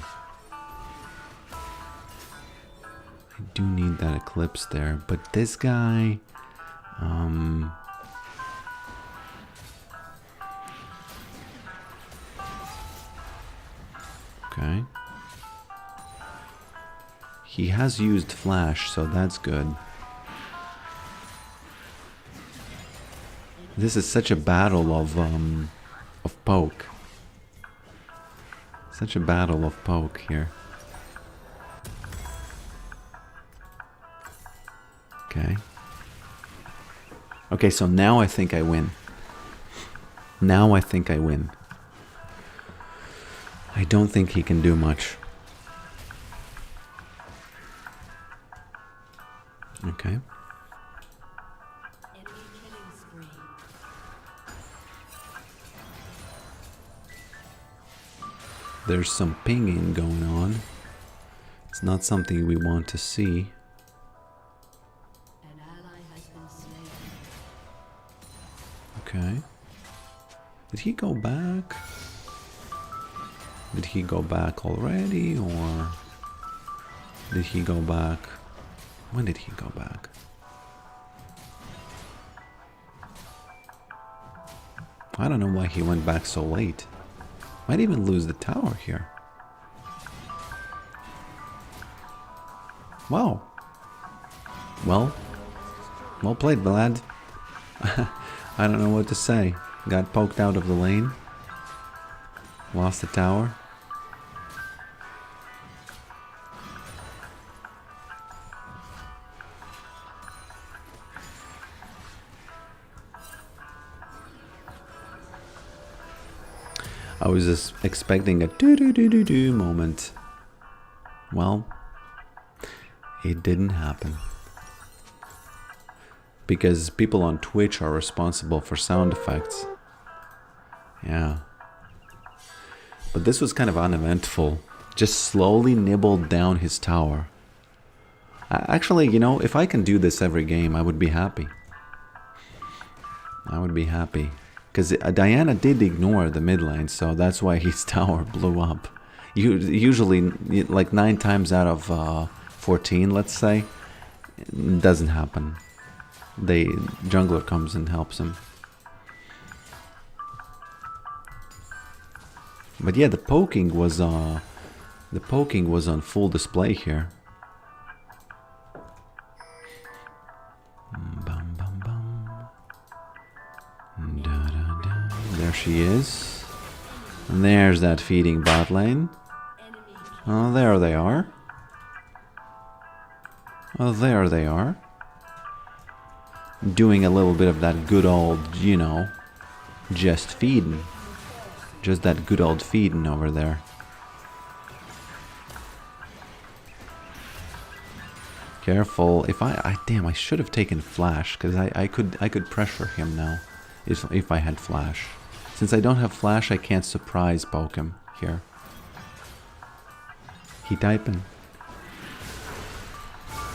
I do need that eclipse there, but this guy... Okay. He has used flash, so that's good. This is such a battle of poke. Such a battle of poke here. Okay. Okay, so now I think I win. Now I think I win. I don't think he can do much. Okay. Enemy killing spree. There's some pinging going on. It's not something we want to see. An ally has been slain. Okay. Did he go back? Did he go back already, or did he go back? When did he go back? I don't know why he went back so late. Might even lose the tower here. Wow. Well played, lad. I don't know what to say. Got poked out of the lane. Lost the tower. I was just expecting a do-do-do-do-do moment. Well, it didn't happen. Because people on Twitch are responsible for sound effects. Yeah. But this was kind of uneventful. Just slowly nibbled down his tower. Actually, you know, if I can do this every game, I would be happy. I would be happy. Because Diana did ignore the mid lane, so that's why his tower blew up. Usually, like 9 times out of 14, let's say, it doesn't happen. The jungler comes and helps him. But yeah, the poking was on full display here. Bum, bum, bum. Da, da, da. There she is. And there's that feeding bot lane. Oh, there they are. Oh, there they are. Doing a little bit of that good old, you know, just feeding. Just that good old feeding over there. Careful. If damn, I should have taken flash, because I could pressure him now if I had flash. Since I don't have flash, I can't surprise poke him here. He typing.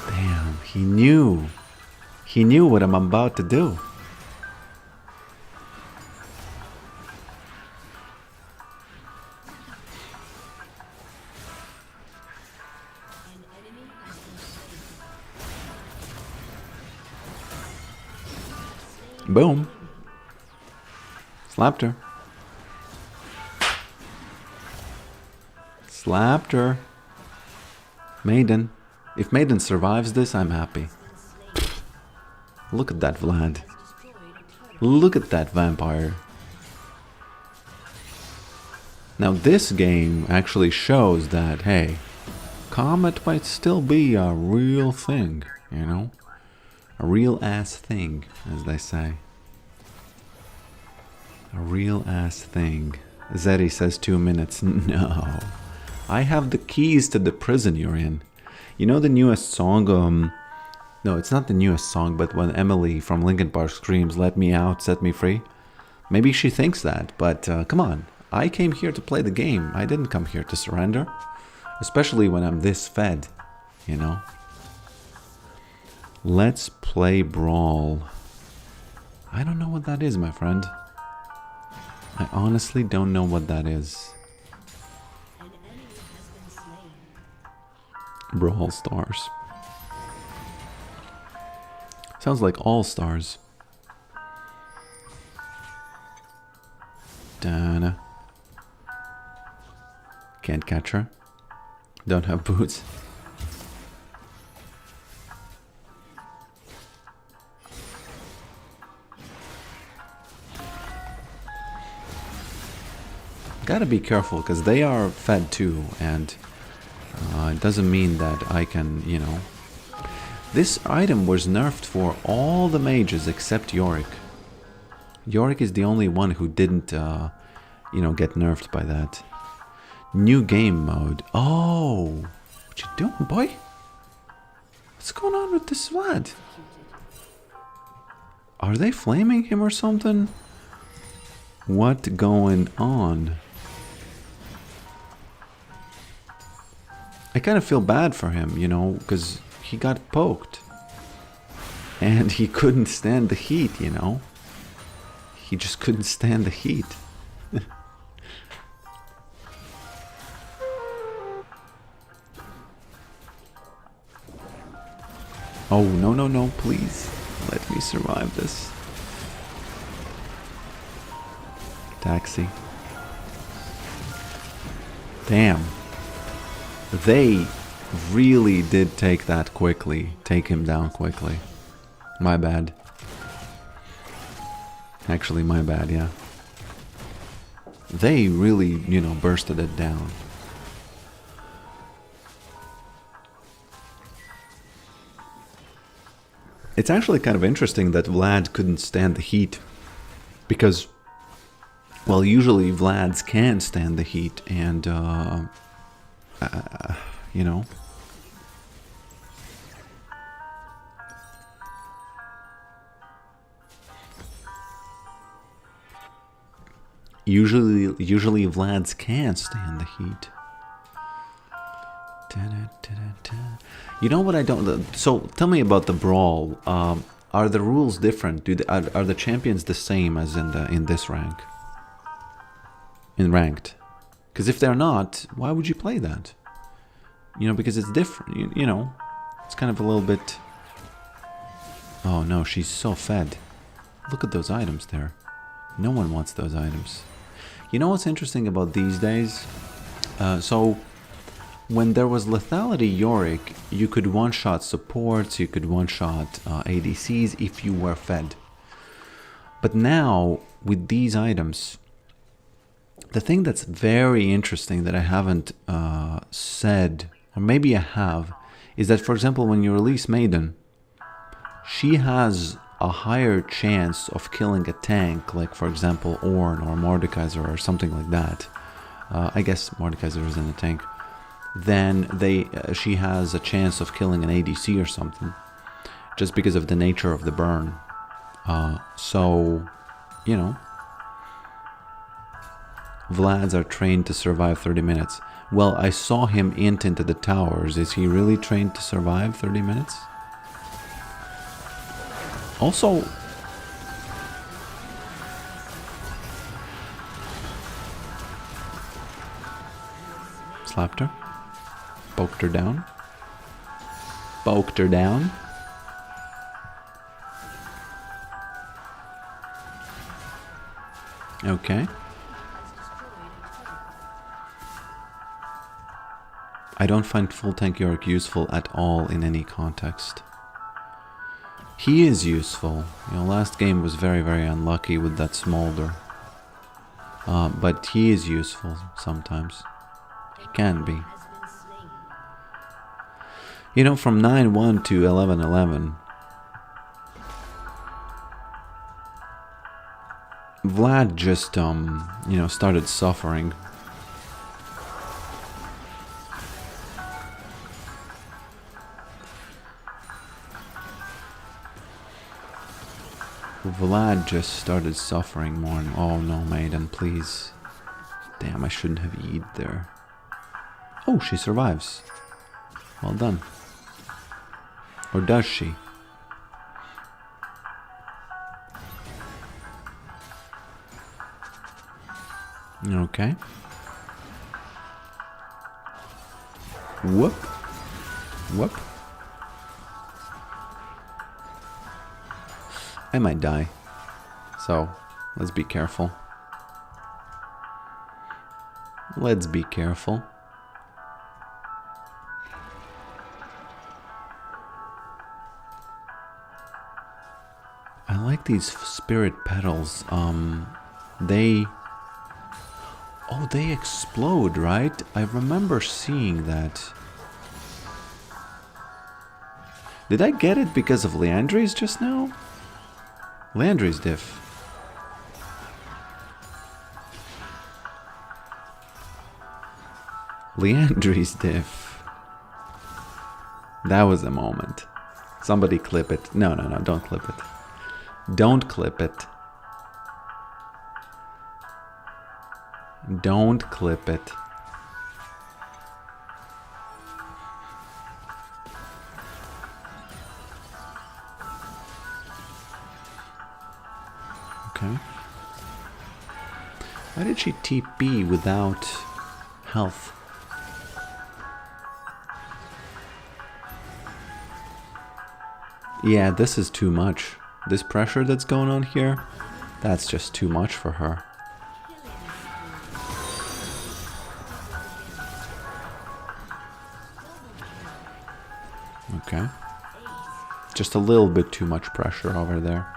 Damn, he knew. He knew what I'm about to do. An enemy has been slain. Boom. Slapped her. Slapped her. Maiden. If Maiden survives this, I'm happy. Look at that Vlad. Look at that vampire. Now this game actually shows that, hey, Comet might still be a real thing, you know? A real ass thing, as they say. A real ass thing. Zeri says 2 minutes. No. I have the keys to the prison you're in. You know the newest song, no, it's not the newest song, but when Emily from Linkin Park screams, "Let me out, set me free." Maybe she thinks that, but come on. I came here to play the game. I didn't come here to surrender. Especially when I'm this fed, you know. Let's play Brawl. I don't know what that is, my friend. I honestly don't know what that is. An enemy has been slain. Brawl Stars. Sounds like All Stars. Dana. Can't catch her. Don't have boots. Gotta be careful because they are fed too, and it doesn't mean that I can, you know. This item was nerfed for all the mages except Yorick. Yorick is the only one who didn't, you know, get nerfed by that. New game mode. Oh, what you doing, boy? What's going on with this Vlad? Are they flaming him or something? What going on? I kind of feel bad for him, you know, because he got poked. And he couldn't stand the heat, you know. He just couldn't stand the heat. Oh, no, no, no, please. Let me survive this. Taxi. Damn. They really did take that quickly. Take him down quickly. My bad. Actually, my bad, yeah. They really, you know, bursted it down. It's actually kind of interesting that Vlad couldn't stand the heat. Because, well, usually Vlads can stand the heat and, you know. Usually Vlads can stand the heat. You know what I don't... So, tell me about the brawl. Are the rules different? Are the champions the same as in this rank? In ranked? Because if they're not, why would you play that? You know, because it's different. You know, it's kind of a little bit... Oh no, she's so fed. Look at those items there. No one wants those items. You know what's interesting about these days? So... When there was lethality Yorick, you could one-shot supports, you could one-shot ADCs if you were fed. But now, with these items, the thing that's very interesting that I haven't said, or maybe I have, is that, for example, when you release Maiden, she has a higher chance of killing a tank, like, for example, Ornn or Mordekaiser or something like that. I guess Mordekaiser isn't a tank. Then she has a chance of killing an ADC or something, just because of the nature of the burn. So, you know, Vlads are trained to survive 30 minutes. Well, I saw him int into the towers. Is he really trained to survive 30 minutes? Also... Slapped her. Poked her down. Poked her down. Okay. I don't find full tank Yorick useful at all in any context. He is useful. You know, last game was very, very unlucky with that smolder. But he is useful sometimes. He can be. You know, from 9-1 to 11-11, Vlad just, you know, started suffering. Vlad just started suffering more and... Oh no, Maiden, please. Damn, I shouldn't have E'd there. Oh, she survives. Well done. Or does she? Okay. Whoop. Whoop. I might die. So, let's be careful. Let's be careful. I like these spirit petals. They... Oh, they explode, right? I remember seeing that. Did I get it because of Leandri's just now? Leandri's diff. Leandri's diff. That was a moment. Somebody clip it. No, no, no, don't clip it. Don't clip it. Don't clip it. Okay. Why did she TP without health? Yeah, this is too much. This pressure that's going on here, that's just too much for her. Okay. Just a little bit too much pressure over there.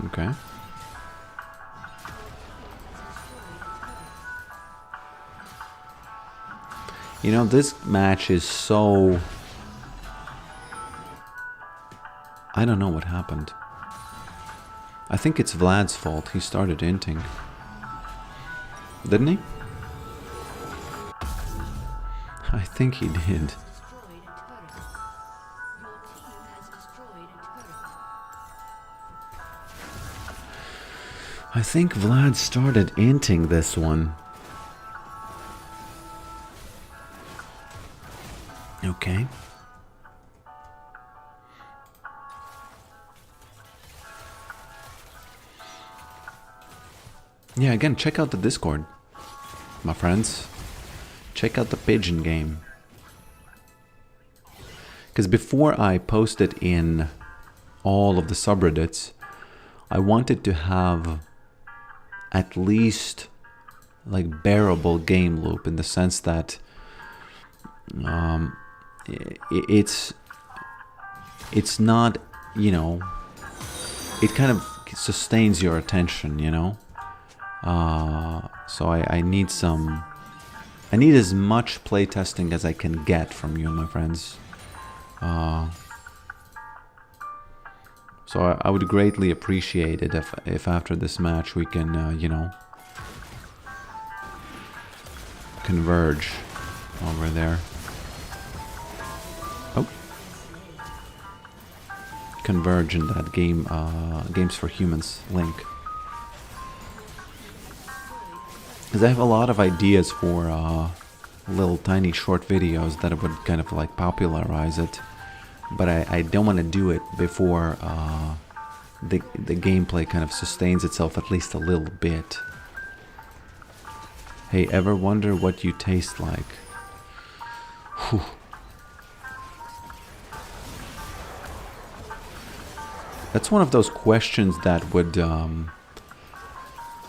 Okay. You know, this match is so... I don't know what happened. I think it's Vlad's fault. He started inting. Didn't he? I think he did. I think Vlad started inting this one. Okay. Yeah, again, check out the Discord, my friends. Check out the pigeon game. Because before I posted in all of the subreddits, I wanted to have at least like bearable game loop, in the sense that it's not, you know, it kind of sustains your attention, you know. So I need as much playtesting as I can get from you, my friends. So I would greatly appreciate it if after this match we can, you know, converge over there. Oh. Converge in that game, Games for Humans link. Because I have a lot of ideas for little tiny short videos that would kind of like popularize it. But I don't want to do it before the gameplay kind of sustains itself at least a little bit. Hey, ever wonder what you taste like? Whew. That's one of those questions that would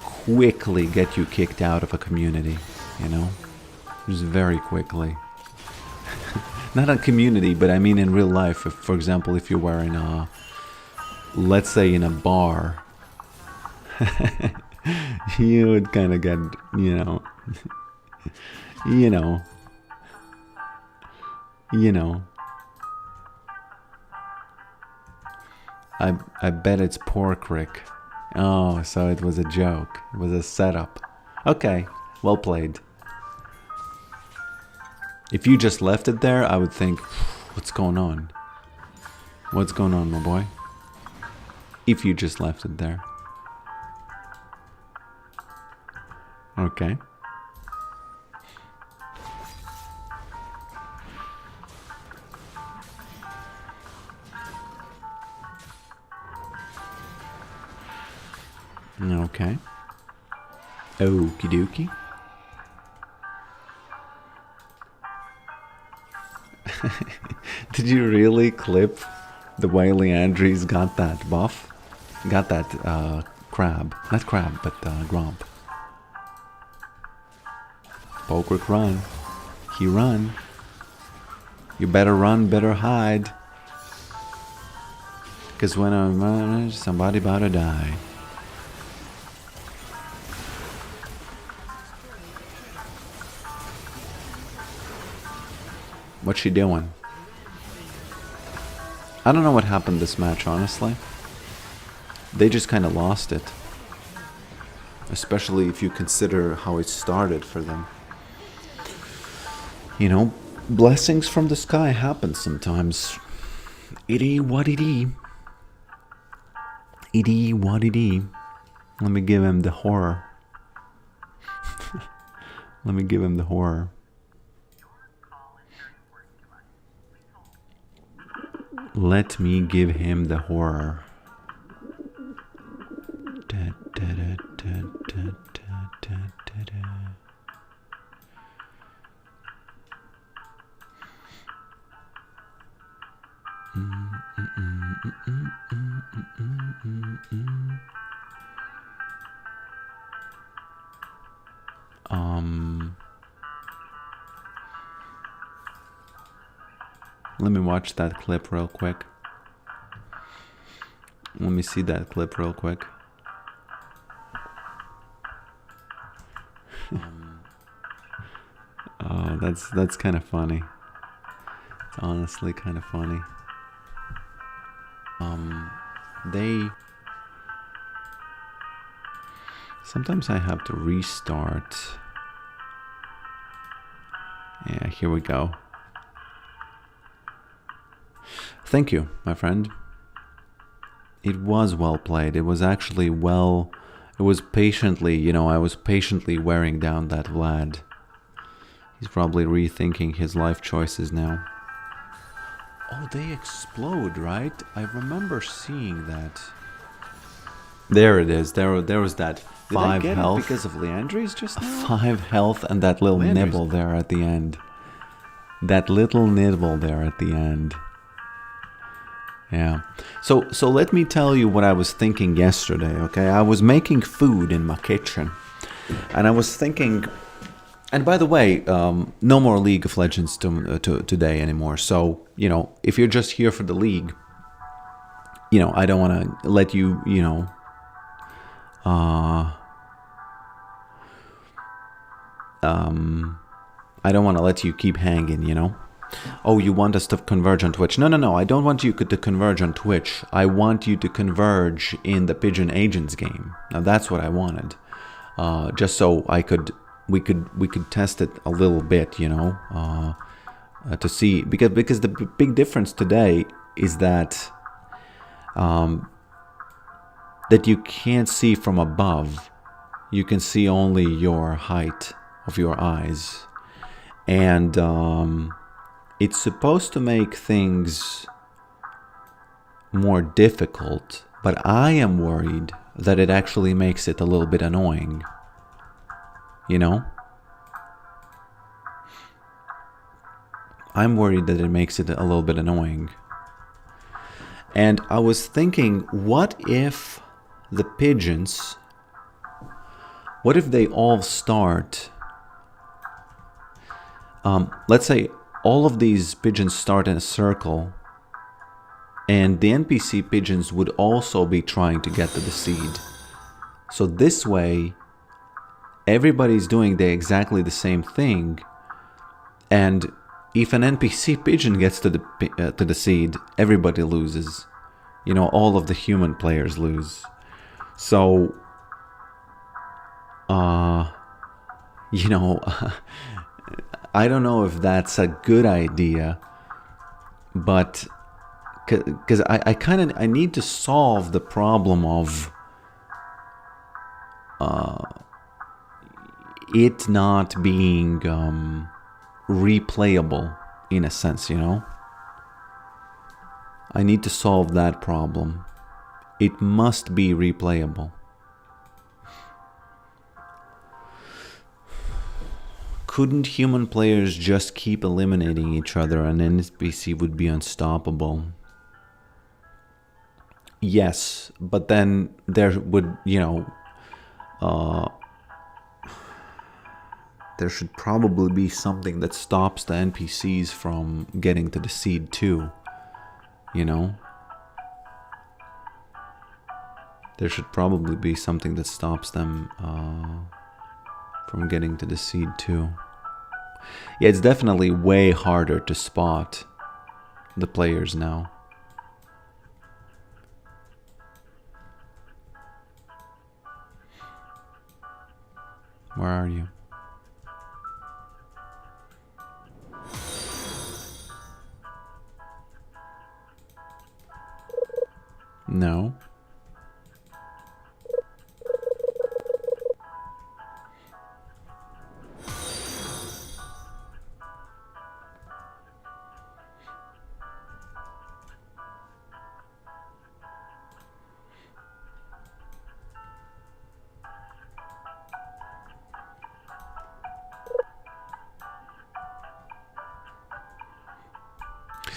quickly get you kicked out of a community, you know? Just very quickly. Not a community, but I mean in real life. If, for example, if you were in a, let's say in a bar, you would kind of get, you know, I bet it's Pokerick. Oh, so it was a joke. It was a setup. Okay, well played. If you just left it there, I would think, what's going on? What's going on, my boy? If you just left it there. Okay. Okay. Okie dokie. Did you really clip the way Leandri's got that buff? Got that crab. Not crab, but grump. Pokerick run. He run. You better run, better hide. Cause when I'm somebody about to die. What's she doing? I don't know what happened this match, honestly. They just kind of lost it. Especially if you consider how it started for them. You know, blessings from the sky happen sometimes. Itty what itty. Itty what itty. Let me give him the horror. Let me give him the horror. Let me give him the horror. Da, da, da, da, da, da, da, da. Let me watch that clip real quick. Let me see that clip real quick. Oh, that's kind of funny. It's honestly kind of funny. Sometimes I have to restart. Yeah, here we go. Thank you, my friend. It was well played. It was actually well... It was patiently, you know, I was patiently wearing down that Vlad. He's probably rethinking his life choices now. Oh, they explode, right? I remember seeing that. There it is. There was that 5 health. Because of Leandri's just now? 5 health and that little nibble there at the end. That little nibble there at the end. Yeah. So let me tell you what I was thinking yesterday, okay? I was making food in my kitchen. And I was thinking... And by the way, no more League of Legends today anymore. So, you know, if you're just here for the League, you know, I don't want to let you, you know... I don't want to let you keep hanging, you know? Oh, you want us to converge on Twitch? No. I don't want you to converge on Twitch. I want you to converge in the Pigeon Agents game. Now that's what I wanted. Just so we could test it a little bit, you know, to see because the big difference today is that that you can't see from above. You can see only your height of your eyes, and it's supposed to make things more difficult, but I am worried that it actually makes it a little bit annoying. You know? I'm worried that it makes it a little bit annoying. And I was thinking, what if the pigeons, what if they all start, let's say all of these pigeons start in a circle, and the NPC pigeons would also be trying to get to the seed. So this way, everybody's doing exactly the same thing, and if an NPC pigeon gets to the seed, everybody loses. You know, all of the human players lose. So, you know, I don't know if that's a good idea, but because I need to solve the problem of it not being replayable in a sense, you know. I need to solve that problem. It must be replayable. couldn't human players just keep eliminating each other and NPC would be unstoppable? Yes, but then there would, there should probably be something that stops the NPCs from getting to the seed too, There should probably be something that stops them from getting to the seed too. Yeah, it's definitely way harder to spot the players now. Where are you? No.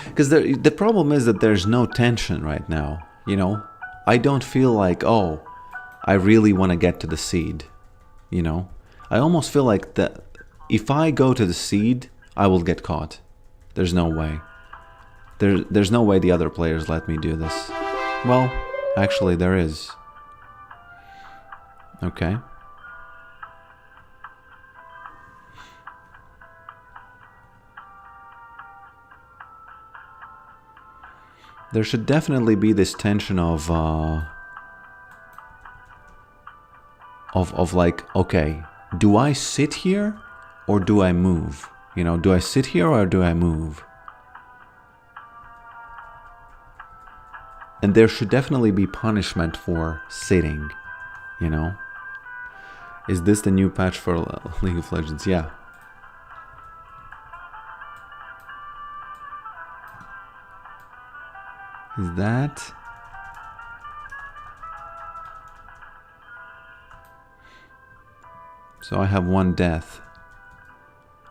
Because the problem is that there's no tension right now, I don't feel like, oh, I really want to get to the seed, I almost feel like that if I go to the seed, I will get caught. There's no way. There's no way the other players let me do this. Well, actually there is. Okay. There should definitely be this tension of like, okay, do I sit here or do I move? Do I sit here or do I move? And there should definitely be punishment for sitting, Is this the new patch for League of Legends? Yeah. Is that? So I have 1 death.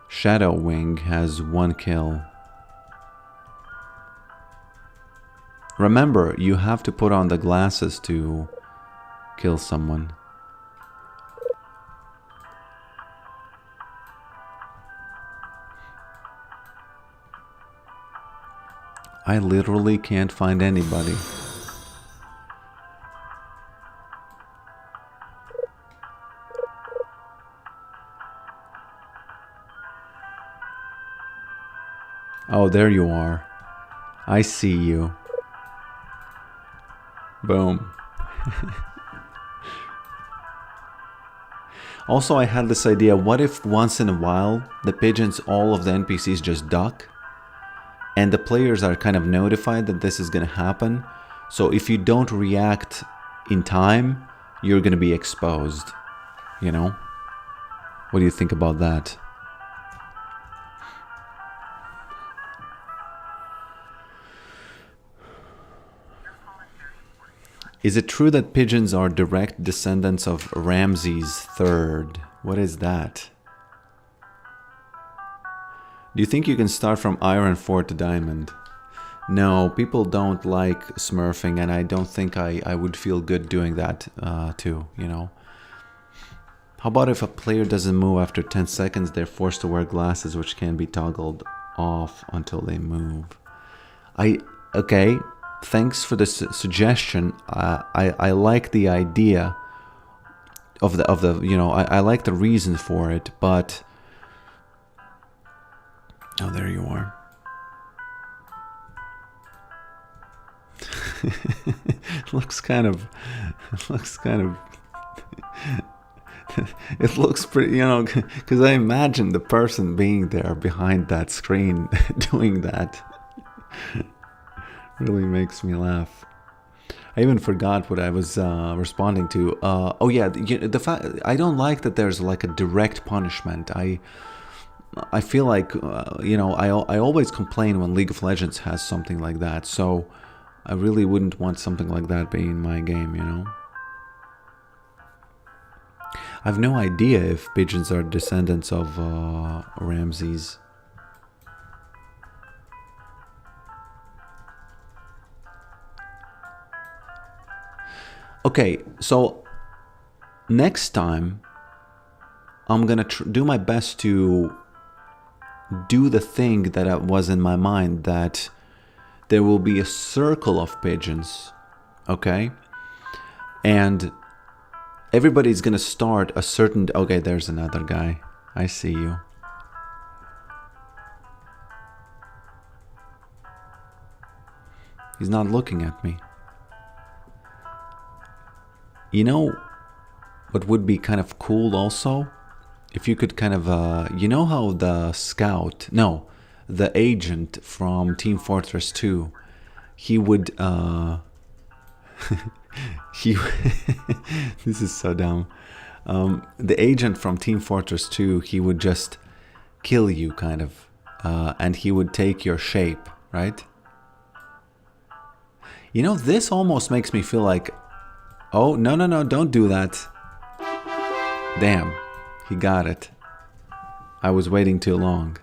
Shadow Wing has 1 kill. Remember, you have to put on the glasses to kill someone. I literally can't find anybody. Oh, there you are. I see you. Boom. Also, I had this idea, what if once in a while the pigeons, all of the NPCs just duck? And the players are kind of notified that this is going to happen. So if you don't react in time, you're going to be exposed. What do you think about that? Is it true that pigeons are direct descendants of Ramses III? What is that? Do you think you can start from Iron 4 to Diamond? No, people don't like smurfing, and I don't think I would feel good doing that too, How about if a player doesn't move after 10 seconds, they're forced to wear glasses which can be toggled off until they move? Okay, thanks for the suggestion. I like the idea of the I like the reason for it, but oh, there you are. It looks kind of it looks pretty, because I imagine the person being there behind that screen doing that. Really makes me laugh. I even forgot what I was responding to. Oh yeah, the fact I don't like that there's like a direct punishment. I feel like I always complain when League of Legends has something like that. So I really wouldn't want something like that being in my game, I have no idea if pigeons are descendants of Ramses. Okay, so next time I'm gonna do my best to do the thing that was in my mind, that there will be a circle of pigeons, okay? And everybody's gonna start a certain... Okay, there's another guy. I see you. He's not looking at me. You know what would be kind of cool also? If you could kind of... you know how the scout... No, the agent from Team Fortress 2, he would... he... This is so dumb. The agent from Team Fortress 2, he would just kill you, kind of. And he would take your shape, right? You know, this almost makes me feel like... Oh, no, no, no, don't do that. Damn, he got it. I was waiting too long.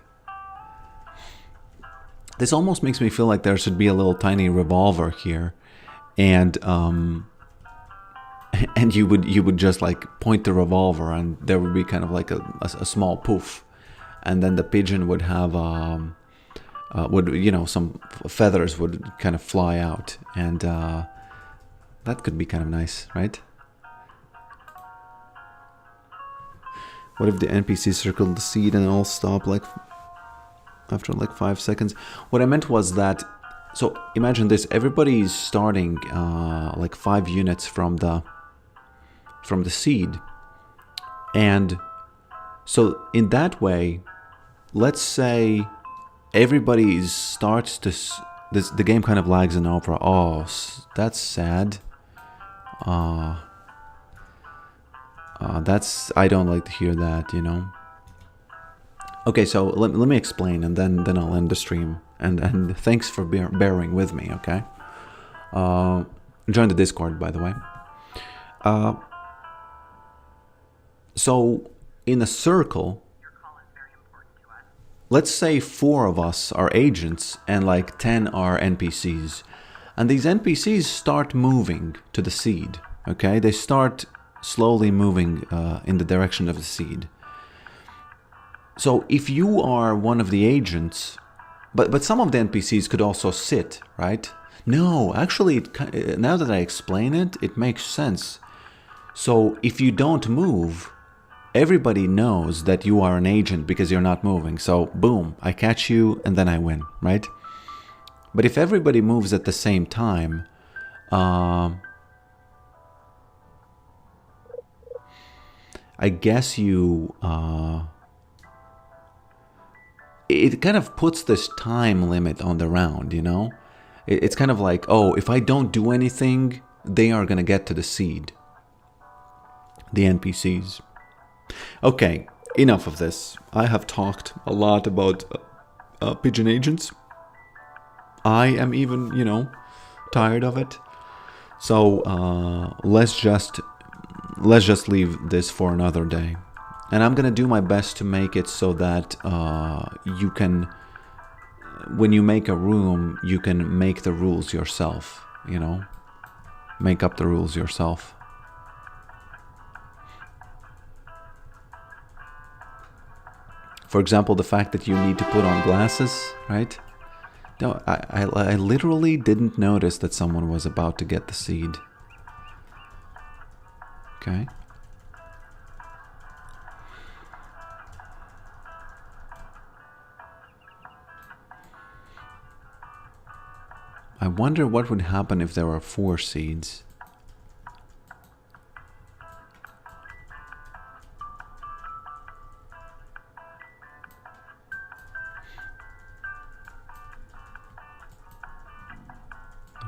This almost makes me feel like there should be a little tiny revolver here. And you would just like point the revolver, and there would be kind of like a small poof. And then the pigeon would have... some feathers would kind of fly out, and that could be kind of nice, right? What if the NPC circled the seed and all stop like after like 5 seconds? What I meant was that, so imagine this: everybody's starting like 5 units from the seed, and so in that way, let's say everybody starts to... the game kind of lags and over. Oh, that's sad. That's... I don't like to hear that, you know. Okay, so let me explain, and then I'll end the stream. And thanks for bearing with me, okay? Join the Discord, by the way. So, in a circle... Let's say 4 of us are agents and like 10 are NPCs. And these NPCs start moving to the seed, okay? They start slowly moving in the direction of the seed. So if you are one of the agents... But some of the NPCs could also sit, right? No, actually, now that I explain it, it makes sense. So if you don't move... Everybody knows that you are an agent because you're not moving. So, boom, I catch you and then I win, right? But if everybody moves at the same time, I guess you... it kind of puts this time limit on the round, you know? It's kind of like, oh, if I don't do anything, they are going to get to the seed. The NPCs. Okay, enough of this. I have talked a lot about pigeon agents. I am even, you know, tired of it. So let's just leave this for another day. And I'm gonna do my best to make it so that you can, when you make a room, you can make the rules yourself. You know, make up the rules yourself. For example, the fact that you need to put on glasses, right? No, I literally didn't notice that someone was about to get the seed. Okay. I wonder what would happen if there were 4 seeds.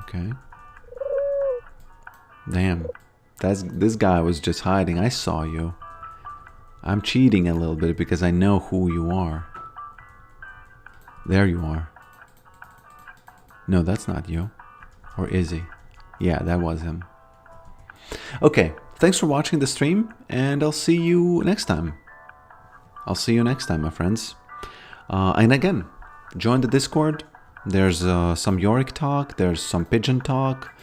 Okay. Damn. This guy was just hiding. I saw you. I'm cheating a little bit because I know who you are. There you are. No, that's not you. Or is he? Yeah, that was him. Okay. thanks for watching the stream, and I'll see you next time. I'll see you next time, my friends. And again, join the Discord. There's some Yorick talk, there's some pigeon talk,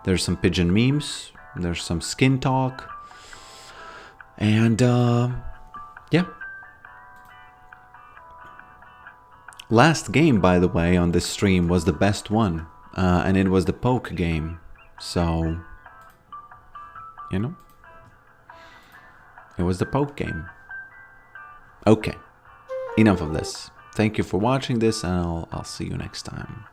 there's some pigeon memes, there's some skin talk, and yeah. Last game, by the way, on this stream was the best one, and it was the poke game, so, you know, it was the poke game. Okay, enough of this. Thank you for watching this, and I'll see you next time.